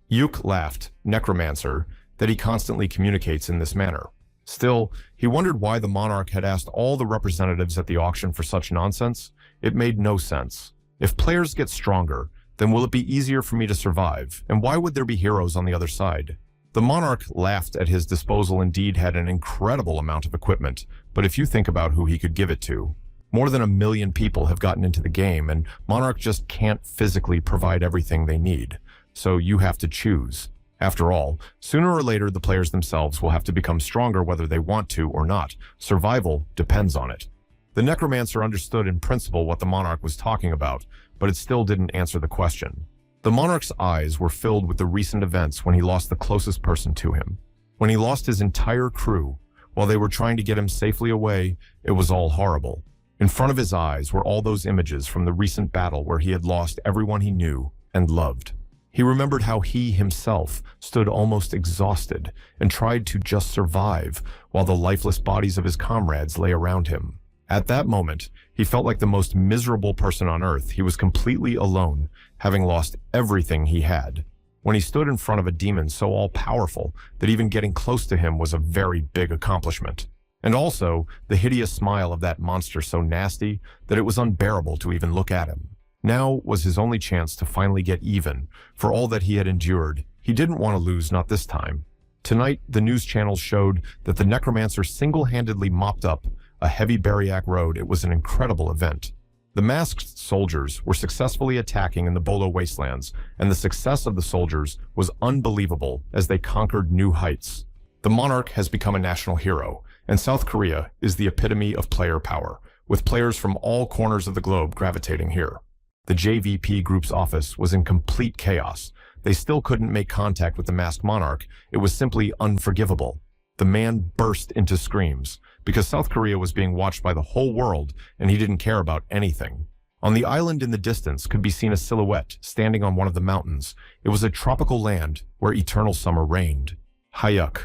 S1: Yuk laughed, necromancer, that he constantly communicates in this manner. Still, he wondered why the monarch had asked all the representatives at the auction for such nonsense. It made no sense. If players get stronger, then will it be easier for me to survive? And why would there be heroes on the other side? The monarch laughed at his disposal. Indeed had an incredible amount of equipment, but if you think about who he could give it to, more than 1 million people have gotten into the game, and Monarch just can't physically provide everything they need. So you have to choose. After all, sooner or later the players themselves will have to become stronger whether they want to or not. Survival depends on it. The necromancer understood in principle what the monarch was talking about, but it still didn't answer the question. The monarch's eyes were filled with the recent events when he lost the closest person to him. When he lost his entire crew, while they were trying to get him safely away, it was all horrible. In front of his eyes were all those images from the recent battle where he had lost everyone he knew and loved. He remembered how he himself stood almost exhausted and tried to just survive while the lifeless bodies of his comrades lay around him. At that moment, he felt like the most miserable person on earth. He was completely alone, having lost everything he had. When he stood in front of a demon so all-powerful that even getting close to him was a very big accomplishment. And also, the hideous smile of that monster so nasty that it was unbearable to even look at him. Now was his only chance to finally get even for all that he had endured. He didn't want to lose, not this time. Tonight, the news channels showed that the necromancer single-handedly mopped up a heavy Bariak road. It was an incredible event. The masked soldiers were successfully attacking in the Bolo wastelands, and the success of the soldiers was unbelievable as they conquered new heights. The monarch has become a national hero, and South Korea is the epitome of player power, with players from all corners of the globe gravitating here. The JVP group's office was in complete chaos. They still couldn't make contact with the masked monarch. It was simply unforgivable. The man burst into screams because South Korea was being watched by the whole world and he didn't care about anything. On the island in the distance could be seen a silhouette standing on one of the mountains. It was a tropical land where eternal summer reigned. Hayuk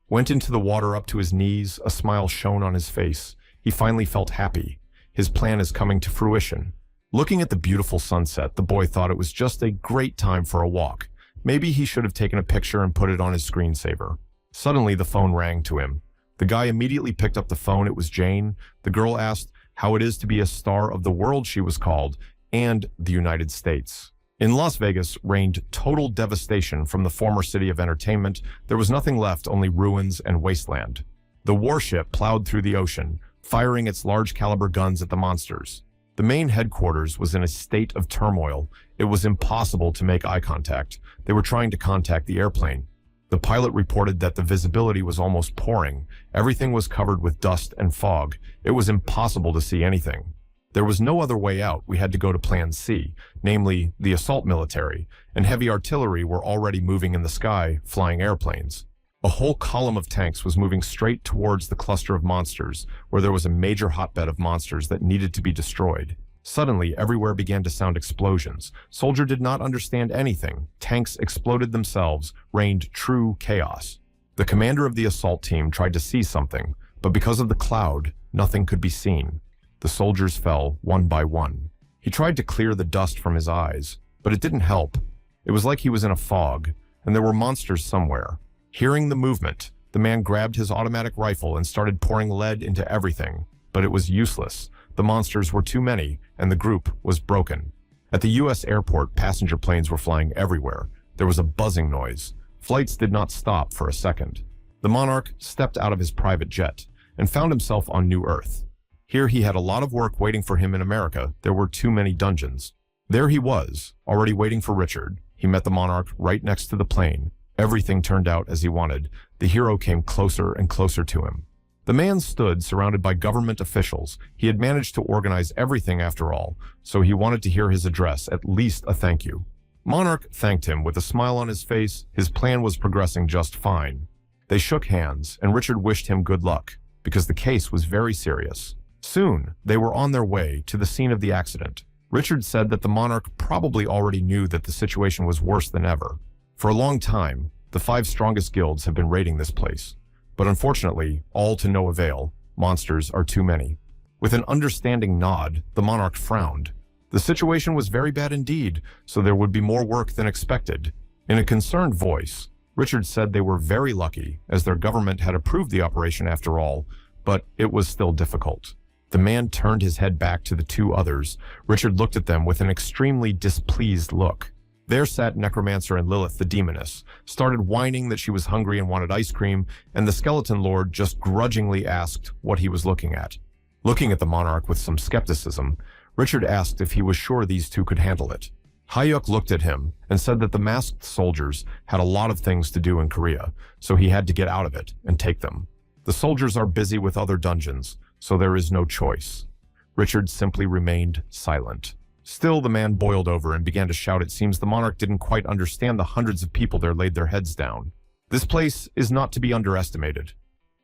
S1: went into the water up to his knees. A smile shone on his face. He finally felt happy. His plan is coming to fruition. Looking at the beautiful sunset, the boy thought it was just a great time for a walk. Maybe he should have taken a picture and put it on his screensaver. Suddenly, the phone rang to him. The guy immediately picked up the phone. It was Jane. The girl asked how it is to be a star of the world, she was called, and the United States. In Las Vegas reigned total devastation from the former city of entertainment. There was nothing left, only ruins and wasteland. The warship plowed through the ocean, firing its large caliber guns at the monsters. The main headquarters was in a state of turmoil. It was impossible to make eye contact. They were trying to contact the airplane. The pilot reported that the visibility was almost pouring. Everything was covered with dust and fog. It was impossible to see anything. There was no other way out. We had to go to Plan C, namely the assault military, and heavy artillery were already moving in the sky, flying airplanes. A whole column of tanks was moving straight towards the cluster of monsters, where there was a major hotbed of monsters that needed to be destroyed. Suddenly, everywhere began to sound explosions. Soldier did not understand anything. Tanks exploded themselves, reigned true chaos. The commander of the assault team tried to see something, but because of the cloud, nothing could be seen. The soldiers fell one by one. He tried to clear the dust from his eyes, but it didn't help. It was like he was in a fog, and there were monsters somewhere. Hearing the movement, the man grabbed his automatic rifle and started pouring lead into everything, but it was useless. The monsters were too many, and the group was broken. At the U.S. airport, passenger planes were flying everywhere. There was a buzzing noise. Flights did not stop for a second. The monarch stepped out of his private jet and found himself on New Earth. Here he had a lot of work waiting for him in America. There were too many dungeons. There he was, already waiting for Richard. He met the monarch right next to the plane. Everything turned out as he wanted. The hero came closer and closer to him. The man stood surrounded by government officials. He had managed to organize everything after all, so he wanted to hear his address, at least a thank you. Monarch thanked him with a smile on his face. His plan was progressing just fine. They shook hands, and Richard wished him good luck, because the case was very serious. Soon, they were on their way to the scene of the accident. Richard said that the monarch probably already knew that the situation was worse than ever. For a long time, the 5 strongest guilds have been raiding this place. But unfortunately, all to no avail. Monsters are too many. With an understanding nod, the monarch frowned. The situation was very bad indeed, so there would be more work than expected. In a concerned voice, Richard said they were very lucky, as their government had approved the operation after all, but it was still difficult. The man turned his head back to the 2 others. Richard looked at them with an extremely displeased look. There sat Necromancer and Lilith the Demoness, started whining that she was hungry and wanted ice cream, and the Skeleton Lord just grudgingly asked what he was looking at. Looking at the monarch with some skepticism, Richard asked if he was sure these 2 could handle it. Hayuk looked at him and said that the masked soldiers had a lot of things to do in Korea, so he had to get out of it and take them. The soldiers are busy with other dungeons, so there is no choice. Richard simply remained silent. Still, the man boiled over and began to shout. It seems the monarch didn't quite understand the hundreds of people there laid their heads down. This place is not to be underestimated.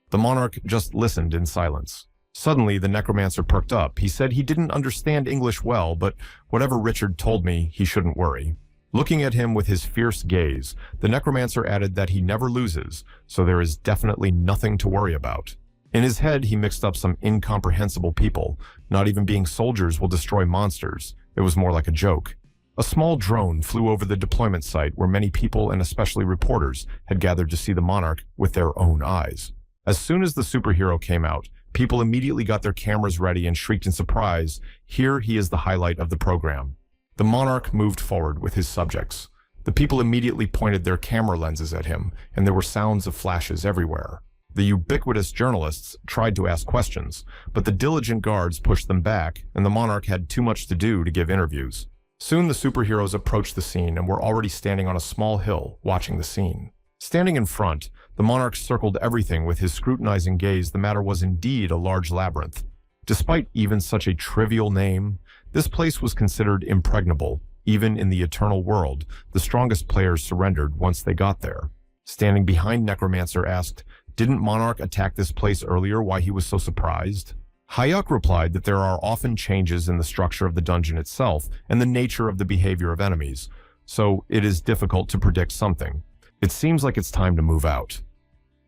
S1: The monarch just listened in silence. Suddenly, the necromancer perked up. He said he didn't understand English well, but whatever Richard told me, he shouldn't worry. Looking at him with his fierce gaze, the necromancer added that he never loses, so there is definitely nothing to worry about. In his head, he mixed up some incomprehensible people. Not even being soldiers will destroy monsters. It was more like a joke. A small drone flew over the deployment site where many people, and especially reporters, had gathered to see the monarch with their own eyes. As soon as the superhero came out, people immediately got their cameras ready and shrieked in surprise. Here he is the highlight of the program. The monarch moved forward with his subjects. The people immediately pointed their camera lenses at him, and there were sounds of flashes everywhere. The ubiquitous journalists tried to ask questions, but the diligent guards pushed them back, and the monarch had too much to do to give interviews. Soon the superheroes approached the scene and were already standing on a small hill, watching the scene. Standing in front, the monarch circled everything with his scrutinizing gaze. The matter was indeed a large labyrinth. Despite even such a trivial name, this place was considered impregnable. Even in the eternal world, the strongest players surrendered once they got there. Standing behind Necromancer asked, "Didn't Monarch attack this place earlier? Why he was so surprised?" Hayuk replied that there are often changes in the structure of the dungeon itself and the nature of the behavior of enemies, so it is difficult to predict something. It seems like it's time to move out.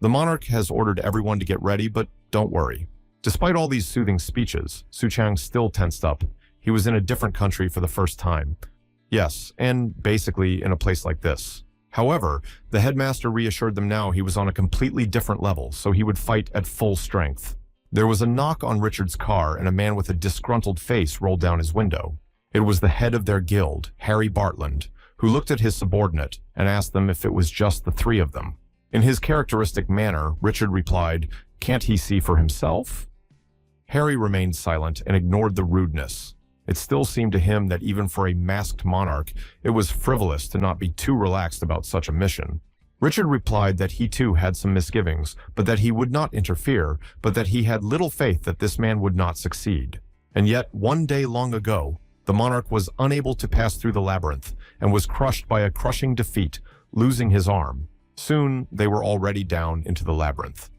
S1: The monarch has ordered everyone to get ready, but don't worry. Despite all these soothing speeches, Suchang still tensed up. He was in a different country for the first time. Yes, and basically in a place like this. However, the headmaster reassured them now he was on a completely different level, so he would fight at full strength. There was a knock on Richard's car, and a man with a disgruntled face rolled down his window. It was the head of their guild, Harry Bartland, who looked at his subordinate and asked them if it was just the 3 of them. In his characteristic manner, Richard replied, "Can't he see for himself?" Harry remained silent and ignored the rudeness. It still seemed to him that even for a masked monarch, it was frivolous to not be too relaxed about such a mission. Richard replied that he too had some misgivings, but that he would not interfere, but that he had little faith that this man would not succeed. And yet, one day long ago, the monarch was unable to pass through the labyrinth and was crushed by a crushing defeat, losing his arm. Soon, they were already down into the labyrinth.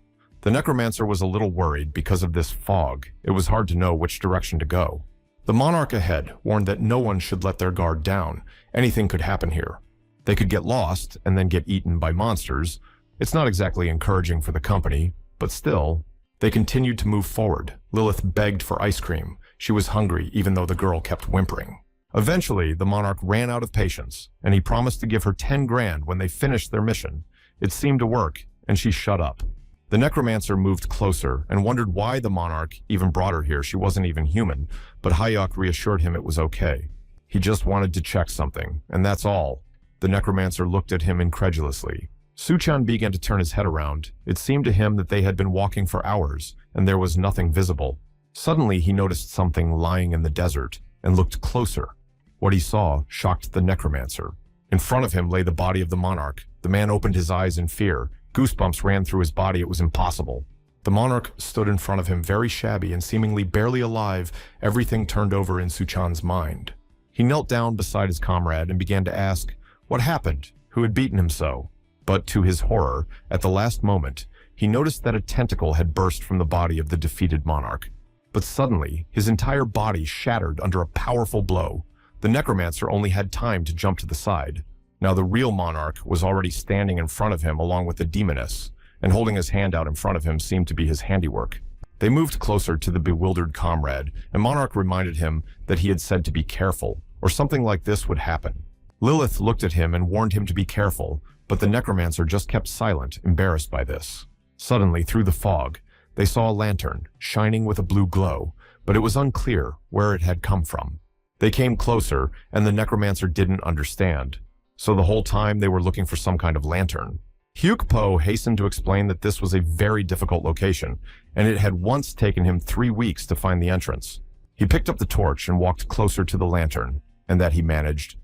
S1: The necromancer was a little worried because of this fog. It was hard to know which direction to go. The monarch ahead warned that no one should let their guard down. Anything could happen here. They could get lost and then get eaten by monsters. It's not exactly encouraging for the company, but still. They continued to move forward. Lilith begged for ice cream. She was hungry, even though the girl kept whimpering. Eventually, the monarch ran out of patience, and he promised to give her 10 grand when they finished their mission. It seemed to work, and she shut up. The necromancer moved closer and wondered why the monarch even brought her here. She wasn't even human, but Hayuk reassured him it was okay. He just wanted to check something, and that's all. The necromancer looked at him incredulously. Suchan began to turn his head around. It seemed to him that they had been walking for hours, and there was nothing visible. Suddenly, he noticed something lying in the desert, and looked closer. What he saw shocked the necromancer. In front of him lay the body of the monarch. The man opened his eyes in fear. Goosebumps ran through his body. It was impossible. The monarch stood in front of him, very shabby and seemingly barely alive. Everything turned over in Suchan's mind. He knelt down beside his comrade and began to ask what happened, who had beaten him so. But to his horror, at the last moment, he noticed that a tentacle had burst from the body of the defeated monarch. But suddenly, his entire body shattered under a powerful blow. The necromancer only had time to jump to the side. Now the real monarch was already standing in front of him along with the demoness, and holding his hand out in front of him seemed to be his handiwork. They moved closer to the bewildered comrade, and Monarch reminded him that he had said to be careful, or something like this would happen. Lilith looked at him and warned him to be careful, but the necromancer just kept silent, embarrassed by this. Suddenly, through the fog, they saw a lantern, shining with a blue glow, but it was unclear where it had come from. They came closer, and the necromancer didn't understand. So the whole time they were looking for some kind of lantern. Hyuk Po hastened to explain that this was a very difficult location, and it had once taken him 3 weeks to find the entrance. He picked up the torch and walked closer to the lantern, and that he managed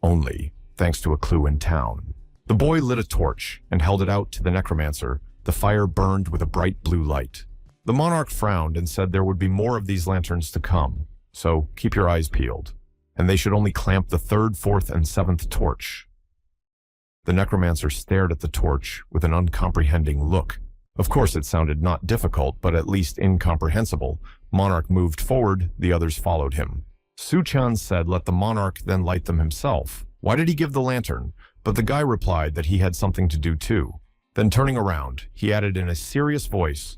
S1: only thanks to a clue in town. The boy lit a torch and held it out to the necromancer. The fire burned with a bright blue light. The monarch frowned and said there would be more of these lanterns to come, so keep your eyes peeled. And they should only clamp the 3rd, 4th, and 7th torch. The necromancer stared at the torch with an uncomprehending look. Of course, it sounded not difficult, but at least incomprehensible. Monarch moved forward, the others followed him. Su-chan said let the monarch then light them himself. Why did he give the lantern? But the guy replied that he had something to do too. Then turning around, he added in a serious voice,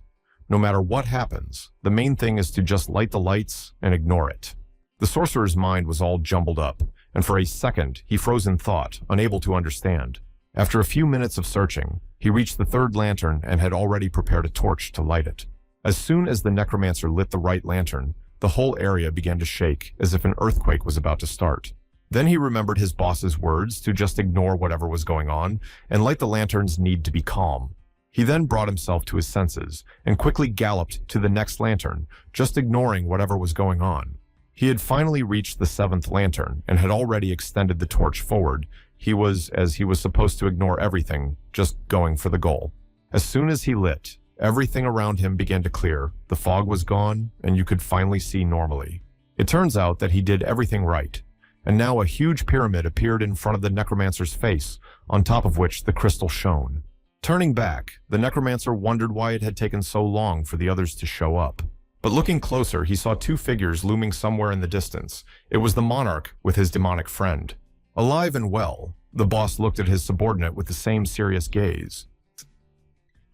S1: "No matter what happens, the main thing is to just light the lights and ignore it." The sorcerer's mind was all jumbled up, and for a second he froze in thought, unable to understand. After a few minutes of searching, he reached the 3rd lantern and had already prepared a torch to light it. As soon as the necromancer lit the right lantern, the whole area began to shake as if an earthquake was about to start. Then he remembered his boss's words to just ignore whatever was going on and light the lantern's need to be calm. He then brought himself to his senses and quickly galloped to the next lantern, just ignoring whatever was going on. He had finally reached the 7th lantern and had already extended the torch forward. He was supposed to ignore everything, just going for the goal. As soon as he lit, everything around him began to clear. The fog was gone, and you could finally see normally. It turns out that he did everything right, and now a huge pyramid appeared in front of the necromancer's face, on top of which the crystal shone. Turning back, the necromancer wondered why it had taken so long for the others to show up. But looking closer, he saw 2 figures looming somewhere in the distance. It was the monarch with his demonic friend. Alive and well, the boss looked at his subordinate with the same serious gaze.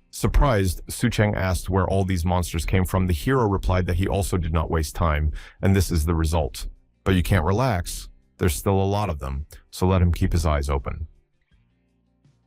S1: Surprised, Su-chang asked where all these monsters came from. The hero replied that he also did not waste time, and this is the result. But you can't relax. There's still a lot of them, so let him keep his eyes open.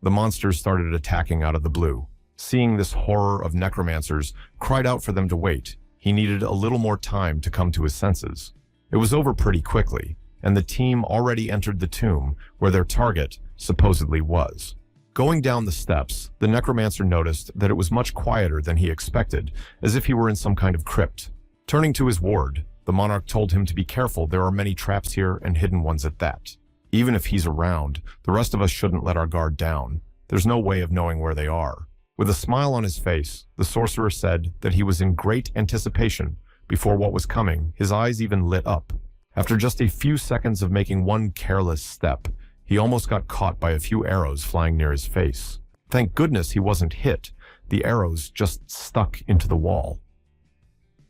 S1: The monsters started attacking out of the blue. Seeing this horror of necromancers, cried out for them to wait. He needed a little more time to come to his senses. It was over pretty quickly, and the team already entered the tomb where their target supposedly was. Going down the steps, the necromancer noticed that it was much quieter than he expected, as if he were in some kind of crypt. Turning to his ward, the monarch told him to be careful. There are many traps here and hidden ones at that. Even if he's around, the rest of us shouldn't let our guard down. There's no way of knowing where they are. With a smile on his face, the sorcerer said that he was in great anticipation. Before what was coming, his eyes even lit up. After just a few seconds of making one careless step, he almost got caught by a few arrows flying near his face. Thank goodness he wasn't hit. The arrows just stuck into the wall.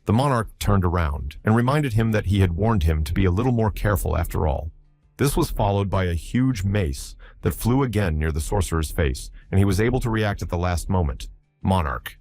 S1: The monarch turned around and reminded him that he had warned him to be a little more careful after all. This was followed by a huge mace that flew again near the sorcerer's face, and he was able to react at the last moment. Monarch.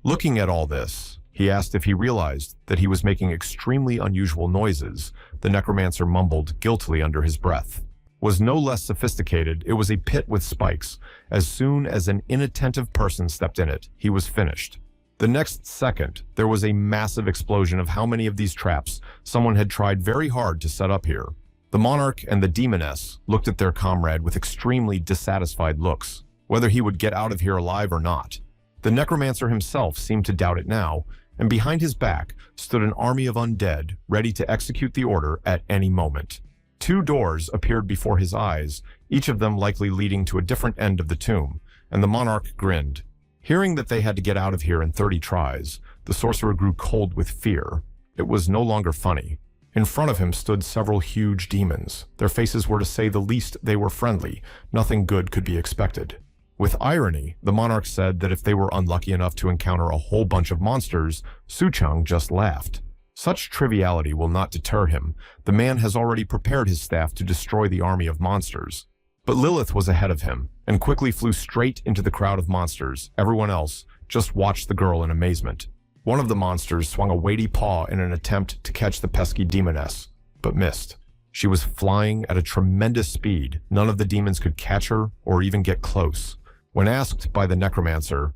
S1: Looking at all this, he asked if he realized that he was making extremely unusual noises. The necromancer mumbled guiltily under his breath. Was no less sophisticated. It was a pit with spikes. As soon as an inattentive person stepped in it, he was finished. The next second, there was a massive explosion of how many of these traps someone had tried very hard to set up here. The monarch and the demoness looked at their comrade with extremely dissatisfied looks, whether he would get out of here alive or not. The necromancer himself seemed to doubt it now, and behind his back stood an army of undead, ready to execute the order at any moment. 2 doors appeared before his eyes, each of them likely leading to a different end of the tomb, and the monarch grinned. Hearing that they had to get out of here in 30 tries, the sorcerer grew cold with fear. It was no longer funny. In front of him stood several huge demons. Their faces were, to say the least, they were friendly. Nothing good could be expected. With irony, the monarch said that if they were unlucky enough to encounter a whole bunch of monsters, Suchang just laughed. Such triviality will not deter him. The man has already prepared his staff to destroy the army of monsters. But Lilith was ahead of him, and quickly flew straight into the crowd of monsters. Everyone else just watched the girl in amazement. One of the monsters swung a weighty paw in an attempt to catch the pesky demoness, but missed. She was flying at a tremendous speed. None of the demons could catch her or even get close. When asked by the necromancer,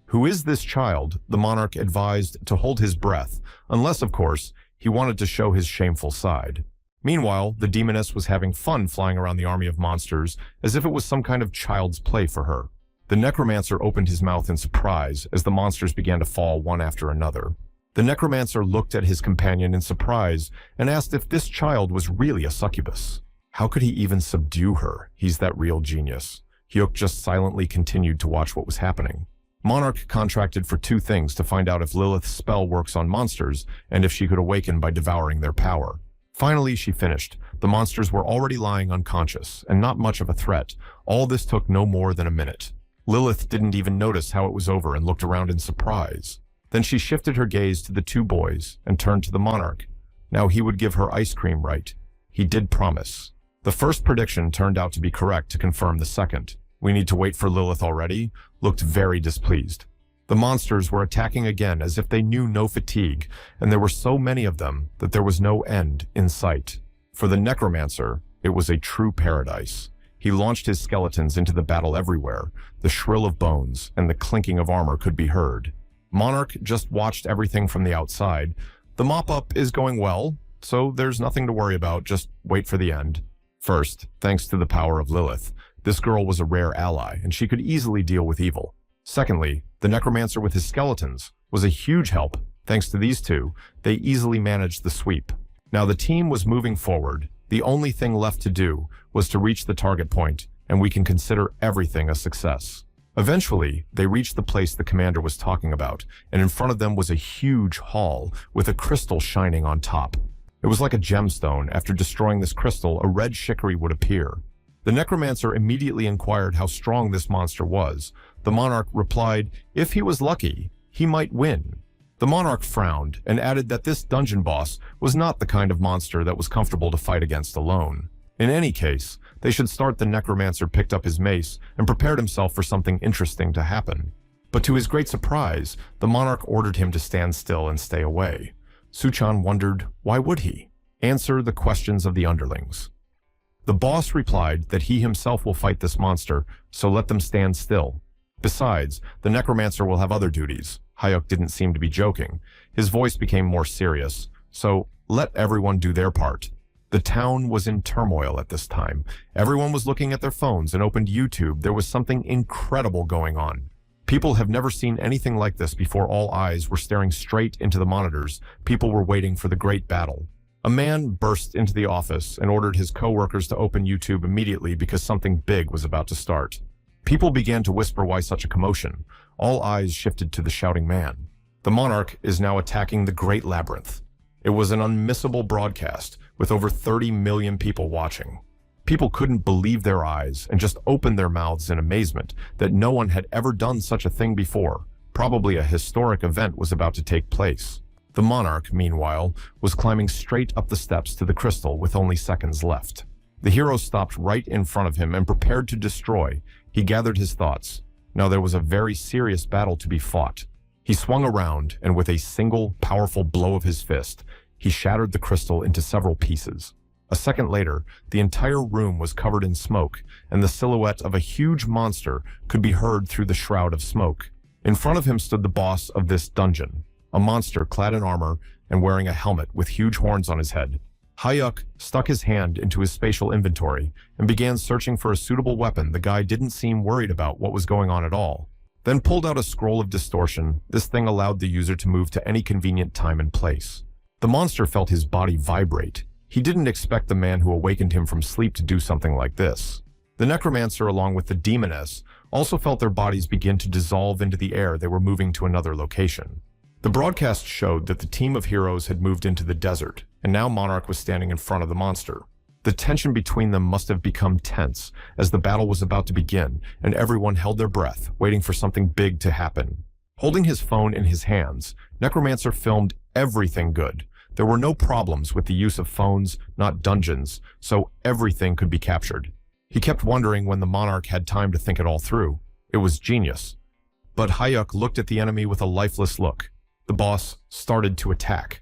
S1: "Who is this child?" the monarch advised to hold his breath, unless, of course, he wanted to show his shameful side. Meanwhile, the demoness was having fun flying around the army of monsters as if it was some kind of child's play for her. The necromancer opened his mouth in surprise as the monsters began to fall one after another. The necromancer looked at his companion in surprise and asked if this child was really a succubus. How could he even subdue her? He's that real genius. Hyuk just silently continued to watch what was happening. Monarch contracted for two things to find out if Lilith's spell works on monsters and if she could awaken by devouring their power. Finally, she finished. The monsters were already lying unconscious, and not much of a threat. All this took no more than a minute. Lilith didn't even notice how it was over and looked around in surprise. Then she shifted her gaze to the two boys and turned to the monarch. Now he would give her ice cream, right? He did promise. The first prediction turned out to be correct to confirm the second. "We need to wait for Lilith already," looked very displeased. The monsters were attacking again as if they knew no fatigue, and there were so many of them that there was no end in sight. For the necromancer, it was a true paradise. He launched his skeletons into the battle everywhere. The shrill of bones and the clinking of armor could be heard. Monarch just watched everything from the outside. The mop-up is going well, so there's nothing to worry about, just wait for the end. First, thanks to the power of Lilith, this girl was a rare ally, and she could easily deal with evil. Secondly, the necromancer with his skeletons was a huge help. Thanks to these two, they easily managed the sweep. Now the team was moving forward. The only thing left to do was to reach the target point, and we can consider everything a success. Eventually, they reached the place the commander was talking about, and in front of them was a huge hall with a crystal shining on top. It was like a gemstone. After destroying this crystal, a red chicory would appear. The necromancer immediately inquired how strong this monster was. The monarch replied, if he was lucky, he might win. The monarch frowned and added that this dungeon boss was not the kind of monster that was comfortable to fight against alone. In any case, they should start. The necromancer picked up his mace and prepared himself for something interesting to happen. But to his great surprise, the monarch ordered him to stand still and stay away. Suchan wondered, why would he? Answer the questions of the underlings. The boss replied that he himself will fight this monster, so let them stand still. Besides, the necromancer will have other duties. Hyuk didn't seem to be joking. His voice became more serious, so let everyone do their part. The town was in turmoil at this time. Everyone was looking at their phones and opened YouTube. There was something incredible going on. People have never seen anything like this before. All eyes were staring straight into the monitors. People were waiting for the great battle. A man burst into the office and ordered his co-workers to open YouTube immediately because something big was about to start. People began to whisper, why such a commotion? All eyes shifted to the shouting man. The monarch is now attacking the Great Labyrinth. It was an unmissable broadcast with over 30 million people watching. People couldn't believe their eyes and just opened their mouths in amazement that no one had ever done such a thing before. Probably a historic event was about to take place. The monarch, meanwhile, was climbing straight up the steps to the crystal with only seconds left. The hero stopped right in front of him and prepared to destroy. He gathered his thoughts. Now there was a very serious battle to be fought. He swung around, and with a single, powerful blow of his fist, he shattered the crystal into several pieces. A second later, the entire room was covered in smoke, and the silhouette of a huge monster could be heard through the shroud of smoke. In front of him stood the boss of this dungeon, a monster clad in armor and wearing a helmet with huge horns on his head. Hyuk stuck his hand into his spatial inventory and began searching for a suitable weapon. The guy didn't seem worried about what was going on at all. Then pulled out a scroll of distortion. This thing allowed the user to move to any convenient time and place. The monster felt his body vibrate. He didn't expect the man who awakened him from sleep to do something like this. The necromancer, along with the demoness, also felt their bodies begin to dissolve into the air. They were moving to another location. The broadcast showed that the team of heroes had moved into the desert, and now Monarch was standing in front of the monster. The tension between them must have become tense as the battle was about to begin, and everyone held their breath, waiting for something big to happen. Holding his phone in his hands, Necromancer filmed everything good. There were no problems with the use of phones, not dungeons, so everything could be captured. He kept wondering when the Monarch had time to think it all through. It was genius. But Hayuk looked at the enemy with a lifeless look. The boss started to attack.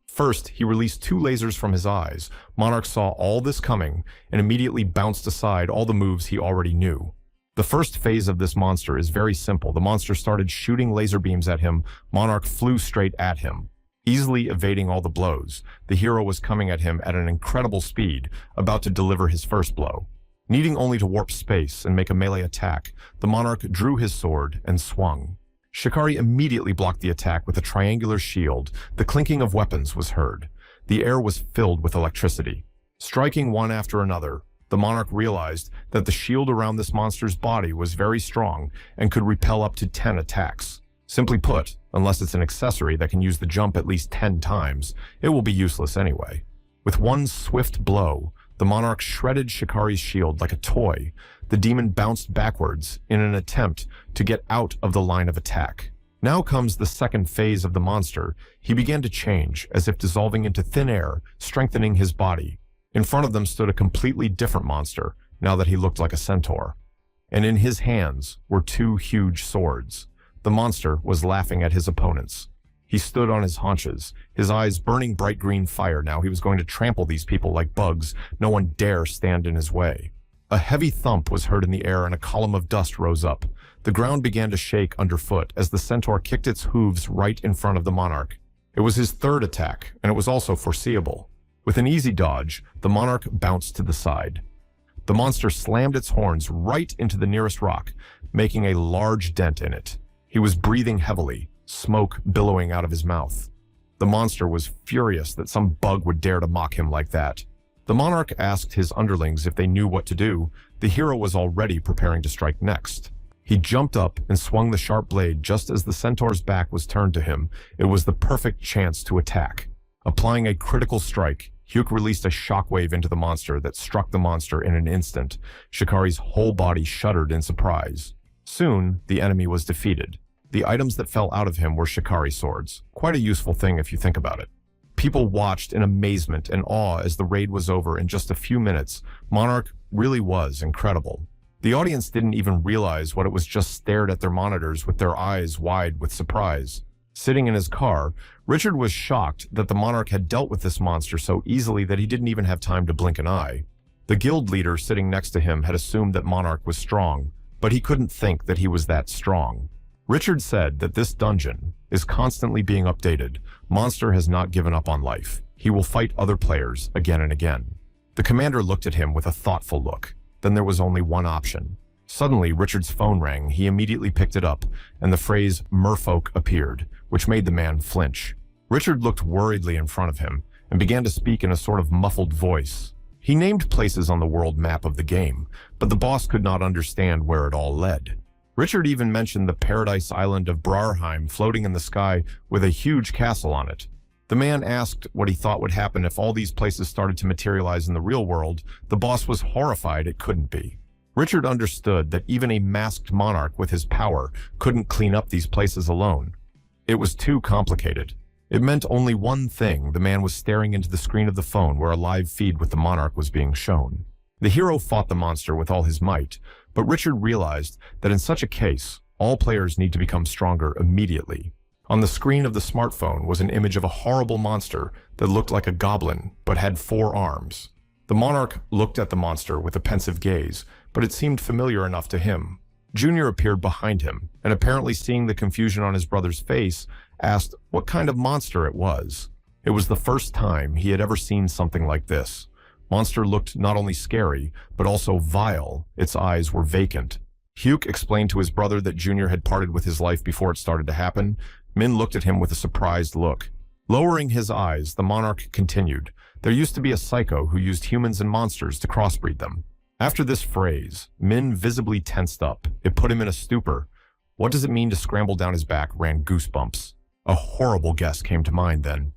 S1: First, he released 2 lasers from his eyes. Monarch saw all this coming and immediately bounced aside all the moves he already knew. The first phase of this monster is very simple. The monster started shooting laser beams at him. Monarch flew straight at him, easily evading all the blows. The hero was coming at him at an incredible speed, about to deliver his first blow. Needing only to warp space and make a melee attack, the Monarch drew his sword and swung. Shikari immediately blocked the attack with a triangular shield. The clinking of weapons was heard. The air was filled with electricity. Striking one after another, the Monarch realized that the shield around this monster's body was very strong and could repel up to 10 attacks. Simply put, unless it's an accessory that can use the jump at least 10 times, it will be useless anyway. With one swift blow, the Monarch shredded Shikari's shield like a toy. The demon bounced backwards in an attempt to get out of the line of attack. Now comes the second phase of the monster. He began to change, as if dissolving into thin air, strengthening his body. In front of them stood a completely different monster, now that he looked like a centaur. And in his hands were 2 huge swords. The monster was laughing at his opponents. He stood on his haunches, his eyes burning bright green fire. Now he was going to trample these people like bugs. No one dare stand in his way. A heavy thump was heard in the air and a column of dust rose up. The ground began to shake underfoot as the centaur kicked its hooves right in front of the Monarch. It was his third attack, and it was also foreseeable. With an easy dodge, the Monarch bounced to the side. The monster slammed its horns right into the nearest rock, making a large dent in it. He was breathing heavily, smoke billowing out of his mouth. The monster was furious that some bug would dare to mock him like that. The Monarch asked his underlings if they knew what to do. The hero was already preparing to strike next. He jumped up and swung the sharp blade just as the centaur's back was turned to him. It was the perfect chance to attack. Applying a critical strike, Hyuk released a shockwave into the monster that struck the monster in an instant. Shikari's whole body shuddered in surprise. Soon, the enemy was defeated. The items that fell out of him were Shikari swords. Quite a useful thing if you think about it. People watched in amazement and awe as the raid was over in just a few minutes. Monarch really was incredible. The audience didn't even realize what it was, just stared at their monitors with their eyes wide with surprise. Sitting in his car, Richard was shocked that the Monarch had dealt with this monster so easily that he didn't even have time to blink an eye. The guild leader sitting next to him had assumed that Monarch was strong, but he couldn't think that he was that strong. Richard said that this dungeon is constantly being updated. Monster has not given up on life. He will fight other players again and again. The commander looked at him with a thoughtful look. Then there was only one option. Suddenly, Richard's phone rang. He immediately picked it up, and the phrase "merfolk" appeared, which made the man flinch. Richard looked worriedly in front of him and began to speak in a sort of muffled voice. He named places on the world map of the game, but the boss could not understand where it all led. Richard even mentioned the paradise island of Brarheim floating in the sky with a huge castle on it. The man asked what he thought would happen if all these places started to materialize in the real world. The boss was horrified it couldn't be. Richard understood that even a masked monarch with his power couldn't clean up these places alone. It was too complicated. It meant only one thing. The man was staring into the screen of the phone where a live feed with the monarch was being shown. The hero fought the monster with all his might, but Richard realized that in such a case, all players need to become stronger immediately. On the screen of the smartphone was an image of a horrible monster that looked like a goblin, but had 4 arms. The monarch looked at the monster with a pensive gaze, but it seemed familiar enough to him. Junior appeared behind him, and apparently seeing the confusion on his brother's face, asked what kind of monster it was. It was the first time he had ever seen something like this. Monster looked not only scary, but also vile. Its eyes were vacant. Hyuk explained to his brother that Junior had parted with his life before it started to happen. Min looked at him with a surprised look. Lowering his eyes, the monarch continued. There used to be a psycho who used humans and monsters to crossbreed them. After this phrase, Min visibly tensed up. It put him in a stupor. What does it mean to scramble down his back ran goosebumps. A horrible guess came to mind then.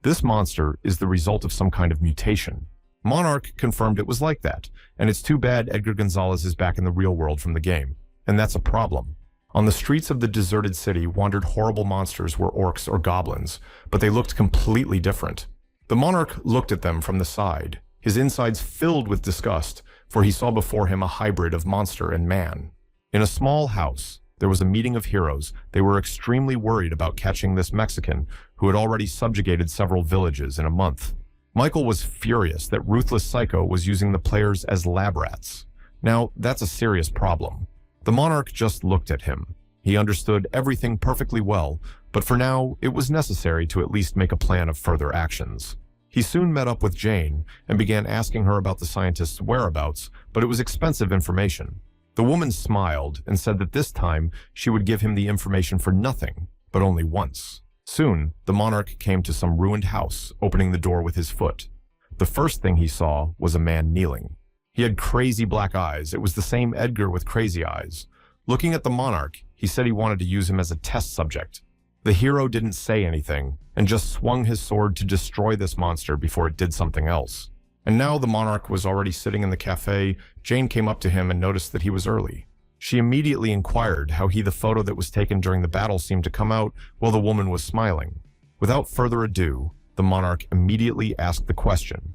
S1: This monster is the result of some kind of mutation. Monarch confirmed it was like that, and it's too bad Edgar Gonzalez is back in the real world from the game, and that's a problem. On the streets of the deserted city wandered horrible monsters were orcs or goblins, but they looked completely different. The monarch looked at them from the side, his insides filled with disgust, for he saw before him a hybrid of monster and man. In a small house, there was a meeting of heroes. They were extremely worried about catching this Mexican, who had already subjugated several villages in a month. Michael was furious that Ruthless Psycho was using the players as lab rats. Now, that's a serious problem. The monarch just looked at him. He understood everything perfectly well, but for now, it was necessary to at least make a plan of further actions. He soon met up with Jane and began asking her about the scientist's whereabouts, but it was expensive information. The woman smiled and said that this time she would give him the information for nothing, but only once. Soon, the monarch came to some ruined house, opening the door with his foot. The first thing he saw was a man kneeling. He had crazy black eyes. It was the same Edgar with crazy eyes. Looking at the monarch, he said he wanted to use him as a test subject. The hero didn't say anything and just swung his sword to destroy this monster before it did something else. And now the monarch was already sitting in the cafe. Jane came up to him and noticed that he was early. She immediately inquired how the photo that was taken during the battle seemed to come out while the woman was smiling. Without further ado, the monarch immediately asked the question.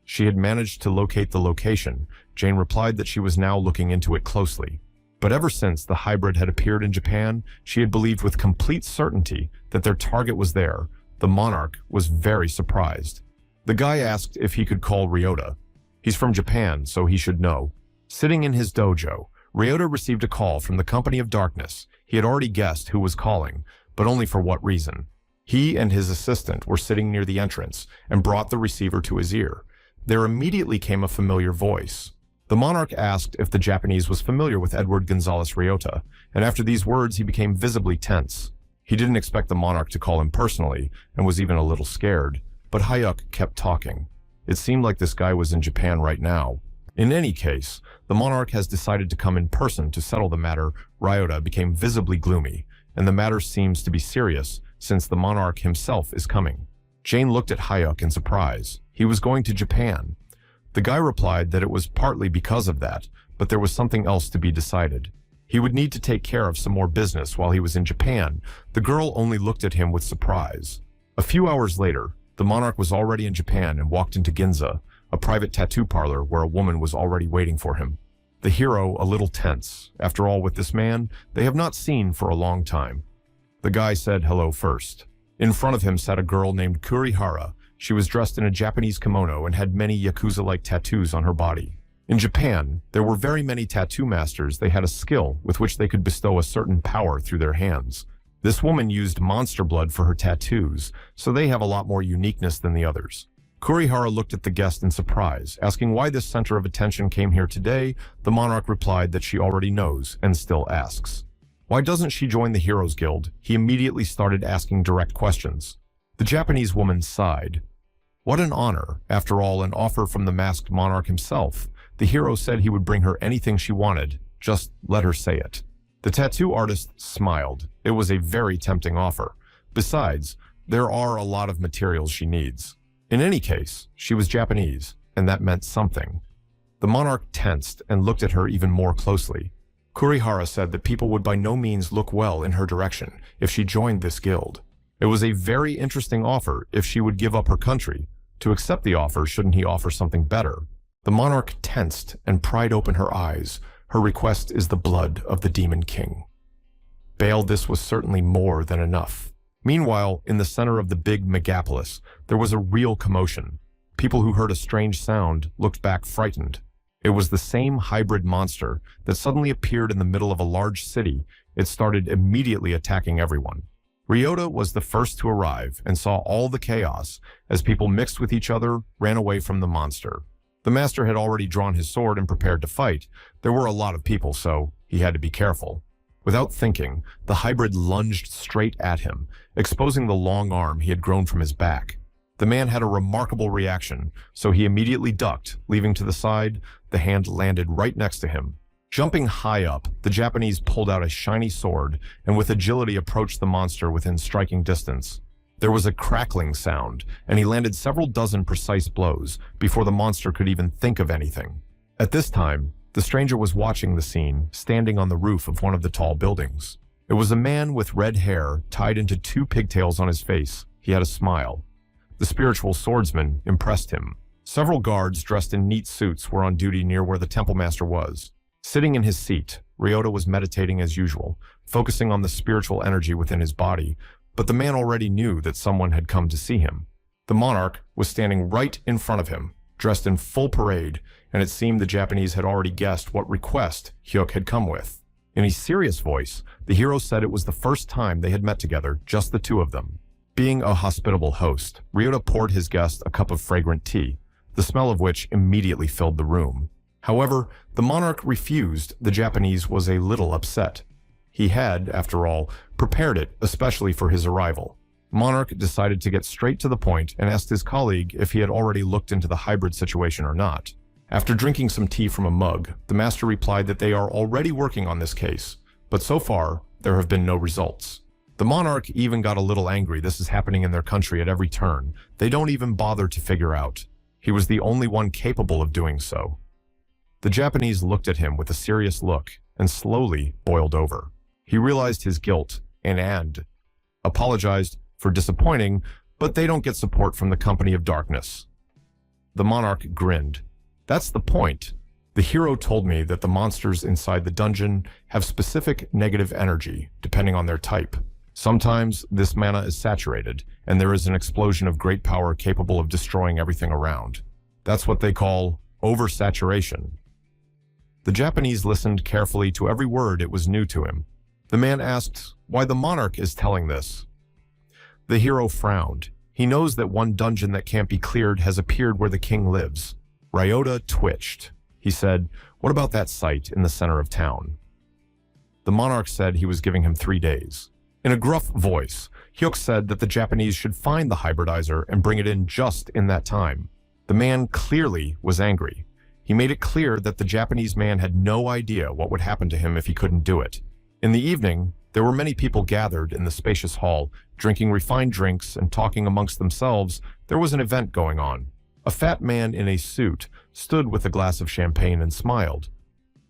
S1: She had managed to locate the location. Jane replied that she was now looking into it closely. But ever since the hybrid had appeared in Japan, she had believed with complete certainty that their target was there. The monarch was very surprised. The guy asked if he could call Ryota. He's from Japan, so he should know. Sitting in his dojo, Ryota received a call from the Company of Darkness. He had already guessed who was calling, but only for what reason. He and his assistant were sitting near the entrance and brought the receiver to his ear. There immediately came a familiar voice. The monarch asked if the Japanese was familiar with Edward Gonzalez Ryota, and after these words he became visibly tense. He didn't expect the monarch to call him personally, and was even a little scared, but Hayuk kept talking. It seemed like this guy was in Japan right now. In any case, the monarch has decided to come in person to settle the matter. Ryota became visibly gloomy, and the matter seems to be serious since the monarch himself is coming. Jane looked at Hayuk in surprise. He was going to Japan. The guy replied that it was partly because of that, but there was something else to be decided. He would need to take care of some more business while he was in Japan. The girl only looked at him with surprise. A few hours later, the monarch was already in Japan and walked into Ginza, a private tattoo parlor where a woman was already waiting for him. The hero a little tense. After all, with this man, they have not seen for a long time. The guy said hello first. In front of him sat a girl named Kurihara. She was dressed in a Japanese kimono and had many Yakuza-like tattoos on her body. In Japan, there were very many tattoo masters. They had a skill with which they could bestow a certain power through their hands. This woman used monster blood for her tattoos, so they have a lot more uniqueness than the others. Kurihara looked at the guest in surprise, asking why this center of attention came here today. The monarch replied that she already knows and still asks. Why doesn't she join the Heroes Guild? He immediately started asking direct questions. The Japanese woman sighed. What an honor, after all, an offer from the masked monarch himself. The hero said he would bring her anything she wanted, just let her say it. The tattoo artist smiled. It was a very tempting offer. Besides, there are a lot of materials she needs. In any case, she was Japanese, and that meant something. The monarch tensed and looked at her even more closely. Kurihara said that people would by no means look well in her direction if she joined this guild. It was a very interesting offer if she would give up her country. To accept the offer, shouldn't he offer something better? The monarch tensed and pried open her eyes. Her request is the blood of the Demon King. Bail, this was certainly more than enough. Meanwhile, in the center of the big megapolis, there was a real commotion. People who heard a strange sound looked back frightened. It was the same hybrid monster that suddenly appeared in the middle of a large city. It started immediately attacking everyone. Ryota was the first to arrive and saw all the chaos as people mixed with each other, ran away from the monster. The master had already drawn his sword and prepared to fight. There were a lot of people, so he had to be careful. Without thinking, the hybrid lunged straight at him, exposing the long arm he had grown from his back. The man had a remarkable reaction, so he immediately ducked, leaving to the side. The hand landed right next to him. Jumping high up, the Japanese pulled out a shiny sword and with agility approached the monster within striking distance. There was a crackling sound, and he landed several dozen precise blows before the monster could even think of anything. At this time, the stranger was watching the scene, standing on the roof of one of the tall buildings. It was a man with red hair tied into 2 pigtails on his face. He had a smile. The spiritual swordsman impressed him. Several guards dressed in neat suits were on duty near where the temple master was. Sitting in his seat, Ryota was meditating as usual, focusing on the spiritual energy within his body, but the man already knew that someone had come to see him. The monarch was standing right in front of him, dressed in full parade, and it seemed the Japanese had already guessed what request Hyuk had come with. In a serious voice, the hero said it was the first time they had met together, just the 2 of them. Being a hospitable host, Ryota poured his guest a cup of fragrant tea, the smell of which immediately filled the room. However, the monarch refused. The Japanese was a little upset. He had, after all, prepared it especially for his arrival. Monarch decided to get straight to the point and asked his colleague if he had already looked into the hybrid situation or not. After drinking some tea from a mug, the master replied that they are already working on this case, but so far, there have been no results. The monarch even got a little angry. This is happening in their country at every turn. They don't even bother to figure out. He was the only one capable of doing so. The Japanese looked at him with a serious look and slowly boiled over. He realized his guilt and apologized for disappointing, but they don't get support from the company of darkness. The monarch grinned. That's the point. The hero told me that the monsters inside the dungeon have specific negative energy, depending on their type. Sometimes this mana is saturated, and there is an explosion of great power capable of destroying everything around. That's what they call oversaturation. The Japanese listened carefully to every word. It was new to him. The man asked why the monarch is telling this. The hero frowned. He knows that one dungeon that can't be cleared has appeared where the king lives. Ryota twitched. He said, "What about that site in the center of town?" The monarch said he was giving him 3 days. In a gruff voice, Hyuk said that the Japanese should find the hybridizer and bring it in just in that time. The man clearly was angry. He made it clear that the Japanese man had no idea what would happen to him if he couldn't do it. In the evening, there were many people gathered in the spacious hall, drinking refined drinks and talking amongst themselves. There was an event going on. A fat man in a suit stood with a glass of champagne and smiled.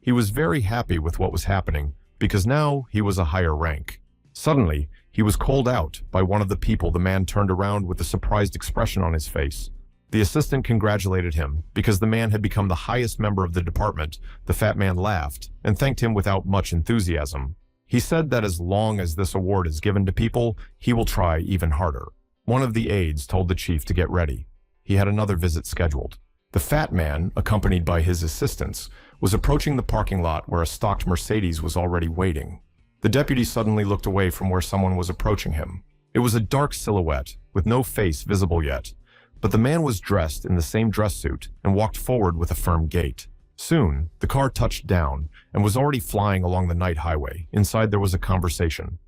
S1: He was very happy with what was happening, because now he was a higher rank. Suddenly, he was called out by one of the people. The man turned around with a surprised expression on his face. The assistant congratulated him. Because the man had become the highest member of the department, the fat man laughed and thanked him without much enthusiasm. He said that as long as this award is given to people, he will try even harder. One of the aides told the chief to get ready. He had another visit scheduled. The fat man, accompanied by his assistants, was approaching the parking lot where a stocked Mercedes was already waiting. The deputy suddenly looked away from where someone was approaching him. It was a dark silhouette, with no face visible yet. But the man was dressed in the same dress suit and walked forward with a firm gait. Soon, the car touched down and was already flying along the night highway. Inside there was a conversation.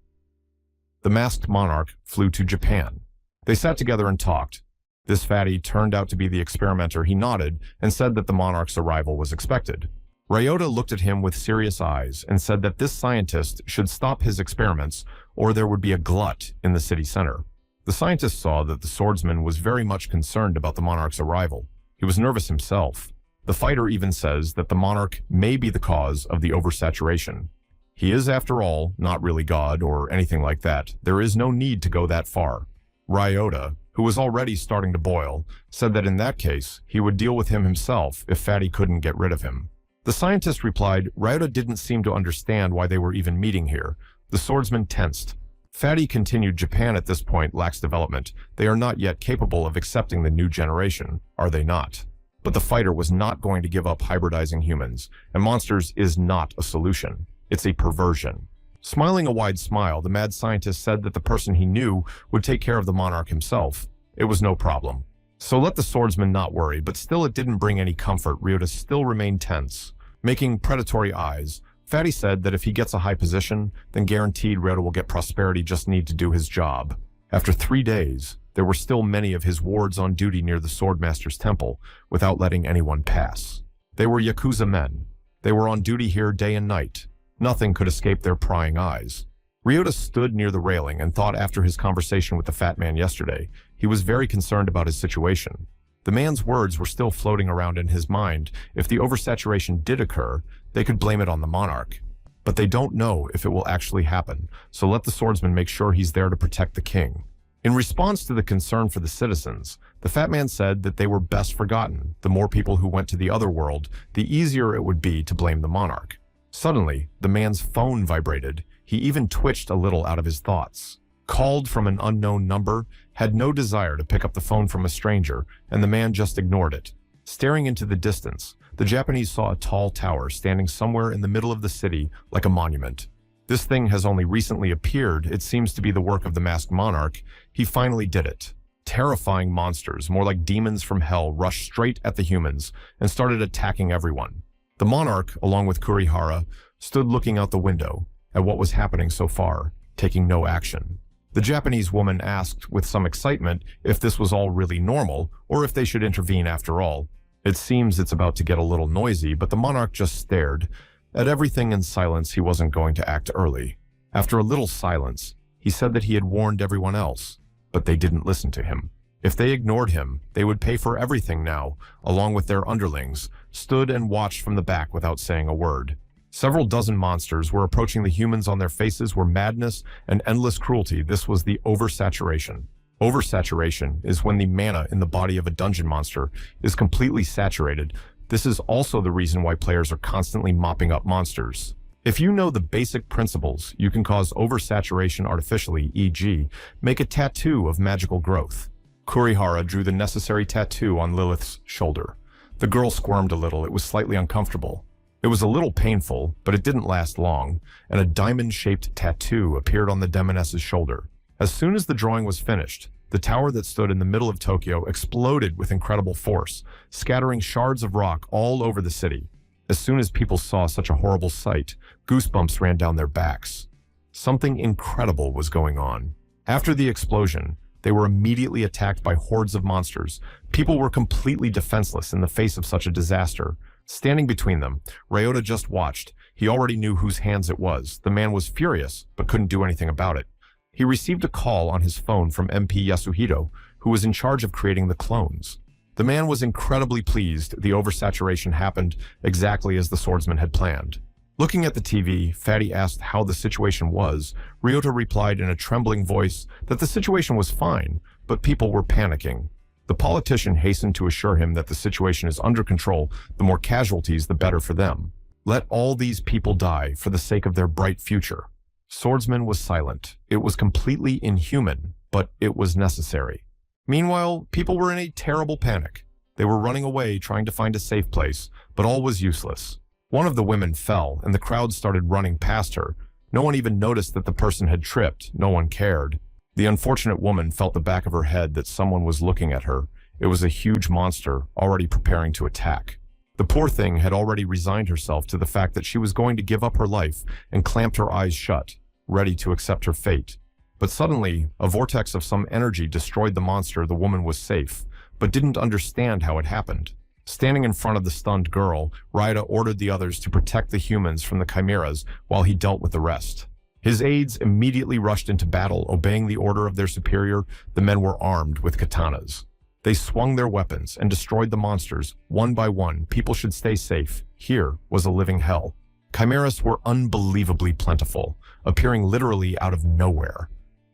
S1: The masked monarch flew to Japan. They sat together and talked. This fatty turned out to be the experimenter. He nodded and said that the monarch's arrival was expected. Ryota looked at him with serious eyes and said that this scientist should stop his experiments or there would be a glut in the city center. The scientist saw that the swordsman was very much concerned about the monarch's arrival. He was nervous himself. The fighter even says that the monarch may be the cause of the oversaturation. He is, after all, not really God or anything like that. There is no need to go that far. Ryota, who was already starting to boil, said that in that case, he would deal with him himself if Fatty couldn't get rid of him. The scientist replied, Ryota didn't seem to understand why they were even meeting here. The swordsman tensed. Fatty continued, Japan at this point lacks development. They are not yet capable of accepting the new generation, are they not? But the fighter was not going to give up hybridizing humans, and monsters is not a solution. It's a perversion. Smiling a wide smile, the mad scientist said that the person he knew would take care of the monarch himself. It was no problem. So let the swordsman not worry, but still it didn't bring any comfort. Ryota still remained tense. Making predatory eyes, Fatty said that if he gets a high position, then guaranteed Ryota will get prosperity, just need to do his job. After 3 days, there were still many of his wards on duty near the Swordmaster's temple, without letting anyone pass. They were Yakuza men. They were on duty here day and night. Nothing could escape their prying eyes. Ryota stood near the railing and thought after his conversation with the fat man yesterday, he was very concerned about his situation. The man's words were still floating around in his mind. If the oversaturation did occur, they could blame it on the monarch. But they don't know if it will actually happen, so let the swordsman make sure he's there to protect the king. In response to the concern for the citizens, the fat man said that they were best forgotten. The more people who went to the other world, the easier it would be to blame the monarch. Suddenly, the man's phone vibrated. He even twitched a little out of his thoughts. Called from an unknown number, had no desire to pick up the phone from a stranger, and the man just ignored it. Staring into the distance, the Japanese saw a tall tower standing somewhere in the middle of the city like a monument. This thing has only recently appeared. It seems to be the work of the masked monarch. He finally did it. Terrifying monsters, more like demons from hell, rushed straight at the humans and started attacking everyone. The monarch, along with Kurihara, stood looking out the window at what was happening so far, taking no action. The Japanese woman asked with some excitement if this was all really normal or if they should intervene after all. It seems it's about to get a little noisy, but the monarch just stared at everything in silence. He wasn't going to act early. After a little silence, he said that he had warned everyone else, but they didn't listen to him. If they ignored him, they would pay for everything now, along with their underlings, stood and watched from the back without saying a word. Several dozen monsters were approaching the humans. On their faces were madness and endless cruelty. This was the oversaturation. Oversaturation is when the mana in the body of a dungeon monster is completely saturated. This is also the reason why players are constantly mopping up monsters. If you know the basic principles, you can cause oversaturation artificially, e.g., make a tattoo of magical growth. Kurihara drew the necessary tattoo on Lilith's shoulder. The girl squirmed a little. It was slightly uncomfortable. It was a little painful, but it didn't last long, and a diamond-shaped tattoo appeared on the demoness's shoulder. As soon as the drawing was finished, the tower that stood in the middle of Tokyo exploded with incredible force, scattering shards of rock all over the city. As soon as people saw such a horrible sight, goosebumps ran down their backs. Something incredible was going on. After the explosion, they were immediately attacked by hordes of monsters. People were completely defenseless in the face of such a disaster. Standing between them, Ryota just watched. He already knew whose hands it was. The man was furious, but couldn't do anything about it. He received a call on his phone from MP Yasuhito, who was in charge of creating the clones. The man was incredibly pleased. The oversaturation happened exactly as the swordsman had planned. Looking at the TV, Fatty asked how the situation was. Ryota replied in a trembling voice that the situation was fine, but people were panicking. The politician hastened to assure him that the situation is under control. The more casualties, the better for them. Let all these people die for the sake of their bright future. Swordsman was silent. It was completely inhuman, but it was necessary. Meanwhile, people were in a terrible panic. They were running away, trying to find a safe place, but all was useless. One of the women fell, and the crowd started running past her. No one even noticed that the person had tripped. No one cared. The unfortunate woman felt the back of her head that someone was looking at her. It was a huge monster, already preparing to attack. The poor thing had already resigned herself to the fact that she was going to give up her life and clamped her eyes shut, ready to accept her fate. But suddenly, a vortex of some energy destroyed the monster. The woman was safe, but didn't understand how it happened. Standing in front of the stunned girl, Ryota ordered the others to protect the humans from the chimeras while he dealt with the rest. His aides immediately rushed into battle, obeying the order of their superior. The men were armed with katanas. They swung their weapons and destroyed the monsters, one by one. People should stay safe. Here was a living hell. Chimeras were unbelievably plentiful, appearing literally out of nowhere.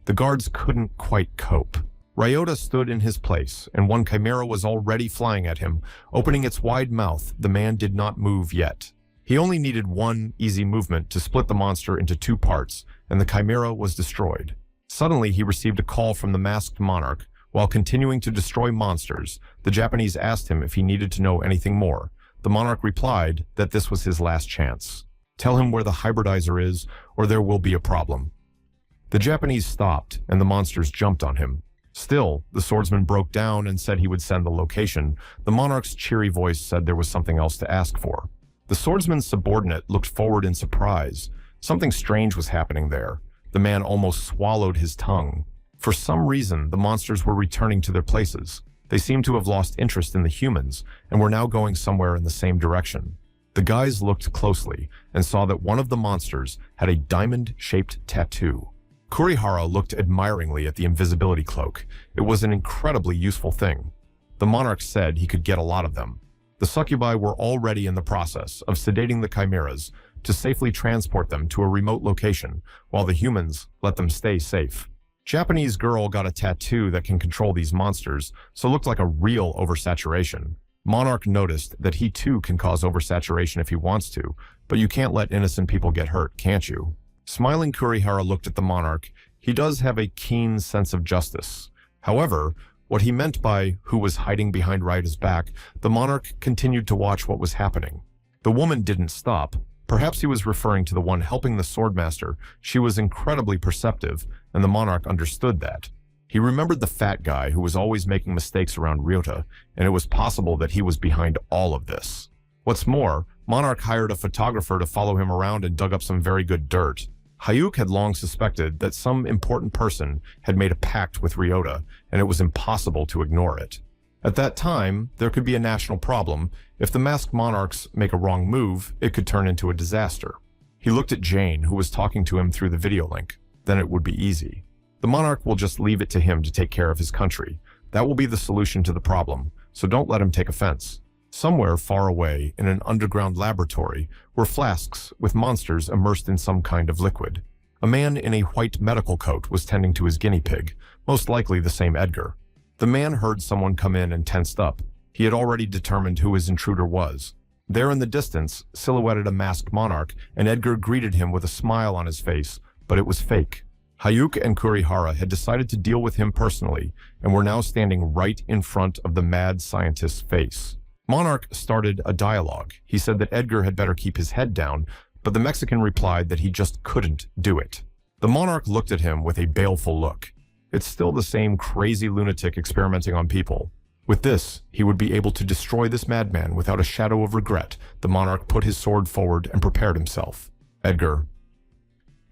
S1: The guards couldn't quite cope. Ryota stood in his place, and one chimera was already flying at him. Opening its wide mouth, the man did not move yet. He only needed one easy movement to split the monster into two parts, and the chimera was destroyed. Suddenly, he received a call from the masked monarch. While continuing to destroy monsters, the Japanese asked him if he needed to know anything more. The monarch replied that this was his last chance. Tell him where the hybridizer is, or there will be a problem. The Japanese stopped, and the monsters jumped on him. Still, the swordsman broke down and said he would send the location. The monarch's cheery voice said there was something else to ask for. The swordsman's subordinate looked forward in surprise. Something strange was happening there. The man almost swallowed his tongue. For some reason, the monsters were returning to their places. They seemed to have lost interest in the humans and were now going somewhere in the same direction. The guys looked closely and saw that one of the monsters had a diamond-shaped tattoo. Kurihara looked admiringly at the invisibility cloak. It was an incredibly useful thing. The monarch said he could get a lot of them. The succubi were already in the process of sedating the chimeras to safely transport them to a remote location, while the humans let them stay safe. Japanese girl got a tattoo that can control these monsters, so looked like a real oversaturation. Monarch noticed that he too can cause oversaturation if he wants to, but you can't let innocent people get hurt, can't you? Smiling, Kurihara looked at the monarch. He does have a keen sense of justice. However, what he meant by who was hiding behind Raida's back, the monarch continued to watch what was happening. The woman didn't stop. Perhaps he was referring to the one helping the swordmaster. She was incredibly perceptive, and the monarch understood that. He remembered the fat guy who was always making mistakes around Ryota, and it was possible that he was behind all of this. What's more, Monarch hired a photographer to follow him around and dug up some very good dirt. Hayuk had long suspected that some important person had made a pact with Ryota, and it was impossible to ignore it. At that time, there could be a national problem. If the masked monarchs make a wrong move, it could turn into a disaster. He looked at Jane, who was talking to him through the video link. Then it would be easy. The monarch will just leave it to him to take care of his country. That will be the solution to the problem, so don't let him take offense. Somewhere far away, in an underground laboratory, were flasks with monsters immersed in some kind of liquid. A man in a white medical coat was tending to his guinea pig, most likely the same Edgar. The man heard someone come in and tensed up. He had already determined who his intruder was. There in the distance, silhouetted a masked monarch, and Edgar greeted him with a smile on his face, but it was fake. Hayuk and Kurihara had decided to deal with him personally, and were now standing right in front of the mad scientist's face. Monarch started a dialogue. He said that Edgar had better keep his head down, but the Mexican replied that he just couldn't do it. The monarch looked at him with a baleful look. It's still the same crazy lunatic experimenting on people. With this, he would be able to destroy this madman without a shadow of regret. The monarch put his sword forward and prepared himself. Edgar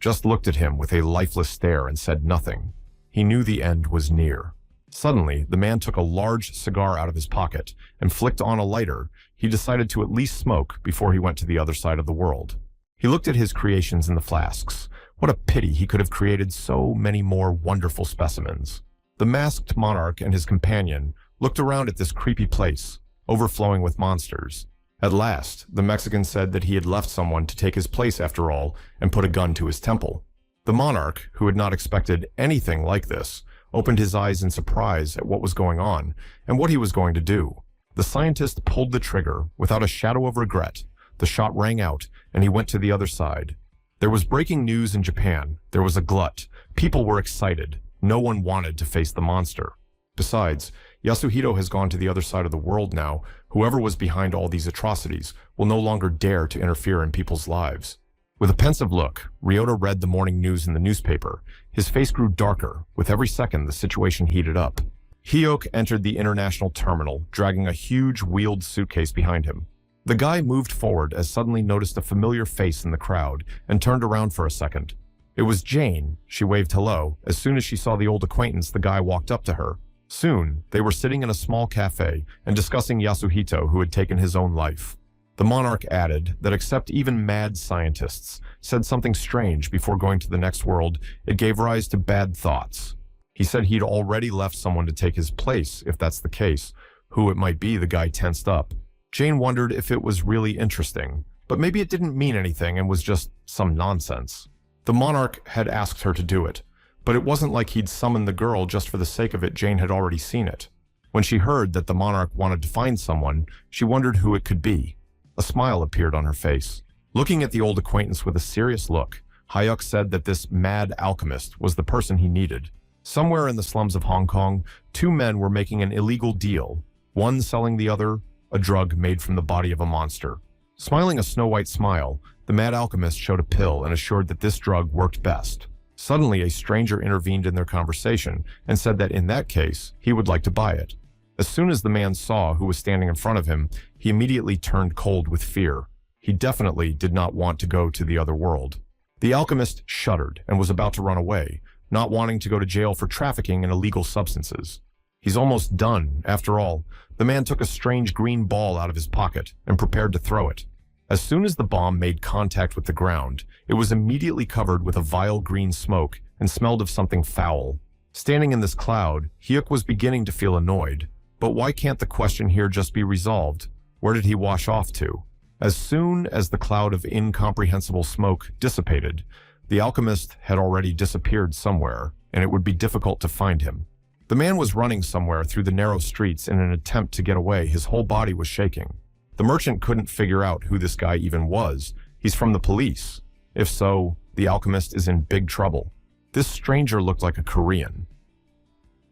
S1: just looked at him with a lifeless stare and said nothing. He knew the end was near. Suddenly, the man took a large cigar out of his pocket and flicked on a lighter. He decided to at least smoke before he went to the other side of the world. He looked at his creations in the flasks. What a pity he could have created so many more wonderful specimens. The masked monarch and his companion looked around at this creepy place, overflowing with monsters. At last, the Mexican said that he had left someone to take his place after all and put a gun to his temple. The monarch, who had not expected anything like this, opened his eyes in surprise at what was going on and what he was going to do. The scientist pulled the trigger without a shadow of regret. The shot rang out, and he went to the other side. There was breaking news in Japan. There was a glut. People were excited. No one wanted to face the monster. Besides, Yasuhito has gone to the other side of the world now. Whoever was behind all these atrocities will no longer dare to interfere in people's lives. With a pensive look, Ryota read the morning news in the newspaper. His face grew darker. With every second, the situation heated up. Hyuk entered the international terminal, dragging a huge wheeled suitcase behind him. The guy moved forward as suddenly noticed a familiar face in the crowd and turned around for a second. It was Jane. She waved hello. As soon as she saw the old acquaintance, the guy walked up to her. Soon, they were sitting in a small cafe and discussing Yasuhito, who had taken his own life. The monarch added that except even mad scientists said something strange before going to the next world, it gave rise to bad thoughts. He said he'd already left someone to take his place, if that's the case. Who it might be, the guy tensed up. Jane wondered if it was really interesting, but maybe it didn't mean anything and was just some nonsense. The monarch had asked her to do it, but it wasn't like he'd summoned the girl just for the sake of it. Jane had already seen it. When she heard that the monarch wanted to find someone, she wondered who it could be. A smile appeared on her face. Looking at the old acquaintance with a serious look, Hayuk said that this mad alchemist was the person he needed. Somewhere in the slums of Hong Kong, two men were making an illegal deal, one selling the other a drug made from the body of a monster. Smiling a snow-white smile, the mad alchemist showed a pill and assured that this drug worked best. Suddenly, a stranger intervened in their conversation and said that in that case, he would like to buy it. As soon as the man saw who was standing in front of him, he immediately turned cold with fear. He definitely did not want to go to the other world. The alchemist shuddered and was about to run away, not wanting to go to jail for trafficking in illegal substances. He's almost done. After all, the man took a strange green ball out of his pocket and prepared to throw it. As soon as the bomb made contact with the ground, it was immediately covered with a vile green smoke and smelled of something foul. Standing in this cloud, Hyuk was beginning to feel annoyed. But why can't the question here just be resolved? Where did he wash off to? As soon as the cloud of incomprehensible smoke dissipated, the alchemist had already disappeared somewhere, and it would be difficult to find him. The man was running somewhere through the narrow streets in an attempt to get away. His whole body was shaking. The merchant couldn't figure out who this guy even was. He's from the police. If so, the alchemist is in big trouble. This stranger looked like a Korean.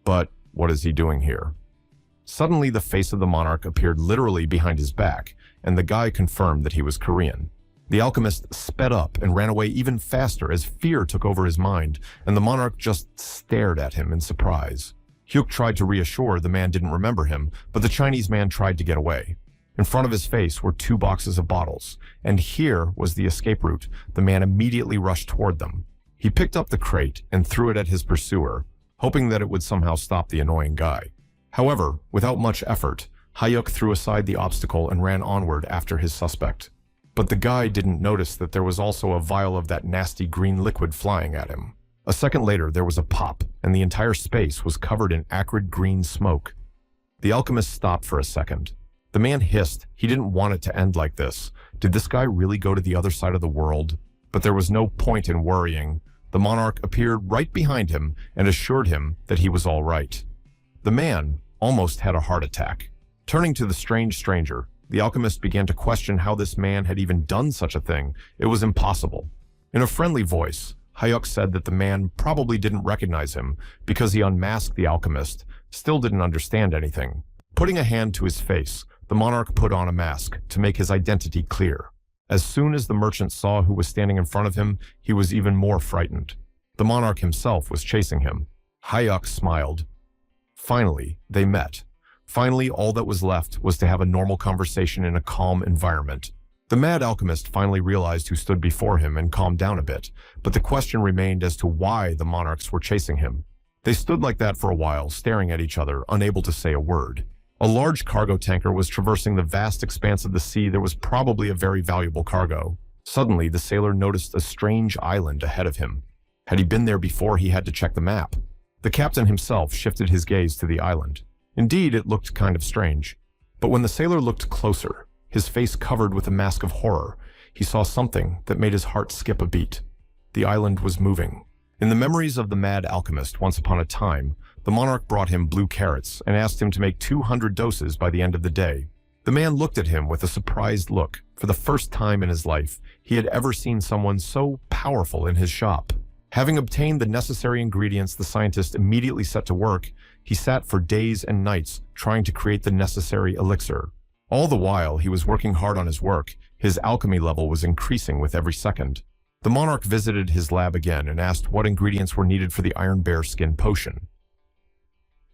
S1: But what is he doing here? Suddenly, the face of the monarch appeared literally behind his back, and the guy confirmed that he was Korean. The alchemist sped up and ran away even faster as fear took over his mind, and the monarch just stared at him in surprise. Hyuk tried to reassure the man didn't remember him, but the Chinese man tried to get away. In front of his face were 2 boxes of bottles, and here was the escape route. The man immediately rushed toward them. He picked up the crate and threw it at his pursuer, hoping that it would somehow stop the annoying guy. However, without much effort, Hyuk threw aside the obstacle and ran onward after his suspect. But the guy didn't notice that there was also a vial of that nasty green liquid flying at him. A second later, there was a pop, and the entire space was covered in acrid green smoke. The alchemist stopped for a second. The man hissed. He didn't want it to end like this. Did this guy really go to the other side of the world? But there was no point in worrying. The monarch appeared right behind him and assured him that he was all right. The man almost had a heart attack. Turning to the strange stranger, the alchemist began to question how this man had even done such a thing. It was impossible. In a friendly voice, Hyuk said that the man probably didn't recognize him because he unmasked the alchemist, still didn't understand anything. Putting a hand to his face, the monarch put on a mask to make his identity clear. As soon as the merchant saw who was standing in front of him, he was even more frightened. The monarch himself was chasing him. Hyuk smiled. Finally, they met. Finally, all that was left was to have a normal conversation in a calm environment. The mad alchemist finally realized who stood before him and calmed down a bit, but the question remained as to why the monarchs were chasing him. They stood like that for a while, staring at each other, unable to say a word. A large cargo tanker was traversing the vast expanse of the sea. There was probably a very valuable cargo. Suddenly, the sailor noticed a strange island ahead of him. Had he been there before, he had to check the map. The captain himself shifted his gaze to the island. Indeed, it looked kind of strange. But when the sailor looked closer, his face covered with a mask of horror, he saw something that made his heart skip a beat. The island was moving. In the memories of the mad alchemist once upon a time, the monarch brought him blue carrots and asked him to make 200 doses by the end of the day. The man looked at him with a surprised look. For the first time in his life, he had ever seen someone so powerful in his shop. Having obtained the necessary ingredients, the scientist immediately set to work. He sat for days and nights trying to create the necessary elixir. All the while, he was working hard on his work. His alchemy level was increasing with every second. The monarch visited his lab again and asked what ingredients were needed for the iron bear skin potion.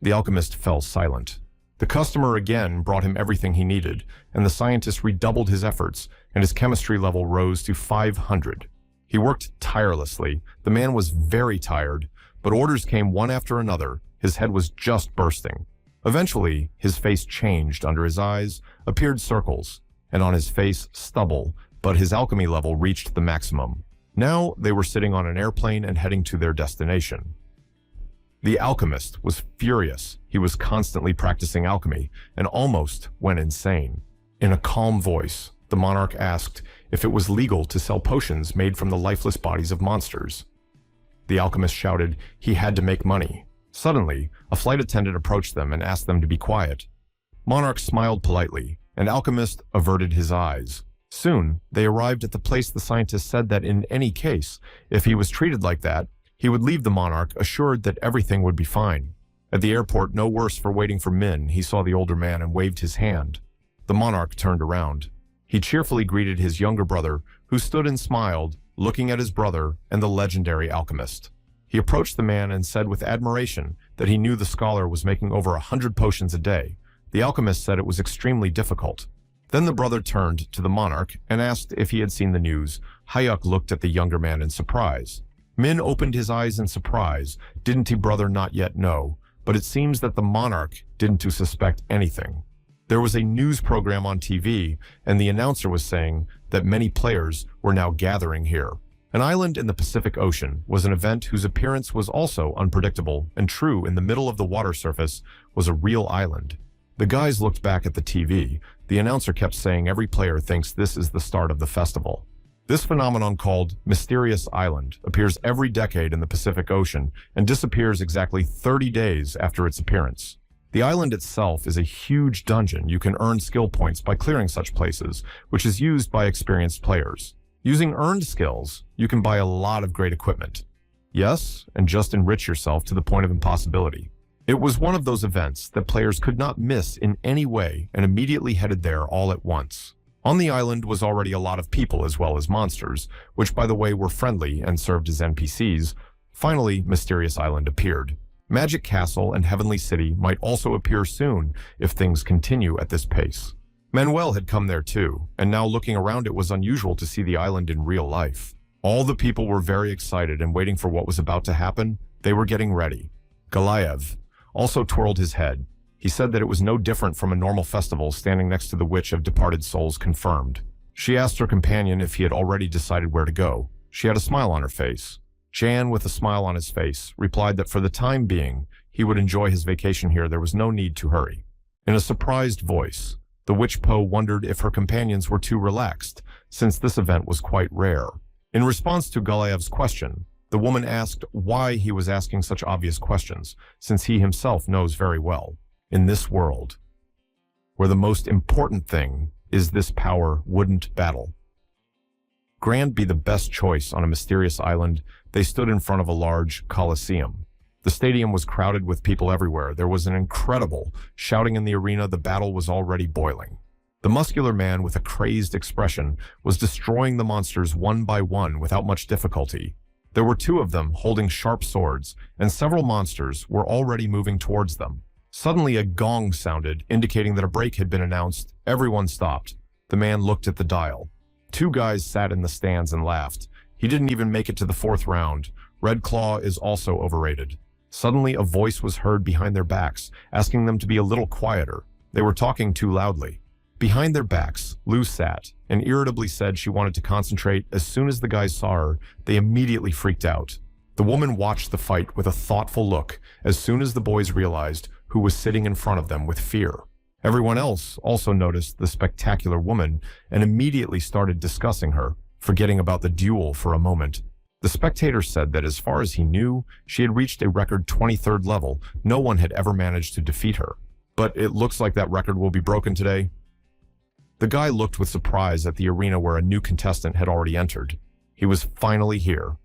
S1: The alchemist fell silent. The customer again brought him everything he needed, and the scientist redoubled his efforts, and his chemistry level rose to 500. He worked tirelessly. The man was very tired, but orders came one after another. His head was just bursting. Eventually, his face changed. Under his eyes appeared circles, and on his face, stubble, but his alchemy level reached the maximum. Now they were sitting on an airplane and heading to their destination. The alchemist was furious. He was constantly practicing alchemy and almost went insane. In a calm voice, the monarch asked if it was legal to sell potions made from the lifeless bodies of monsters. The alchemist shouted he had to make money. Suddenly, a flight attendant approached them and asked them to be quiet. Monarch smiled politely, and alchemist averted his eyes. Soon, they arrived at the place. The scientist said that in any case, if he was treated like that, he would leave the monarch, assured that everything would be fine. At the airport, no worse for waiting for Min, he saw the older man and waved his hand. The monarch turned around. He cheerfully greeted his younger brother, who stood and smiled, looking at his brother and the legendary alchemist. He approached the man and said with admiration that he knew the scholar was making over 100 potions a day. The alchemist said it was extremely difficult. Then the brother turned to the monarch and asked if he had seen the news. Hyuk looked at the younger man in surprise. Min opened his eyes in surprise. Didn't he, brother, not yet know? But it seems that the monarch didn't suspect anything. There was a news program on TV, and the announcer was saying that many players were now gathering here. An island in the Pacific Ocean was an event whose appearance was also unpredictable and true. In the middle of the water surface was a real island. The guys looked back at the TV. The announcer kept saying every player thinks this is the start of the festival. This phenomenon, called Mysterious Island, appears every decade in the Pacific Ocean and disappears exactly 30 days after its appearance. The island itself is a huge dungeon. You can earn skill points by clearing such places, which is used by experienced players. Using earned skills, you can buy a lot of great equipment. Yes, and just enrich yourself to the point of impossibility. It was one of those events that players could not miss in any way and immediately headed there all at once. On the island was already a lot of people as well as monsters, which by the way were friendly and served as NPCs. Finally, Mysterious Island appeared. Magic Castle and Heavenly City might also appear soon if things continue at this pace. Manuel had come there too, and now looking around it was unusual to see the island in real life. All the people were very excited and waiting for what was about to happen. They were getting ready. Galayev also twirled his head. He said that it was no different from a normal festival. Standing next to the Witch of Departed Souls confirmed. She asked her companion if he had already decided where to go. She had a smile on her face. Jan, with a smile on his face, replied that for the time being, he would enjoy his vacation here. There was no need to hurry. In a surprised voice, the Witch Po wondered if her companions were too relaxed, since this event was quite rare. In response to Galayev's question, the woman asked why he was asking such obvious questions, since he himself knows very well. In this world, where the most important thing is this power wouldn't battle. Grand be the best choice on a mysterious island. They stood in front of a large coliseum. The stadium was crowded with people everywhere. There was an incredible shouting in the arena. The battle was already boiling. The muscular man with a crazed expression was destroying the monsters one by one without much difficulty. There were two of them holding sharp swords, and several monsters were already moving towards them. Suddenly a gong sounded, indicating that a break had been announced. Everyone stopped. The man looked at the dial. Two guys sat in the stands and laughed. He didn't even make it to the fourth round. Red Claw is also overrated. Suddenly a voice was heard behind their backs, asking them to be a little quieter. They were talking too loudly. Behind their backs, Lou sat and irritably said she wanted to concentrate. As soon as the guys saw her, they immediately freaked out. The woman watched the fight with a thoughtful look as soon as the boys realized who was sitting in front of them with fear. Everyone else also noticed the spectacular woman and immediately started discussing her, forgetting about the duel for a moment. The spectator said that as far as he knew, she had reached a record 23rd level. No one had ever managed to defeat her. But it looks like that record will be broken today. The guy looked with surprise at the arena where a new contestant had already entered. He was finally here.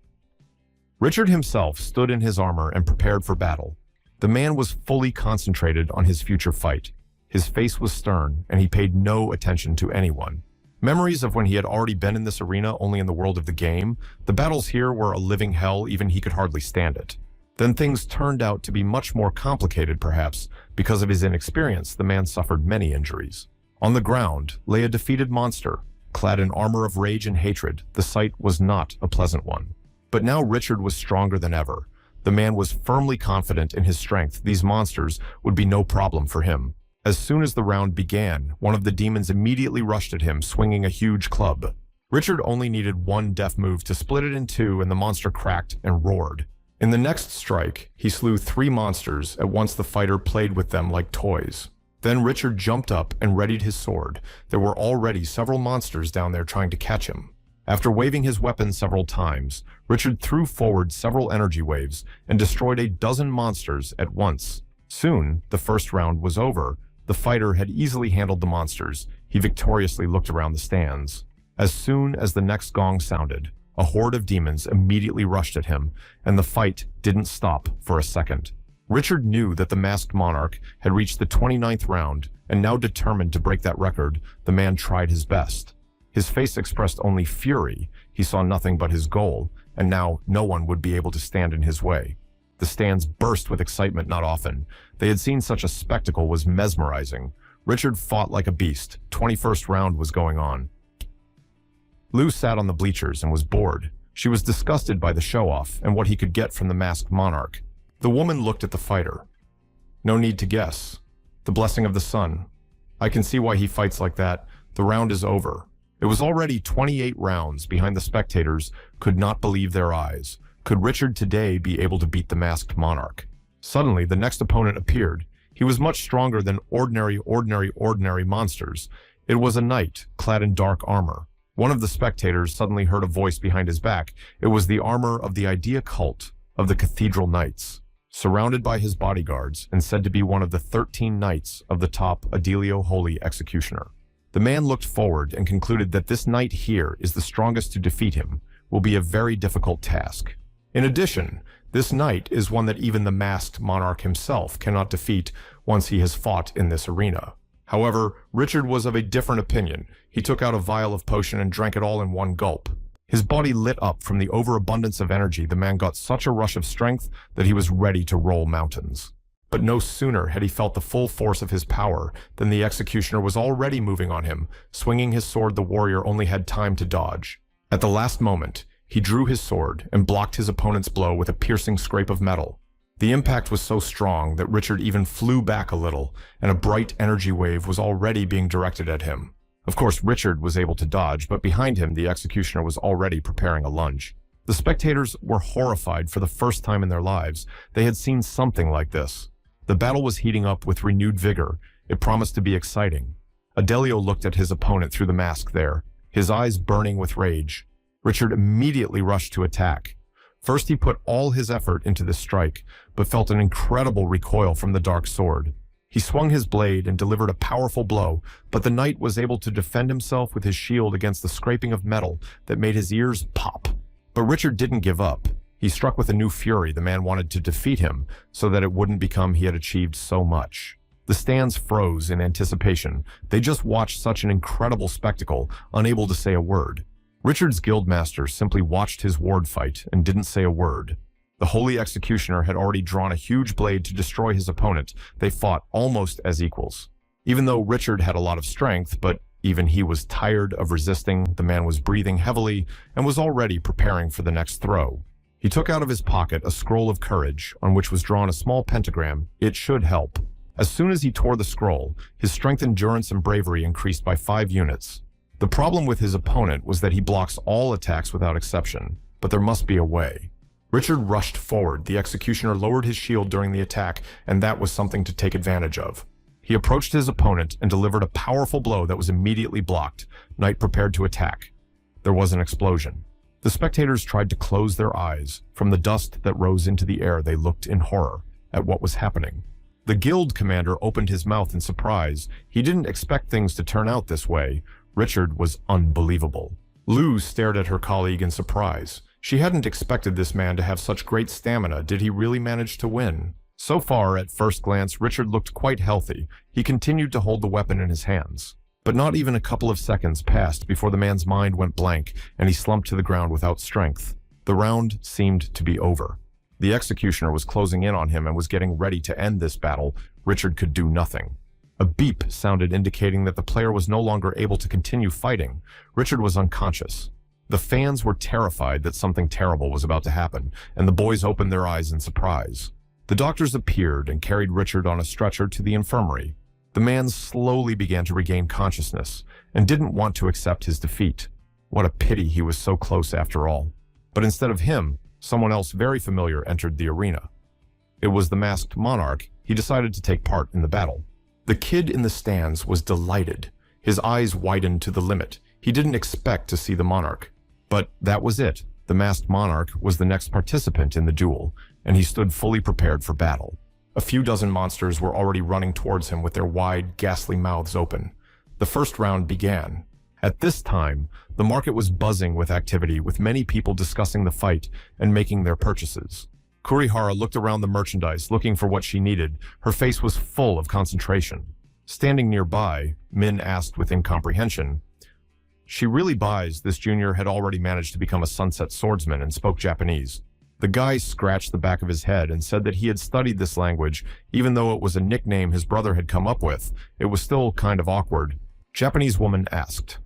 S1: Richard himself stood in his armor and prepared for battle. The man was fully concentrated on his future fight. His face was stern, and he paid no attention to anyone. Memories of when he had already been in this arena only in the world of the game, the battles here were a living hell. Even he could hardly stand it. Then things turned out to be much more complicated, perhaps. Because of his inexperience, the man suffered many injuries. On the ground lay a defeated monster, clad in armor of rage and hatred. The sight was not a pleasant one. But now Richard was stronger than ever. The man was firmly confident in his strength. These monsters would be no problem for him. As soon as the round began, one of the demons immediately rushed at him, swinging a huge club. Richard only needed one deft move to split it in two, and the monster cracked and roared. In the next strike, he slew 3 monsters. At once the fighter played with them like toys. Then Richard jumped up and readied his sword. There were already several monsters down there trying to catch him. After waving his weapon several times, Richard threw forward several energy waves and destroyed a dozen monsters at once. Soon, the first round was over. The fighter had easily handled the monsters. He victoriously looked around the stands. As soon as the next gong sounded, a horde of demons immediately rushed at him, and the fight didn't stop for a second. Richard knew that the masked monarch had reached the 29th round, and now determined to break that record, the man tried his best. His face expressed only fury. He saw nothing but his goal, and now no one would be able to stand in his way. The stands burst with excitement. Not often they had seen such a spectacle. Was mesmerizing. Richard fought like a beast. 21st round was going on. Lou sat on the bleachers and was bored. She was disgusted by the show-off and what he could get from the masked monarch. The woman looked at the fighter. No need to guess. The blessing of the sun. I can see why he fights like that. The round is over. It was already 28 rounds behind the spectators could not believe their eyes. Could Richard today be able to beat the masked monarch? Suddenly, the next opponent appeared. He was much stronger than ordinary monsters. It was a knight, clad in dark armor. One of the spectators suddenly heard a voice behind his back. It was the armor of the idea cult of the Cathedral Knights, surrounded by his bodyguards and said to be one of the 13 knights of the top Adelio Holy Executioner. The man looked forward and concluded that this knight here is the strongest. To defeat him will be a very difficult task. In addition, this knight is one that even the masked monarch himself cannot defeat once he has fought in this arena. However, Richard was of a different opinion. He took out a vial of potion and drank it all in one gulp. His body lit up from the overabundance of energy. The man got such a rush of strength that he was ready to roll mountains. But no sooner had he felt the full force of his power than the executioner was already moving on him. Swinging his sword, the warrior only had time to dodge. At the last moment, he drew his sword and blocked his opponent's blow with a piercing scrape of metal. The impact was so strong that Richard even flew back a little, and a bright energy wave was already being directed at him. Of course, Richard was able to dodge, but behind him, the executioner was already preparing a lunge. The spectators were horrified for the first time in their lives. They had seen something like this. The battle was heating up with renewed vigor. It promised to be exciting. Adelio looked at his opponent through the mask there, his eyes burning with rage. Richard immediately rushed to attack. First, he put all his effort into this strike, but felt an incredible recoil from the dark sword. He swung his blade and delivered a powerful blow, but the knight was able to defend himself with his shield against the scraping of metal that made his ears pop. But Richard didn't give up. He struck with a new fury. The man wanted to defeat him so that it wouldn't become he had achieved so much. The stands froze in anticipation. They just watched such an incredible spectacle, unable to say a word. Richard's guildmaster simply watched his ward fight and didn't say a word. The Holy Executioner had already drawn a huge blade to destroy his opponent. They fought almost as equals. Even though Richard had a lot of strength, but even he was tired of resisting, the man was breathing heavily and was already preparing for the next throw. He took out of his pocket a scroll of courage on which was drawn a small pentagram. It should help. As soon as he tore the scroll, his strength, endurance, and bravery increased by 5 units. The problem with his opponent was that he blocks all attacks without exception, but there must be a way. Richard rushed forward. The executioner lowered his shield during the attack, and that was something to take advantage of. He approached his opponent and delivered a powerful blow that was immediately blocked. Knight prepared to attack. There was an explosion. The spectators tried to close their eyes. From the dust that rose into the air, they looked in horror at what was happening. The guild commander opened his mouth in surprise. He didn't expect things to turn out this way. Richard was unbelievable. Lou stared at her colleague in surprise. She hadn't expected this man to have such great stamina. Did he really manage to win? So far, at first glance, Richard looked quite healthy. He continued to hold the weapon in his hands. But not even a couple of seconds passed before the man's mind went blank and he slumped to the ground without strength. The round seemed to be over. The executioner was closing in on him and was getting ready to end this battle. Richard could do nothing. A beep sounded, indicating that the player was no longer able to continue fighting. Richard was unconscious. The fans were terrified that something terrible was about to happen, and the boys opened their eyes in surprise. The doctors appeared and carried Richard on a stretcher to the infirmary. The man slowly began to regain consciousness and didn't want to accept his defeat. What a pity he was so close after all. But instead of him, someone else very familiar entered the arena. It was the masked monarch. He decided to take part in the battle. The kid in the stands was delighted. His eyes widened to the limit. He didn't expect to see the monarch. But that was it. The masked monarch was the next participant in the duel, and he stood fully prepared for battle. A few dozen monsters were already running towards him with their wide, ghastly mouths open. The first round began. At this time, the market was buzzing with activity, with many people discussing the fight and making their purchases. Kurihara looked around the merchandise, looking for what she needed. Her face was full of concentration. Standing nearby, Min asked with incomprehension, "She really buys?" This junior had already managed to become a sunset swordsman and spoke Japanese. The guy scratched the back of his head and said that he had studied this language. Even though it was a nickname his brother had come up with, it was still kind of awkward. Japanese woman asked,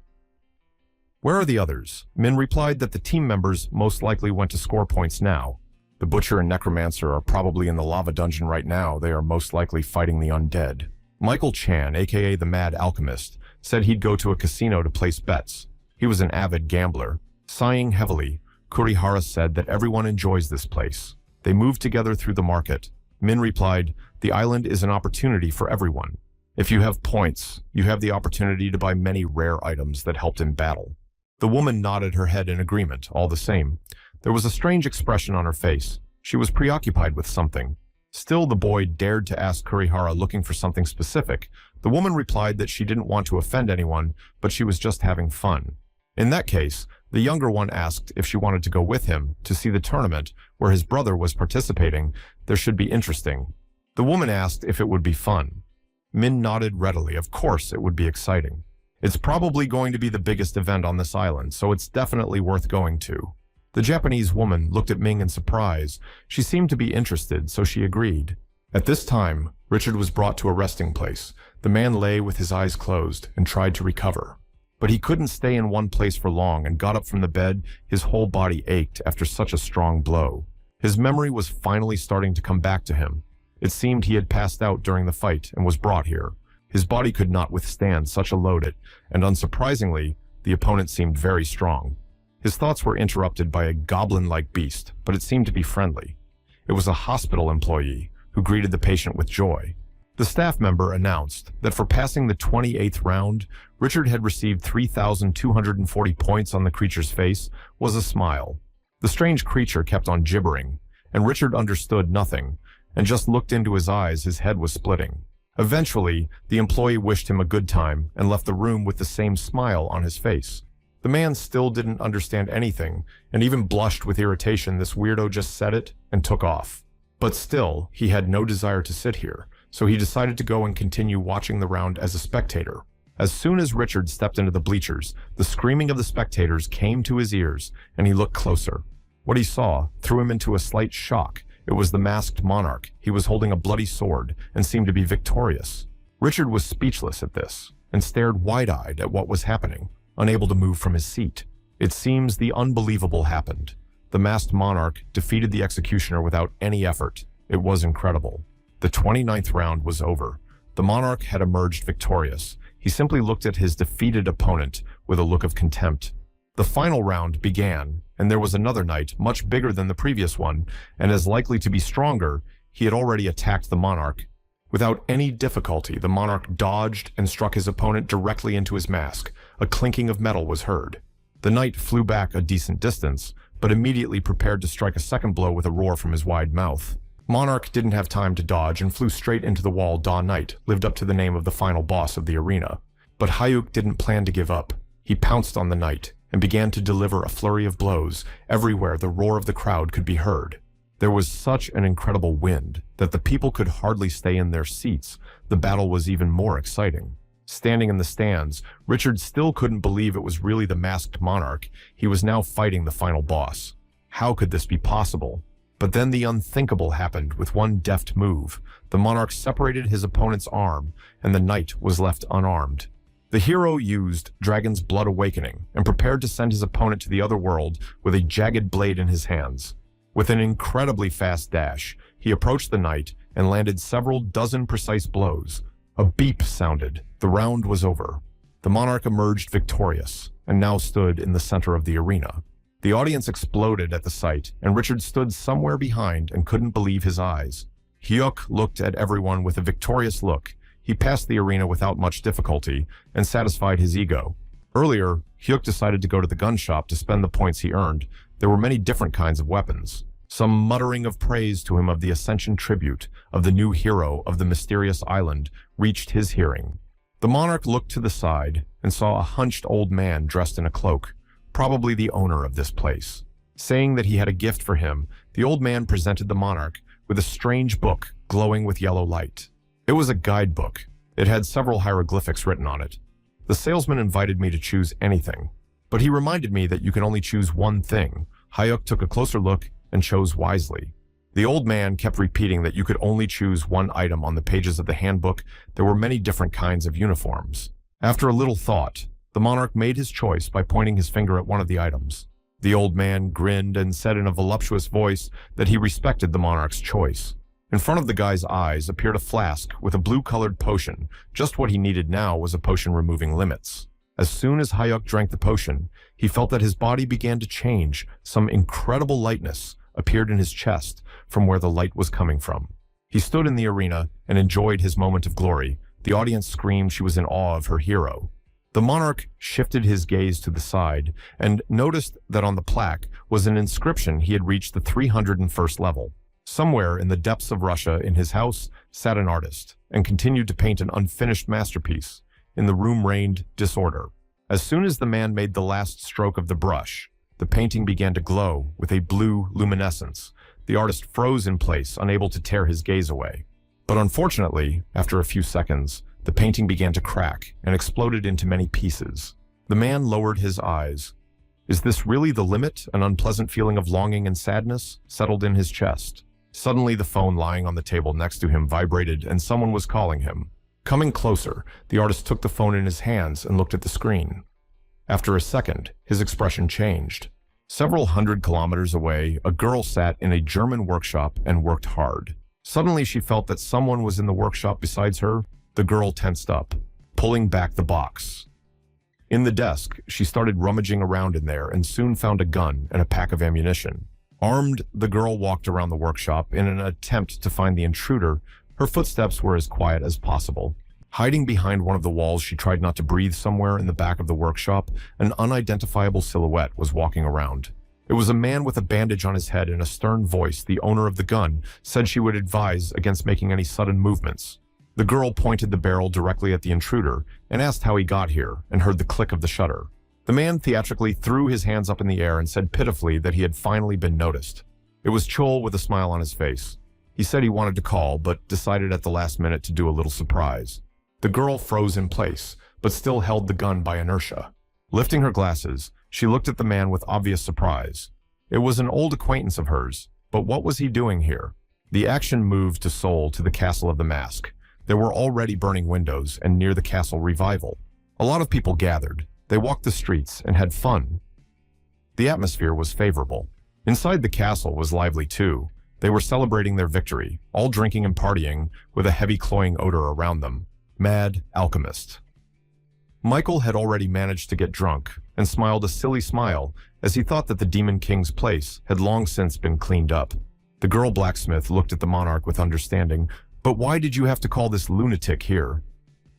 S1: "Where are the others?" Min replied that the team members most likely went to score points now. The butcher and necromancer are probably in the lava dungeon right now. They are most likely fighting the undead. Michael Chan, aka the Mad Alchemist, said he'd go to a casino to place bets. He was an avid gambler. Sighing heavily, Kurihara said that everyone enjoys this place. They moved together through the market. Min replied, "The island is an opportunity for everyone. If you have points, you have the opportunity to buy many rare items that helped in battle." The woman nodded her head in agreement, all the same. There was a strange expression on her face. She was preoccupied with something. Still, the boy dared to ask Kurihara looking for something specific. The woman replied that she didn't want to offend anyone, but she was just having fun. In that case, the younger one asked if she wanted to go with him to see the tournament where his brother was participating. There should be interesting. The woman asked if it would be fun. Min nodded readily. Of course it would be exciting. It's probably going to be the biggest event on this island, so it's definitely worth going to. The Japanese woman looked at Ming in surprise. She seemed to be interested, so she agreed. At this time, Richard was brought to a resting place. The man lay with his eyes closed and tried to recover. But he couldn't stay in one place for long and got up from the bed. His whole body ached after such a strong blow. His memory was finally starting to come back to him. It seemed he had passed out during the fight and was brought here. His body could not withstand such a load, and unsurprisingly, the opponent seemed very strong. His thoughts were interrupted by a goblin-like beast, but it seemed to be friendly. It was a hospital employee who greeted the patient with joy. The staff member announced that for passing the 28th round, Richard had received 3,240 points on the creature's face was a smile. The strange creature kept on gibbering, and Richard understood nothing, and just looked into his eyes. His head was splitting. Eventually, the employee wished him a good time and left the room with the same smile on his face. The man still didn't understand anything, and even blushed with irritation. This weirdo just said it and took off. But still, he had no desire to sit here, so he decided to go and continue watching the round as a spectator. As soon as Richard stepped into the bleachers, the screaming of the spectators came to his ears, and he looked closer. What he saw threw him into a slight shock. It was the masked monarch. He was holding a bloody sword and seemed to be victorious. Richard was speechless at this and stared wide-eyed at what was happening, unable to move from his seat. It seems the unbelievable happened. The masked monarch defeated the executioner without any effort. It was incredible. The 29th round was over. The monarch had emerged victorious. He simply looked at his defeated opponent with a look of contempt. The final round began, and there was another knight, much bigger than the previous one, and as likely to be stronger. He had already attacked the monarch. Without any difficulty, the monarch dodged and struck his opponent directly into his mask. A clinking of metal was heard. The knight flew back a decent distance, but immediately prepared to strike a second blow with a roar from his wide mouth. Monarch didn't have time to dodge and flew straight into the wall. Da Knight lived up to the name of the final boss of the arena. But Hayuk didn't plan to give up. He pounced on the knight and began to deliver a flurry of blows. Everywhere the roar of the crowd could be heard. There was such an incredible wind that the people could hardly stay in their seats. The battle was even more exciting. Standing in the stands, Richard still couldn't believe it was really the masked monarch. He was now fighting the final boss. How could this be possible? But then the unthinkable happened. With one deft move, the monarch separated his opponent's arm, and the knight was left unarmed. The hero used Dragon's Blood Awakening and prepared to send his opponent to the other world with a jagged blade in his hands. With an incredibly fast dash, he approached the knight and landed several dozen precise blows. A beep sounded. The round was over. The monarch emerged victorious and now stood in the center of the arena. The audience exploded at the sight, and Richard stood somewhere behind and couldn't believe his eyes. Hyuk looked at everyone with a victorious look. He passed the arena without much difficulty and satisfied his ego. Earlier, Hyuk decided to go to the gun shop to spend the points he earned. There were many different kinds of weapons. Some muttering of praise to him of the ascension tribute of the new hero of the mysterious island reached his hearing. The monarch looked to the side and saw a hunched old man dressed in a cloak, probably the owner of this place. Saying that he had a gift for him, the old man presented the monarch with a strange book glowing with yellow light. It was a guidebook. It had several hieroglyphics written on it. The salesman invited me to choose anything, but he reminded me that you can only choose one thing. Hyuk took a closer look and chose wisely. The old man kept repeating that you could only choose one item on the pages of the handbook. There were many different kinds of uniforms. After a little thought, the monarch made his choice by pointing his finger at one of the items. The old man grinned and said in a voluptuous voice that he respected the monarch's choice. In front of the guy's eyes appeared a flask with a blue-colored potion. Just what he needed now was a potion removing limits. As soon as Hayuk drank the potion, he felt that his body began to change. Some incredible lightness appeared in his chest from where the light was coming from. He stood in the arena and enjoyed his moment of glory. The audience screamed she was in awe of her hero. The monarch shifted his gaze to the side and noticed that on the plaque was an inscription he had reached the 301st level. Somewhere in the depths of Russia in his house sat an artist and continued to paint an unfinished masterpiece. In the room reigned disorder. As soon as the man made the last stroke of the brush, the painting began to glow with a blue luminescence. The artist froze in place, unable to tear his gaze away. But unfortunately, after a few seconds, the painting began to crack and exploded into many pieces. The man lowered his eyes. Is this really the limit? An unpleasant feeling of longing and sadness settled in his chest. Suddenly, the phone lying on the table next to him vibrated and someone was calling him. Coming closer, the artist took the phone in his hands and looked at the screen. After a second, his expression changed. Several hundred kilometers away, a girl sat in a German workshop and worked hard. Suddenly, she felt that someone was in the workshop besides her. The girl tensed up, pulling back the box. In the desk, she started rummaging around in there and soon found a gun and a pack of ammunition. Armed, the girl walked around the workshop in an attempt to find the intruder. Her footsteps were as quiet as possible. Hiding behind one of the walls, she tried not to breathe. Somewhere in the back of the workshop, an unidentifiable silhouette was walking around. It was a man with a bandage on his head. In a stern voice, the owner of the gun said she would advise against making any sudden movements. The girl pointed the barrel directly at the intruder and asked how he got here and heard the click of the shutter. The man theatrically threw his hands up in the air and said pitifully that he had finally been noticed. It was Chol with a smile on his face. He said he wanted to call, but decided at the last minute to do a little surprise. The girl froze in place, but still held the gun by inertia. Lifting her glasses, she looked at the man with obvious surprise. It was an old acquaintance of hers, but what was he doing here? The action moved to Seoul to the Castle of the Mask. There were already burning windows and near the castle revival. A lot of people gathered. They walked the streets and had fun. The atmosphere was favorable. Inside the castle was lively too. They were celebrating their victory, all drinking and partying with a heavy cloying odor around them. Mad alchemist. Michael had already managed to get drunk and smiled a silly smile as he thought that the Demon King's place had long since been cleaned up. The girl blacksmith looked at the monarch with understanding. But why did you have to call this lunatic here?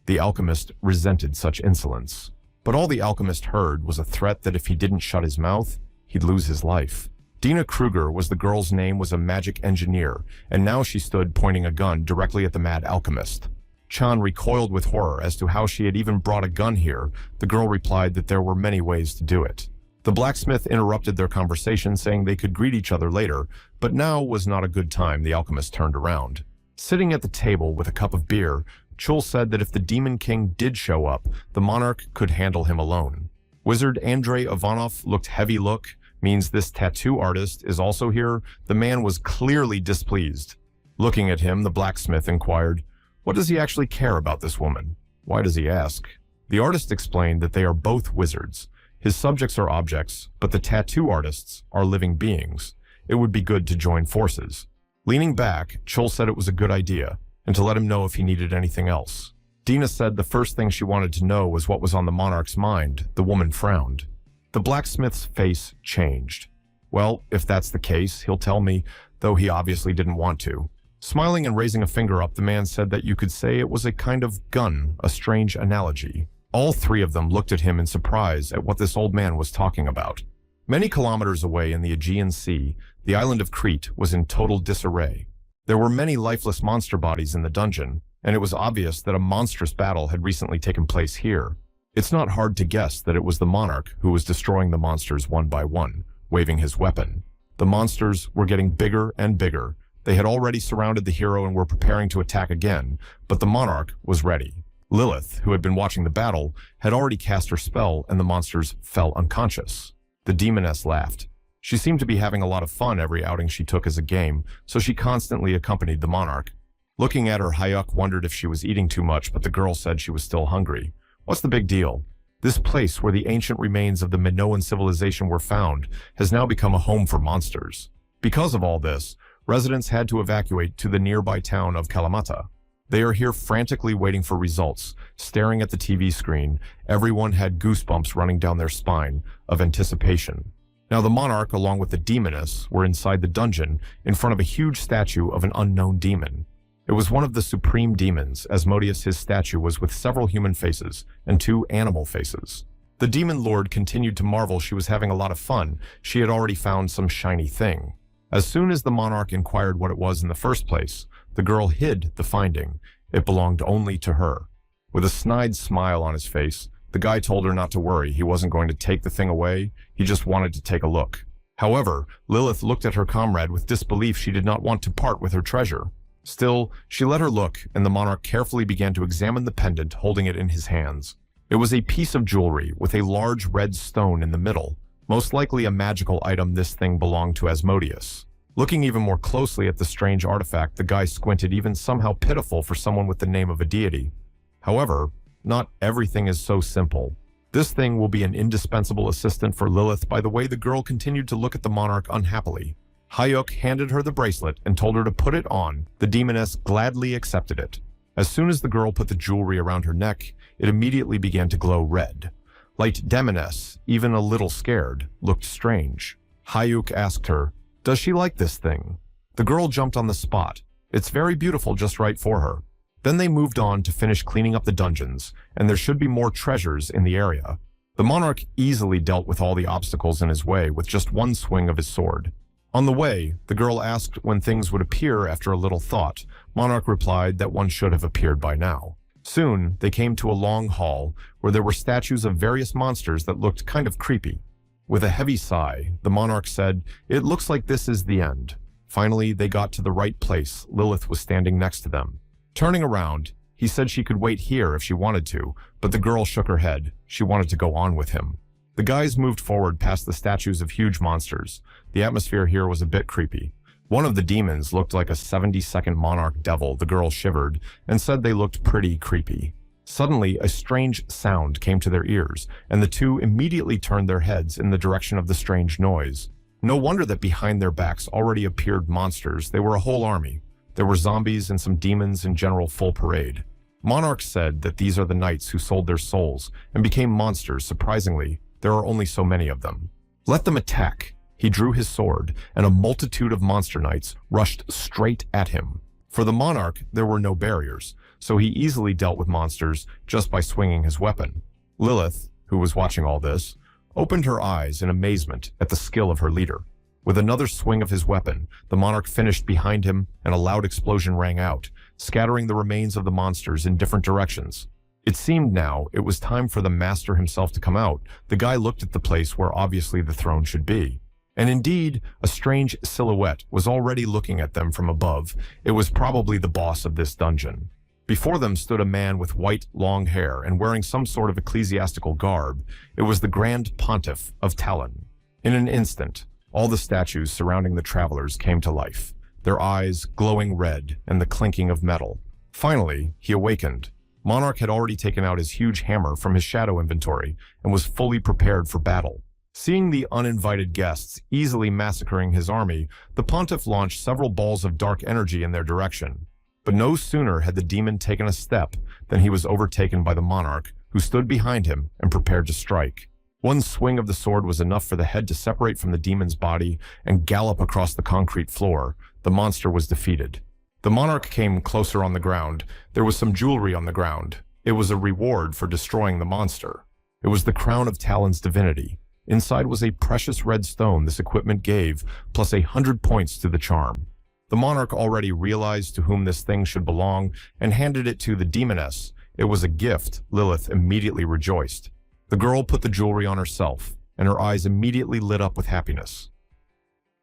S1: The alchemist resented such insolence. But all the alchemist heard was a threat that if he didn't shut his mouth, he'd lose his life. Dina Kruger was the girl's name, was a magic engineer, and now she stood pointing a gun directly at the mad alchemist. Chan recoiled with horror as to how she had even brought a gun here. The girl replied that there were many ways to do it. The blacksmith interrupted their conversation, saying they could greet each other later, but now was not a good time. The alchemist turned around. Sitting at the table with a cup of beer, Chul said that if the Demon King did show up, the monarch could handle him alone. Wizard Andrei Ivanov looked heavy. Look, means this tattoo artist is also here? The man was clearly displeased. Looking at him, the blacksmith inquired, what does he actually care about this woman? Why does he ask? The artist explained that they are both wizards. His subjects are objects, but the tattoo artists are living beings. It would be good to join forces. Leaning back, Chul said it was a good idea, and to let him know if he needed anything else. Dina said the first thing she wanted to know was what was on the monarch's mind. The woman frowned. The blacksmith's face changed. Well, if that's the case, he'll tell me, though he obviously didn't want to. Smiling and raising a finger up, the man said that you could say it was a kind of gun, a strange analogy. All three of them looked at him in surprise at what this old man was talking about. Many kilometers away in the Aegean Sea, the island of Crete was in total disarray. There were many lifeless monster bodies in the dungeon, and it was obvious that a monstrous battle had recently taken place here. It's not hard to guess that it was the monarch who was destroying the monsters one by one, waving his weapon. The monsters were getting bigger and bigger. They had already surrounded the hero and were preparing to attack again, but the monarch was ready. Lilith, who had been watching the battle, had already cast her spell and the monsters fell unconscious. The demoness laughed. She seemed to be having a lot of fun every outing she took as a game, so she constantly accompanied the monarch. Looking at her, Hayuk wondered if she was eating too much, but the girl said she was still hungry. What's the big deal? This place where the ancient remains of the Minoan civilization were found has now become a home for monsters. Because of all this, residents had to evacuate to the nearby town of Kalamata. They are here frantically waiting for results, staring at the TV screen. Everyone had goosebumps running down their spine of anticipation. Now the monarch, along with the demoness, were inside the dungeon in front of a huge statue of an unknown demon. It was one of the supreme demons. Asmodeus, his statue, was with several human faces and 2 animal faces. The demon lord continued to marvel she was having a lot of fun. She had already found some shiny thing. As soon as the monarch inquired what it was in the first place, the girl hid the finding. It belonged only to her. With a snide smile on his face, the guy told her not to worry. He wasn't going to take the thing away. He just wanted to take a look. However, Lilith looked at her comrade with disbelief. She did not want to part with her treasure. Still, she let her look, and the monarch carefully began to examine the pendant, holding it in his hands. It was a piece of jewelry with a large red stone in the middle. Most likely a magical item. This thing belonged to Asmodeus. Looking even more closely at the strange artifact, the guy squinted, even somehow pitiful for someone with the name of a deity. However, not everything is so simple. This thing will be an indispensable assistant for Lilith. By the way, the girl continued to look at the monarch unhappily. Hayuk handed her the bracelet and told her to put it on. The demoness gladly accepted it. As soon as the girl put the jewelry around her neck, it immediately began to glow red. Light demoness, even a little scared, looked strange. Hayuk asked her, "Does she like this thing?" The girl jumped on the spot. "It's very beautiful, just right for her." Then they moved on to finish cleaning up the dungeons, and there should be more treasures in the area. The monarch easily dealt with all the obstacles in his way with just one swing of his sword. On the way, the girl asked when things would appear. After a little thought, Monarch replied that one should have appeared by now. Soon, they came to a long hall where there were statues of various monsters that looked kind of creepy. With a heavy sigh, the monarch said, "It looks like this is the end." Finally, they got to the right place. Lilith was standing next to them. Turning around, he said she could wait here if she wanted to, but the girl shook her head. She wanted to go on with him. The guys moved forward past the statues of huge monsters. The atmosphere here was a bit creepy. One of the demons looked like a 70-second monarch devil. The girl shivered and said they looked pretty creepy. Suddenly, a strange sound came to their ears, and the two immediately turned their heads in the direction of the strange noise. No wonder that behind their backs already appeared monsters. They were a whole army. There were zombies and some demons in general full parade. Monarch said that these are the knights who sold their souls and became monsters. Surprisingly, there are only so many of them. Let them attack. He drew his sword, and a multitude of monster knights rushed straight at him. For the monarch, there were no barriers, so he easily dealt with monsters just by swinging his weapon. Lilith, who was watching all this, opened her eyes in amazement at the skill of her leader. With another swing of his weapon, the monarch finished behind him, and a loud explosion rang out, scattering the remains of the monsters in different directions. It seemed now it was time for the master himself to come out. The guy looked at the place where obviously the throne should be. And indeed, a strange silhouette was already looking at them from above. It was probably the boss of this dungeon. Before them stood a man with white, long hair and wearing some sort of ecclesiastical garb. It was the Grand Pontiff of Talon. In an instant, all the statues surrounding the travelers came to life, their eyes glowing red and the clinking of metal. Finally, he awakened. Monarch had already taken out his huge hammer from his shadow inventory and was fully prepared for battle. Seeing the uninvited guests easily massacring his army, the pontiff launched several balls of dark energy in their direction. But no sooner had the demon taken a step than he was overtaken by the monarch, who stood behind him and prepared to strike. One swing of the sword was enough for the head to separate from the demon's body and gallop across the concrete floor. The monster was defeated. The monarch came closer on the ground. There was some jewelry on the ground. It was a reward for destroying the monster. It was the crown of Talon's divinity. Inside was a precious red stone this equipment gave, plus 100 points to the charm. The monarch already realized to whom this thing should belong and handed it to the demoness. It was a gift. Lilith immediately rejoiced. The girl put the jewelry on herself, and her eyes immediately lit up with happiness.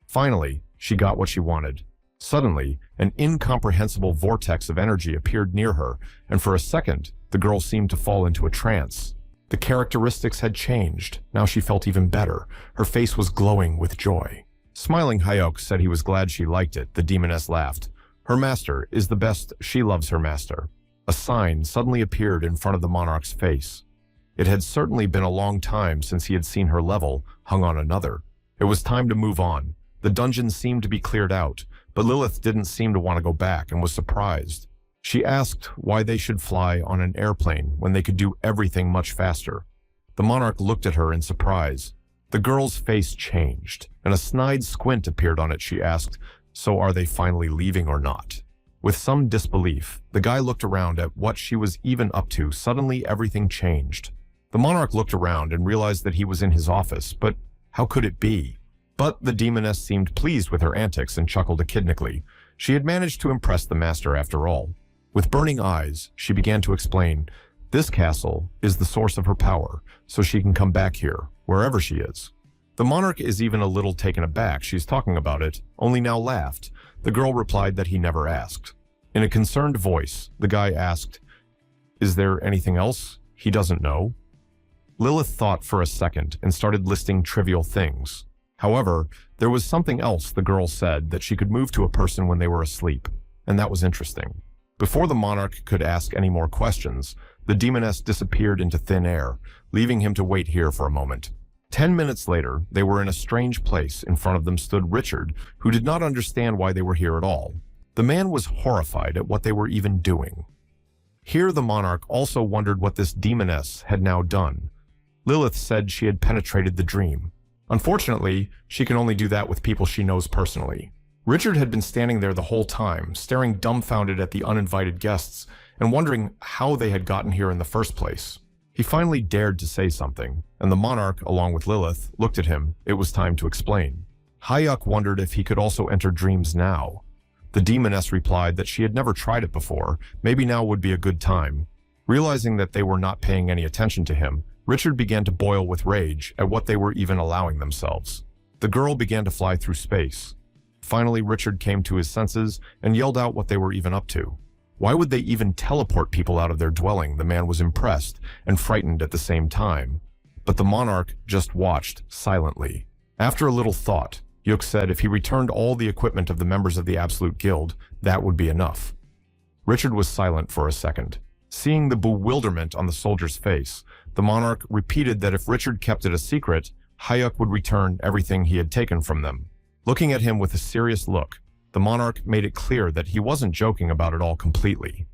S1: Finally, she got what she wanted. Suddenly, an incomprehensible vortex of energy appeared near her, and for a second, the girl seemed to fall into a trance. The characteristics had changed. Now she felt even better. Her face was glowing with joy. Smiling, Hayok said he was glad she liked it. The demoness laughed. Her master is the best. She loves her master. A sign suddenly appeared in front of the monarch's face. It had certainly been a long time since he had seen her level hung on another. It was time to move on. The dungeon seemed to be cleared out, but Lilith didn't seem to want to go back and was surprised. She asked why they should fly on an airplane when they could do everything much faster. The monarch looked at her in surprise. The girl's face changed, and a snide squint appeared on it. She asked, "So are they finally leaving or not?" With some disbelief, the guy looked around at what she was even up to. Suddenly, everything changed. The monarch looked around and realized that he was in his office, but how could it be? But the demoness seemed pleased with her antics and chuckled echidnically. She had managed to impress the master after all. With burning eyes, she began to explain, "This castle is the source of her power, so she can come back here, wherever she is." The monarch is even a little taken aback. She's talking about it, only now laughed. The girl replied that he never asked. In a concerned voice, the guy asked, "Is there anything else he doesn't know?" Lilith thought for a second and started listing trivial things. However, there was something else the girl said, that she could move to a person when they were asleep, and that was interesting. Before the monarch could ask any more questions, the demoness disappeared into thin air, leaving him to wait here for a moment. 10 minutes later, they were in a strange place. In front of them stood Richard, who did not understand why they were here at all. The man was horrified at what they were even doing. Here the monarch also wondered what this demoness had now done. Lilith said she had penetrated the dream. Unfortunately, she can only do that with people she knows personally. Richard had been standing there the whole time, staring dumbfounded at the uninvited guests and wondering how they had gotten here in the first place. He finally dared to say something, and the monarch, along with Lilith, looked at him. It was time to explain. Hayuk wondered if he could also enter dreams now. The demoness replied that she had never tried it before. Maybe now would be a good time. Realizing that they were not paying any attention to him, Richard began to boil with rage at what they were even allowing themselves. The girl began to fly through space. Finally, Richard came to his senses and yelled out what they were even up to. Why would they even teleport people out of their dwelling? The man was impressed and frightened at the same time. But the monarch just watched silently. After a little thought, Yuk said if he returned all the equipment of the members of the Absolute Guild, that would be enough. Richard was silent for a second. Seeing the bewilderment on the soldier's face, the monarch repeated that if Richard kept it a secret, Hayuk would return everything he had taken from them. Looking at him with a serious look, the monarch made it clear that he wasn't joking about it all completely.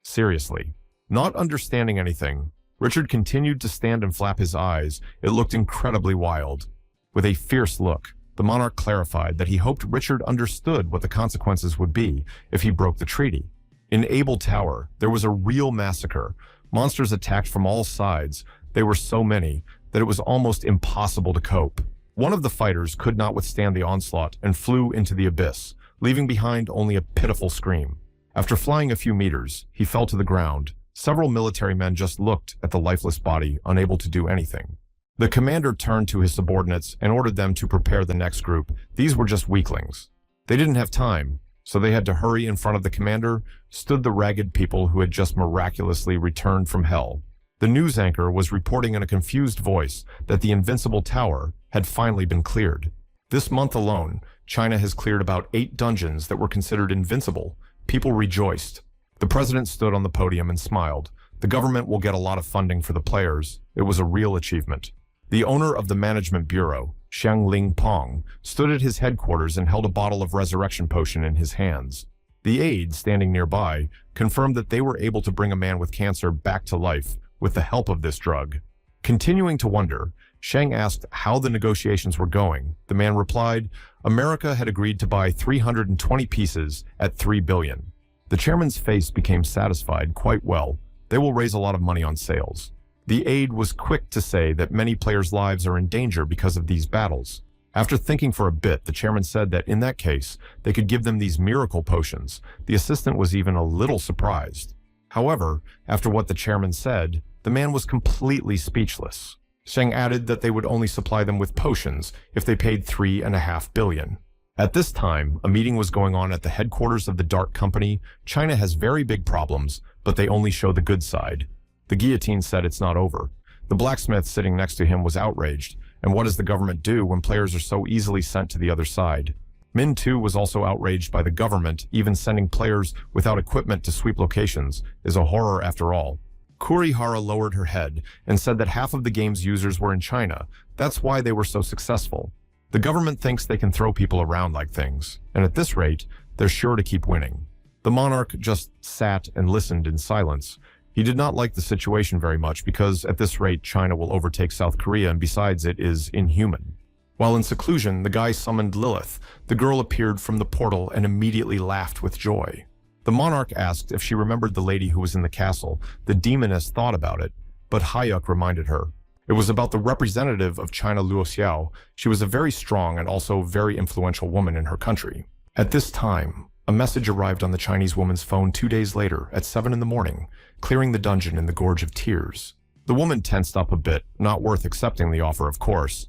S1: Seriously. Not understanding anything, Richard continued to stand and flap his eyes. It looked incredibly wild. With a fierce look, the monarch clarified that he hoped Richard understood what the consequences would be if he broke the treaty. In Abel Tower, there was a real massacre. Monsters attacked from all sides. They were so many that it was almost impossible to cope. One of the fighters could not withstand the onslaught and flew into the abyss, leaving behind only a pitiful scream. After flying a few meters, he fell to the ground. Several military men just looked at the lifeless body, unable to do anything. The commander turned to his subordinates and ordered them to prepare the next group. These were just weaklings. They didn't have time, so they had to hurry. In front of the commander stood the ragged people who had just miraculously returned from hell. The news anchor was reporting in a confused voice that the invincible tower had finally been cleared. This month alone, China has cleared about 8 dungeons that were considered invincible. People rejoiced. The president stood on the podium and smiled. The government will get a lot of funding for the players. It was a real achievement. The owner of the management bureau, Xiang Ling Pong, stood at his headquarters and held a bottle of resurrection potion in his hands. The aide, standing nearby, confirmed that they were able to bring a man with cancer back to life with the help of this drug. Continuing to wonder, Shang asked how the negotiations were going. The man replied, America had agreed to buy 320 pieces at $3 billion. The chairman's face became satisfied. Quite well. They will raise a lot of money on sales. The aide was quick to say that many players' lives are in danger because of these battles. After thinking for a bit, the chairman said that in that case, they could give them these miracle potions. The assistant was even a little surprised. However, after what the chairman said, the man was completely speechless. Sheng added that they would only supply them with potions if they paid $3.5 billion. At this time, a meeting was going on at the headquarters of the Dark Company. China has very big problems, but they only show the good side. The guillotine said it's not over. The blacksmith sitting next to him was outraged. And what does the government do when players are so easily sent to the other side? Min too was also outraged by the government. Even sending players without equipment to sweep locations is a horror after all. Kurihara lowered her head and said that half of the game's users were in China. That's why they were so successful. The government thinks they can throw people around like things, and at this rate, they're sure to keep winning. The monarch just sat and listened in silence. He did not like the situation very much because at this rate, China will overtake South Korea, and besides, it is inhuman. While in seclusion, the guy summoned Lilith. The girl appeared from the portal and immediately laughed with joy. The monarch asked if she remembered the lady who was in the castle. The demoness thought about it, but Hayuk reminded her. It was about the representative of China, Luo Xiao. She was a very strong and also very influential woman in her country. At this time, a message arrived on the Chinese woman's phone 2 days later at 7 in the morning, clearing the dungeon in the Gorge of Tears. The woman tensed up a bit, not worth accepting the offer, of course,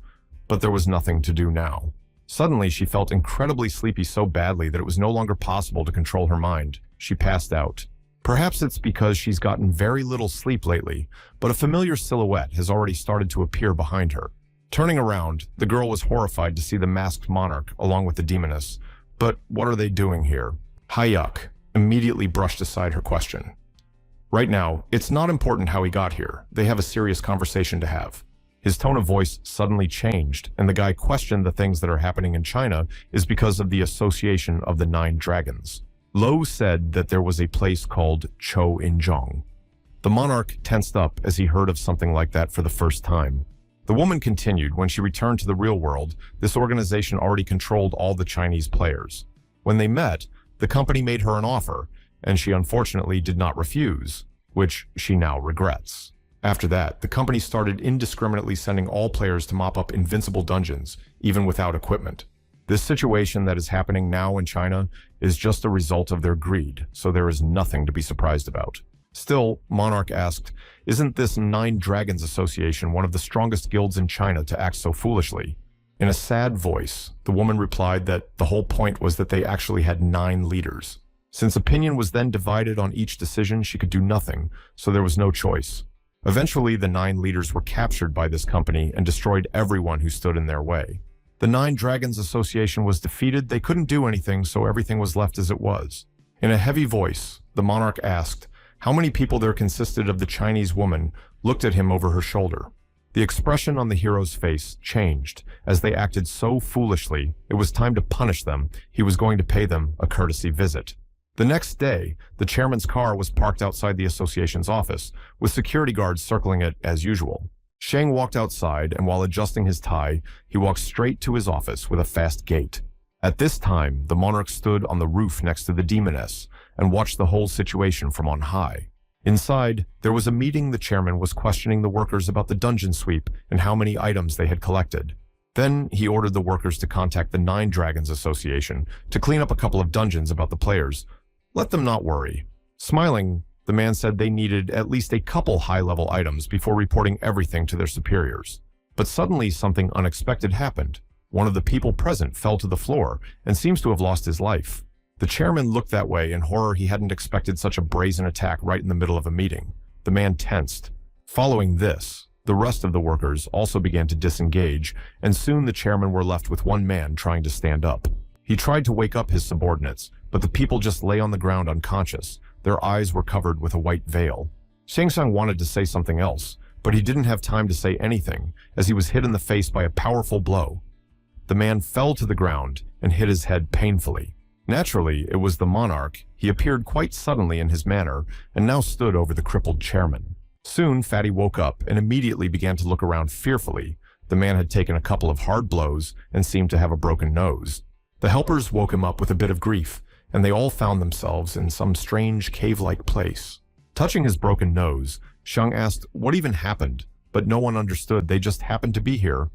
S1: but there was nothing to do now. Suddenly, she felt incredibly sleepy so badly that it was no longer possible to control her mind. She passed out. Perhaps it's because she's gotten very little sleep lately, but a familiar silhouette has already started to appear behind her. Turning around, the girl was horrified to see the masked monarch along with the demoness. But what are they doing here? Hayuk immediately brushed aside her question. Right now, it's not important how he got here. They have a serious conversation to have. His tone of voice suddenly changed, and the guy questioned the things that are happening in China is because of the association of the 9 dragons. Lo said that there was a place called Chou Inzhong. The monarch tensed up as he heard of something like that for the first time. The woman continued, when she returned to the real world, this organization already controlled all the Chinese players. When they met, the company made her an offer, and she unfortunately did not refuse, which she now regrets. After that, the company started indiscriminately sending all players to mop up invincible dungeons, even without equipment. This situation that is happening now in China is just a result of their greed, so there is nothing to be surprised about. Still, Monarch asked, isn't this 9 Dragons Association one of the strongest guilds in China to act so foolishly? In a sad voice, the woman replied that the whole point was that they actually had 9 leaders. Since opinion was then divided on each decision, she could do nothing, so there was no choice. Eventually, the 9 leaders were captured by this company and destroyed everyone who stood in their way. The 9 Dragons Association was defeated, they couldn't do anything, so everything was left as it was. In a heavy voice, the monarch asked how many people there consisted of. The Chinese woman looked at him over her shoulder. The expression on the hero's face changed. As they acted so foolishly, it was time to punish them. He was going to pay them a courtesy visit. The next day, the chairman's car was parked outside the association's office, with security guards circling it as usual. Sheng walked outside, and while adjusting his tie, he walked straight to his office with a fast gait. At this time, the monarch stood on the roof next to the demoness and watched the whole situation from on high. Inside, there was a meeting. The chairman was questioning the workers about the dungeon sweep and how many items they had collected. Then he ordered the workers to contact the 9 Dragons Association to clean up a couple of dungeons about the players. Let them not worry. Smiling, the man said they needed at least a couple high-level items before reporting everything to their superiors. But suddenly something unexpected happened. One of the people present fell to the floor and seems to have lost his life. The chairman looked that way in horror. He hadn't expected such a brazen attack right in the middle of a meeting. The man tensed. Following this, the rest of the workers also began to disengage, and soon the chairman were left with one man trying to stand up. He tried to wake up his subordinates, but the people just lay on the ground unconscious. Their eyes were covered with a white veil. Shang wanted to say something else, but he didn't have time to say anything as he was hit in the face by a powerful blow. The man fell to the ground and hit his head painfully. Naturally, it was the monarch. He appeared quite suddenly in his manner and now stood over the crippled chairman. Soon, Fatty woke up and immediately began to look around fearfully. The man had taken a couple of hard blows and seemed to have a broken nose. The helpers woke him up with a bit of grief, and they all found themselves in some strange cave-like place. Touching his broken nose, Sheng asked what even happened, but no one understood. They just happened to be here.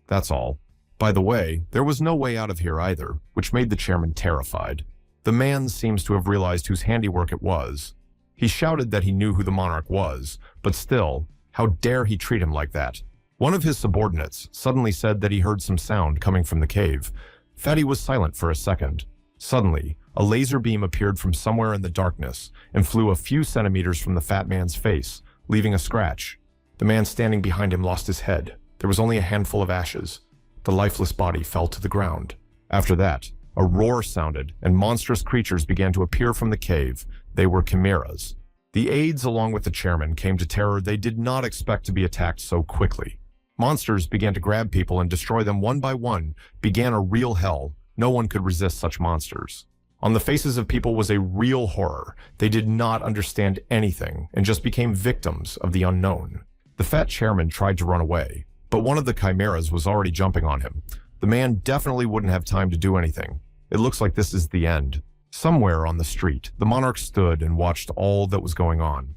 S1: That's all. By the way, there was no way out of here either, which made the chairman terrified. The man seems to have realized whose handiwork it was. He shouted that he knew who the monarch was, but still, how dare he treat him like that? One of his subordinates suddenly said that he heard some sound coming from the cave. Fatty was silent for a second. Suddenly, a laser beam appeared from somewhere in the darkness and flew a few centimeters from the fat man's face, leaving a scratch. The man standing behind him lost his head. There was only a handful of ashes. The lifeless body fell to the ground. After that, a roar sounded, and monstrous creatures began to appear from the cave. They were chimeras. The aides, along with the chairman, came to terror. They did not expect to be attacked so quickly. Monsters began to grab people and destroy them one by one. Began a real hell. No one could resist such monsters. On the faces of people was a real horror. They did not understand anything and just became victims of the unknown. The fat chairman tried to run away, but one of the chimeras was already jumping on him. The man definitely wouldn't have time to do anything. It looks like this is the end. Somewhere on the street, the monarch stood and watched all that was going on.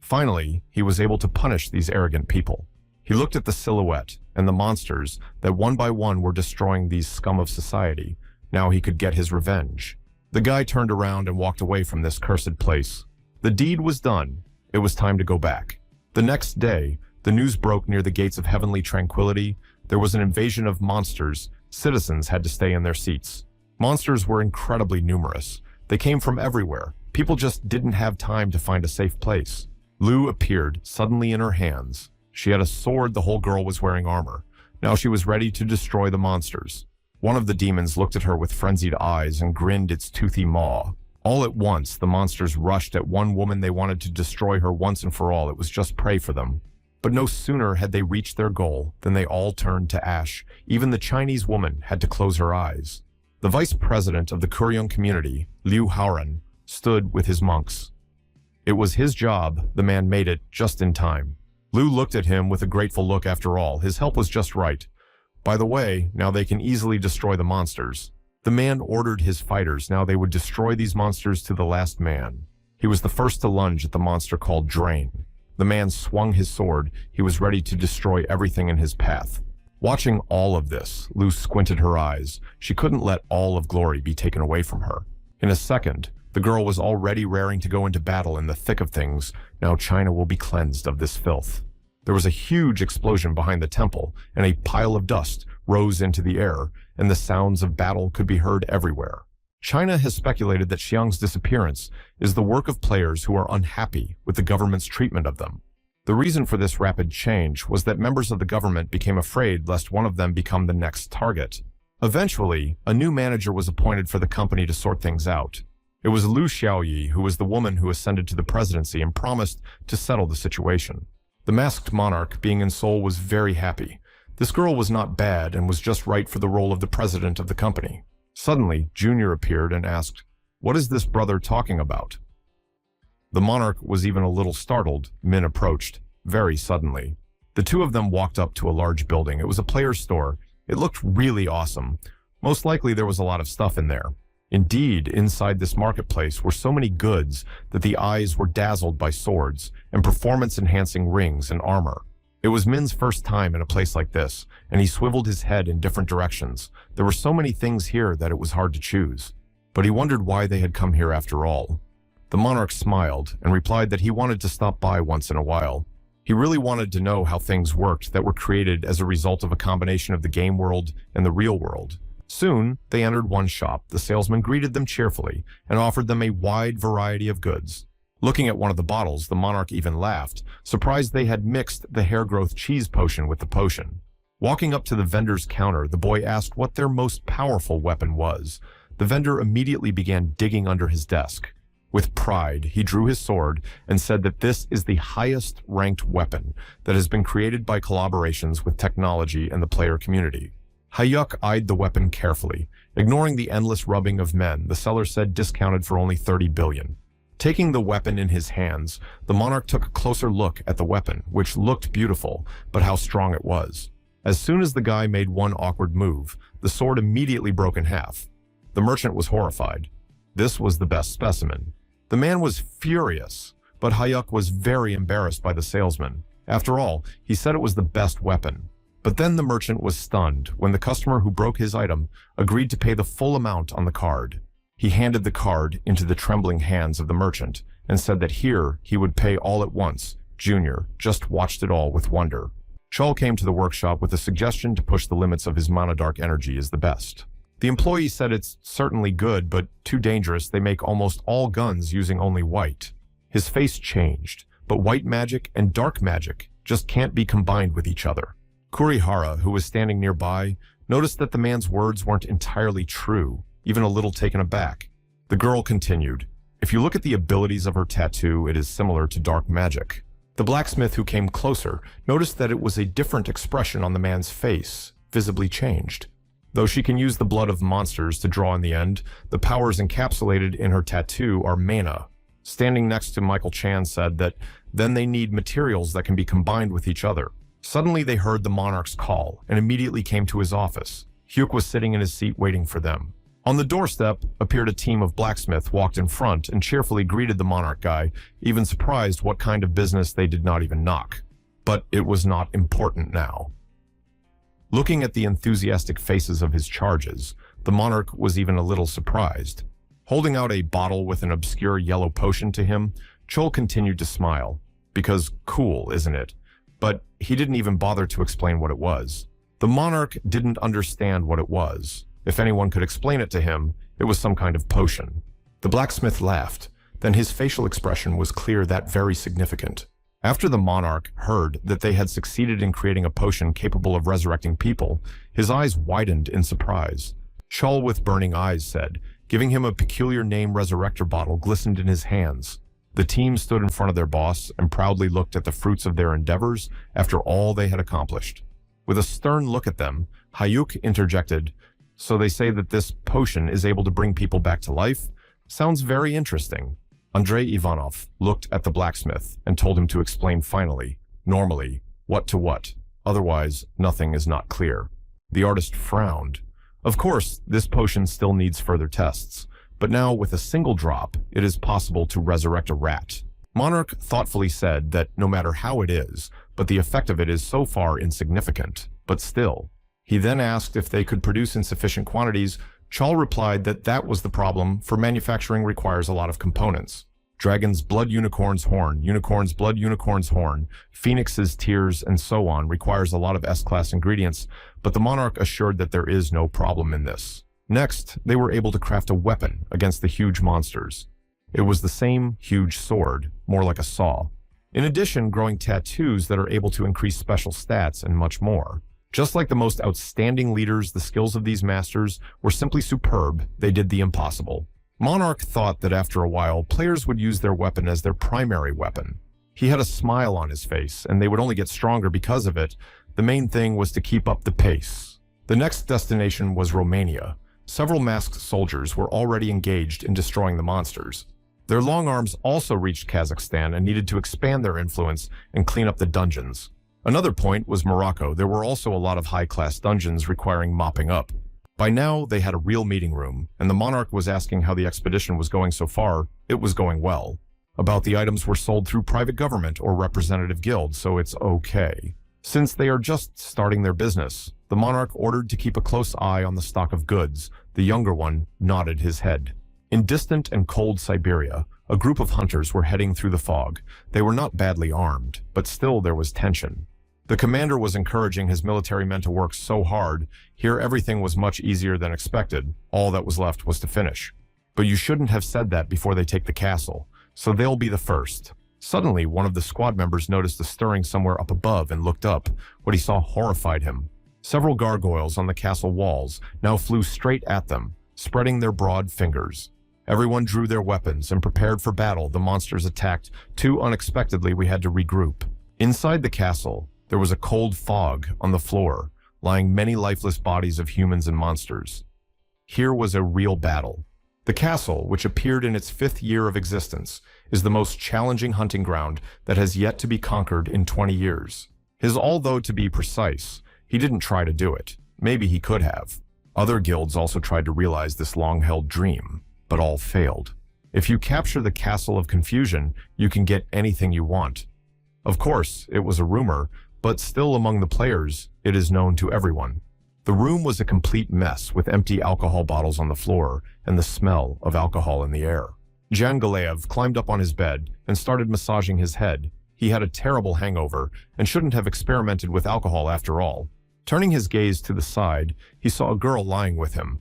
S1: Finally, he was able to punish these arrogant people. He looked at the silhouette and the monsters that one by one were destroying these scum of society. Now he could get his revenge. The guy turned around and walked away from this cursed place. The deed was done. It was time to go back. The next day, the news broke near the gates of heavenly tranquility. There was an invasion of monsters. Citizens had to stay in their seats. Monsters were incredibly numerous. They came from everywhere. People just didn't have time to find a safe place. Lu appeared suddenly in her hands. She had a sword. The whole girl was wearing armor. Now she was ready to destroy the monsters. One of the demons looked at her with frenzied eyes and grinned its toothy maw. All at once, the monsters rushed at one woman. They wanted to destroy her once and for all. It was just prey for them. But no sooner had they reached their goal than they all turned to ash. Even the Chinese woman had to close her eyes. The vice president of the Kuryong community, Liu Haoran, stood with his monks. It was his job. The man made it just in time. Liu looked at him with a grateful look. After all, his help was just right. By the way, now they can easily destroy the monsters. The man ordered his fighters. Now they would destroy these monsters to the last man. He was the first to lunge at the monster called Drain. The man swung his sword. He was ready to destroy everything in his path. Watching all of this, Lu squinted her eyes. She couldn't let all of glory be taken away from her. In a second, the girl was already raring to go into battle in the thick of things. Now China will be cleansed of this filth. There was a huge explosion behind the temple, and a pile of dust rose into the air, and the sounds of battle could be heard everywhere. China has speculated that Xiang's disappearance is the work of players who are unhappy with the government's treatment of them. The reason for this rapid change was that members of the government became afraid lest one of them become the next target. Eventually, a new manager was appointed for the company to sort things out. It was Lu Xiaoyi, who was the woman who ascended to the presidency and promised to settle the situation. The masked monarch, being in Seoul, was very happy. This girl was not bad and was just right for the role of the president of the company. Suddenly, Junior appeared and asked, "What is this brother talking about?" The monarch was even a little startled. Min approached, very suddenly. The two of them walked up to a large building. It was a player's store. It looked really awesome. Most likely there was a lot of stuff in there. Indeed, inside this marketplace were so many goods that the eyes were dazzled by swords and performance-enhancing rings and armor. It was Min's first time in a place like this, and he swiveled his head in different directions. There were so many things here that it was hard to choose. But he wondered why they had come here after all. The monarch smiled and replied that he wanted to stop by once in a while. He really wanted to know how things worked that were created as a result of a combination of the game world and the real world. Soon, they entered one shop. The salesman greeted them cheerfully and offered them a wide variety of goods. Looking at one of the bottles, the monarch even laughed, surprised they had mixed the hair growth cheese potion with the potion. Walking up to the vendor's counter, the boy asked what their most powerful weapon was. The vendor immediately began digging under his desk. With pride, he drew his sword and said that this is the highest ranked weapon that has been created by collaborations with technology and the player community. Hayuk eyed the weapon carefully. Ignoring the endless rubbing of men, the seller said discounted for only 30 billion. Taking the weapon in his hands, the monarch took a closer look at the weapon, which looked beautiful, but how strong it was. As soon as the guy made one awkward move, the sword immediately broke in half. The merchant was horrified. This was the best specimen. The man was furious, but Hayuk was very embarrassed by the salesman. After all, he said it was the best weapon. But then the merchant was stunned when the customer who broke his item agreed to pay the full amount on the card. He handed the card into the trembling hands of the merchant and said that here he would pay all at once. Junior just watched it all with wonder. Chol came to the workshop with a suggestion to push the limits of his mana dark energy as the best. The employee said it's certainly good, but too dangerous. They make almost all guns using only white. His face changed, but white magic and dark magic just can't be combined with each other. Kurihara, who was standing nearby, noticed that the man's words weren't entirely true, even a little taken aback. The girl continued, "If you look at the abilities of her tattoo, it is similar to dark magic. The blacksmith, who came closer, noticed that it was a different expression on the man's face, visibly changed. Though she can use the blood of monsters to draw in the end, the powers encapsulated in her tattoo are mana. Standing next to Michael Chan said that then they need materials that can be combined with each other. Suddenly they heard the monarch's call and immediately came to his office. Hyuk was sitting in his seat waiting for them. On the doorstep appeared a team of blacksmiths, walked in front and cheerfully greeted the monarch guy, even surprised what kind of business they did not even knock. But it was not important now. Looking at the enthusiastic faces of his charges, the monarch was even a little surprised. Holding out a bottle with an obscure yellow potion to him, Chol continued to smile. Because cool, isn't it? But he didn't even bother to explain what it was. The monarch didn't understand what it was. If anyone could explain it to him, it was some kind of potion. The blacksmith laughed. Then his facial expression was clear that very significant. After the monarch heard that they had succeeded in creating a potion capable of resurrecting people, his eyes widened in surprise. Chol with burning eyes said, giving him a peculiar name resurrector bottle glistened in his hands. The team stood in front of their boss and proudly looked at the fruits of their endeavors after all they had accomplished. With a stern look at them, Hyuk interjected, "So they say that this potion is able to bring people back to life? Sounds very interesting." Andrei Ivanov looked at the blacksmith and told him to explain finally, normally, what to what. Otherwise, nothing is not clear. The artist frowned. Of course, this potion still needs further tests, but now with a single drop, it is possible to resurrect a rat. Monarch thoughtfully said that no matter how it is, but the effect of it is so far insignificant, but still. He then asked if they could produce in sufficient quantities. Chol replied that that was the problem, for manufacturing requires a lot of components. Dragon's blood, unicorn's horn, unicorn's blood, unicorn's horn, phoenix's tears, and so on requires a lot of S-class ingredients, but the monarch assured that there is no problem in this. Next, they were able to craft a weapon against the huge monsters. It was the same huge sword, more like a saw. In addition, growing tattoos that are able to increase special stats and much more. Just like the most outstanding leaders, the skills of these masters were simply superb. They did the impossible. Monarch thought that after a while, players would use their weapon as their primary weapon. He had a smile on his face, and they would only get stronger because of it. The main thing was to keep up the pace. The next destination was Romania. Several masked soldiers were already engaged in destroying the monsters. Their long arms also reached Kazakhstan and needed to expand their influence and clean up the dungeons. Another point was Morocco. There were also a lot of high-class dungeons requiring mopping up. By now, they had a real meeting room, and the monarch was asking how the expedition was going so far. It was going well. About the items were sold through private government or representative guilds, so it's okay. Since they are just starting their business, the monarch ordered to keep a close eye on the stock of goods. The younger one nodded his head. In distant and cold Siberia, a group of hunters were heading through the fog. They were not badly armed, but still there was tension. The commander was encouraging his military men to work so hard. Here everything was much easier than expected. All that was left was to finish. But you shouldn't have said that before they take the castle, so they'll be the first. Suddenly, one of the squad members noticed a stirring somewhere up above and looked up. What he saw horrified him. Several gargoyles on the castle walls now flew straight at them, spreading their broad fingers. Everyone drew their weapons and prepared for battle. The monsters attacked. Too unexpectedly, we had to regroup. Inside the castle, there was a cold fog on the floor, lying many lifeless bodies of humans and monsters. Here was a real battle. The castle, which appeared in its 5th year of existence, is the most challenging hunting ground that has yet to be conquered in 20 years. Although to be precise, he didn't try to do it. Maybe he could have. Other guilds also tried to realize this long-held dream, but all failed. If you capture the Castle of Confusion, you can get anything you want. Of course, it was a rumor, but still among the players, it is known to everyone. The room was a complete mess with empty alcohol bottles on the floor and the smell of alcohol in the air. Jan Galeev climbed up on his bed and started massaging his head. He had a terrible hangover and shouldn't have experimented with alcohol after all. Turning his gaze to the side, he saw a girl lying with him.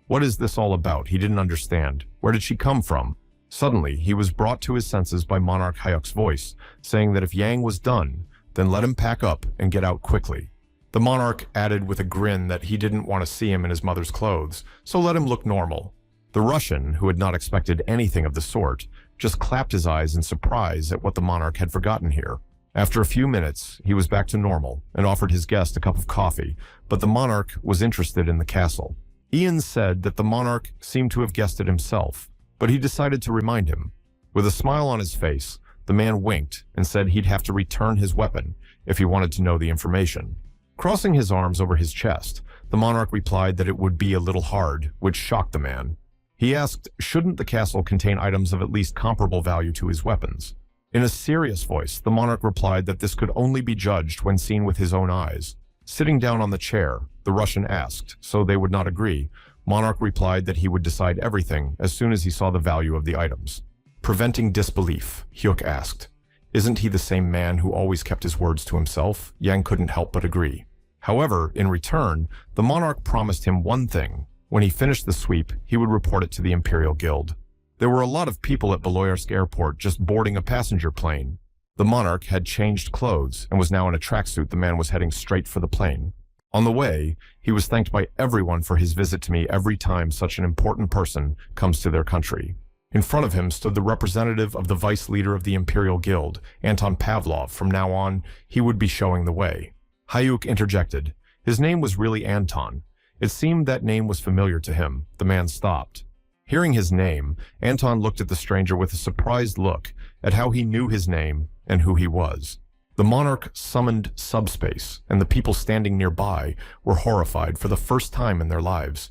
S1: What is this all about? He didn't understand. Where did she come from? Suddenly, he was brought to his senses by Monarch Hyuk's voice, saying that if Yang was done, then let him pack up and get out quickly. The monarch added with a grin that he didn't want to see him in his mother's clothes, so let him look normal. The Russian, who had not expected anything of the sort, just clapped his eyes in surprise at what the monarch had forgotten here. After a few minutes, he was back to normal and offered his guest a cup of coffee, but the monarch was interested in the castle. Ian said that the monarch seemed to have guessed it himself, but he decided to remind him. With a smile on his face, the man winked and said he'd have to return his weapon if he wanted to know the information. Crossing his arms over his chest, the monarch replied that it would be a little hard, which shocked the man. He asked, shouldn't the castle contain items of at least comparable value to his weapons? In a serious voice, the monarch replied that this could only be judged when seen with his own eyes. Sitting down on the chair, the Russian asked, so they would not agree. Monarch replied that he would decide everything as soon as he saw the value of the items. Preventing disbelief, Hyuk asked. Isn't he the same man who always kept his words to himself? Yang couldn't help but agree. However, in return, the monarch promised him one thing. When he finished the sweep, he would report it to the Imperial Guild. There were a lot of people at Beloyarsk Airport just boarding a passenger plane. The monarch had changed clothes and was now in a tracksuit. The man was heading straight for the plane. On the way, he was thanked by everyone for his visit to me every time such an important person comes to their country. In front of him stood the representative of the vice leader of the Imperial Guild, Anton Pavlov. From now on, he would be showing the way. Hyuk interjected. His name was really Anton. It seemed that name was familiar to him. The man stopped. Hearing his name, Anton looked at the stranger with a surprised look at how he knew his name and who he was. The monarch summoned subspace, and the people standing nearby were horrified for the first time in their lives.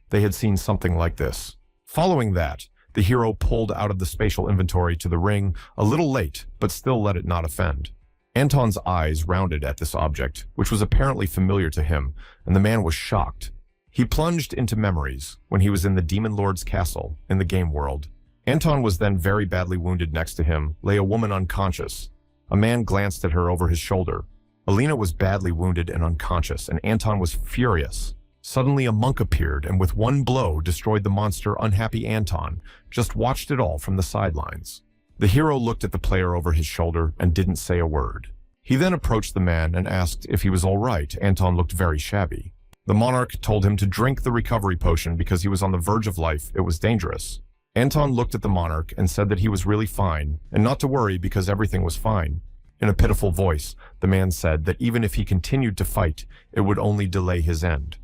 S1: They had seen something like this. Following that, the hero pulled out of the spatial inventory to the ring, a little late, but still let it not offend. Anton's eyes rounded at this object, which was apparently familiar to him, and the man was shocked. He plunged into memories when he was in the Demon Lord's castle in the game world. Anton was then very badly wounded. Next to him lay a woman unconscious. A man glanced at her over his shoulder. Alina was badly wounded and unconscious, and Anton was furious. Suddenly a monk appeared and with one blow destroyed the monster. Unhappy Anton just watched it all from the sidelines. The hero looked at the player over his shoulder and didn't say a word. He then approached the man and asked if he was all right. Anton looked very shabby. The monarch told him to drink the recovery potion because he was on the verge of life. It was dangerous. Anton looked at the monarch and said that he was really fine and not to worry because everything was fine. In a pitiful voice, the man said that even if he continued to fight, it would only delay his end.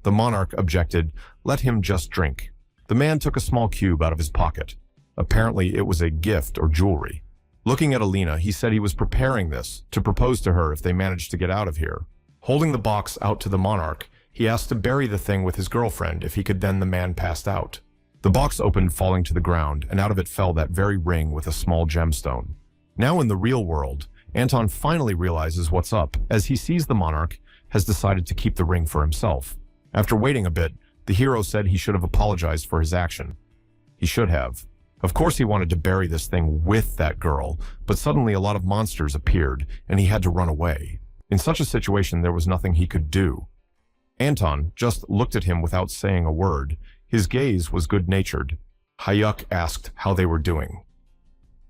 S1: The monarch objected, let him just drink. The man took a small cube out of his pocket. Apparently, it was a gift or jewelry. Looking at Alina, he said he was preparing this to propose to her if they managed to get out of here. Holding the box out to the monarch, he asked to bury the thing with his girlfriend if he could. Then the man passed out. The box opened, falling to the ground, and out of it fell that very ring with a small gemstone. Now in the real world, Anton finally realizes what's up as he sees the monarch has decided to keep the ring for himself. After waiting a bit, the hero said he should have apologized for his action. He should have. Of course he wanted to bury this thing with that girl, but suddenly a lot of monsters appeared and he had to run away. In such a situation, there was nothing he could do. Anton just looked at him without saying a word. His gaze was good-natured. Hyuk asked how they were doing.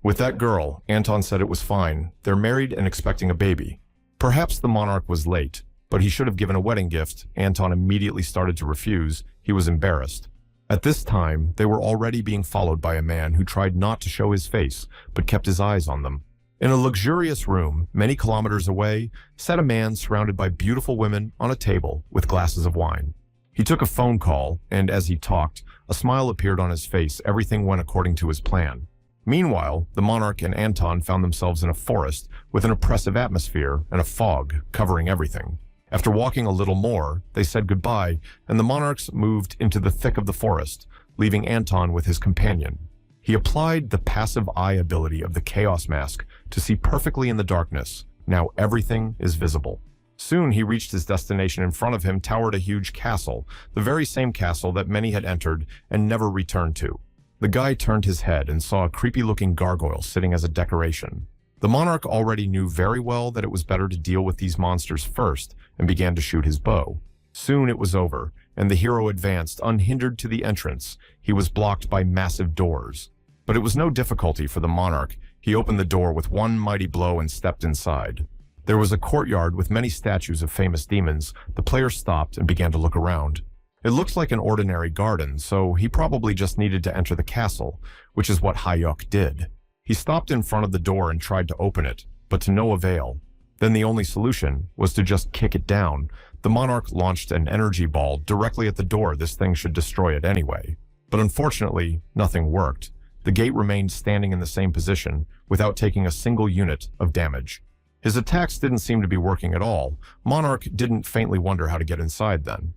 S1: With that girl, Anton said it was fine. They're married and expecting a baby. Perhaps the monarch was late, but he should have given a wedding gift. Anton immediately started to refuse. He was embarrassed. At this time, they were already being followed by a man who tried not to show his face, but kept his eyes on them. In a luxurious room, many kilometers away, sat a man surrounded by beautiful women on a table with glasses of wine. He took a phone call, and as he talked, a smile appeared on his face. Everything went according to his plan. Meanwhile, the monarch and Anton found themselves in a forest with an oppressive atmosphere and a fog covering everything. After walking a little more, they said goodbye, and the monarchs moved into the thick of the forest, leaving Anton with his companion. He applied the passive eye ability of the Chaos Mask to see perfectly in the darkness. Now everything is visible. Soon he reached his destination. In front of him towered a huge castle, the very same castle that many had entered and never returned to. The guy turned his head and saw a creepy-looking gargoyle sitting as a decoration. The monarch already knew very well that it was better to deal with these monsters first and began to shoot his bow. Soon it was over, and the hero advanced unhindered to the entrance. He was blocked by massive doors. But it was no difficulty for the monarch. He opened the door with one mighty blow and stepped inside. There was a courtyard with many statues of famous demons. The player stopped and began to look around. It looked like an ordinary garden, so he probably just needed to enter the castle, which is what Hyuk did. He stopped in front of the door and tried to open it. but to no avail. Then the only solution was to just kick it down. The monarch launched an energy ball directly at the door. This thing should destroy it anyway. But unfortunately, nothing worked. The gate remained standing in the same position without taking a single unit of damage. His attacks didn't seem to be working at all. Monarch didn't faintly wonder how to get inside then.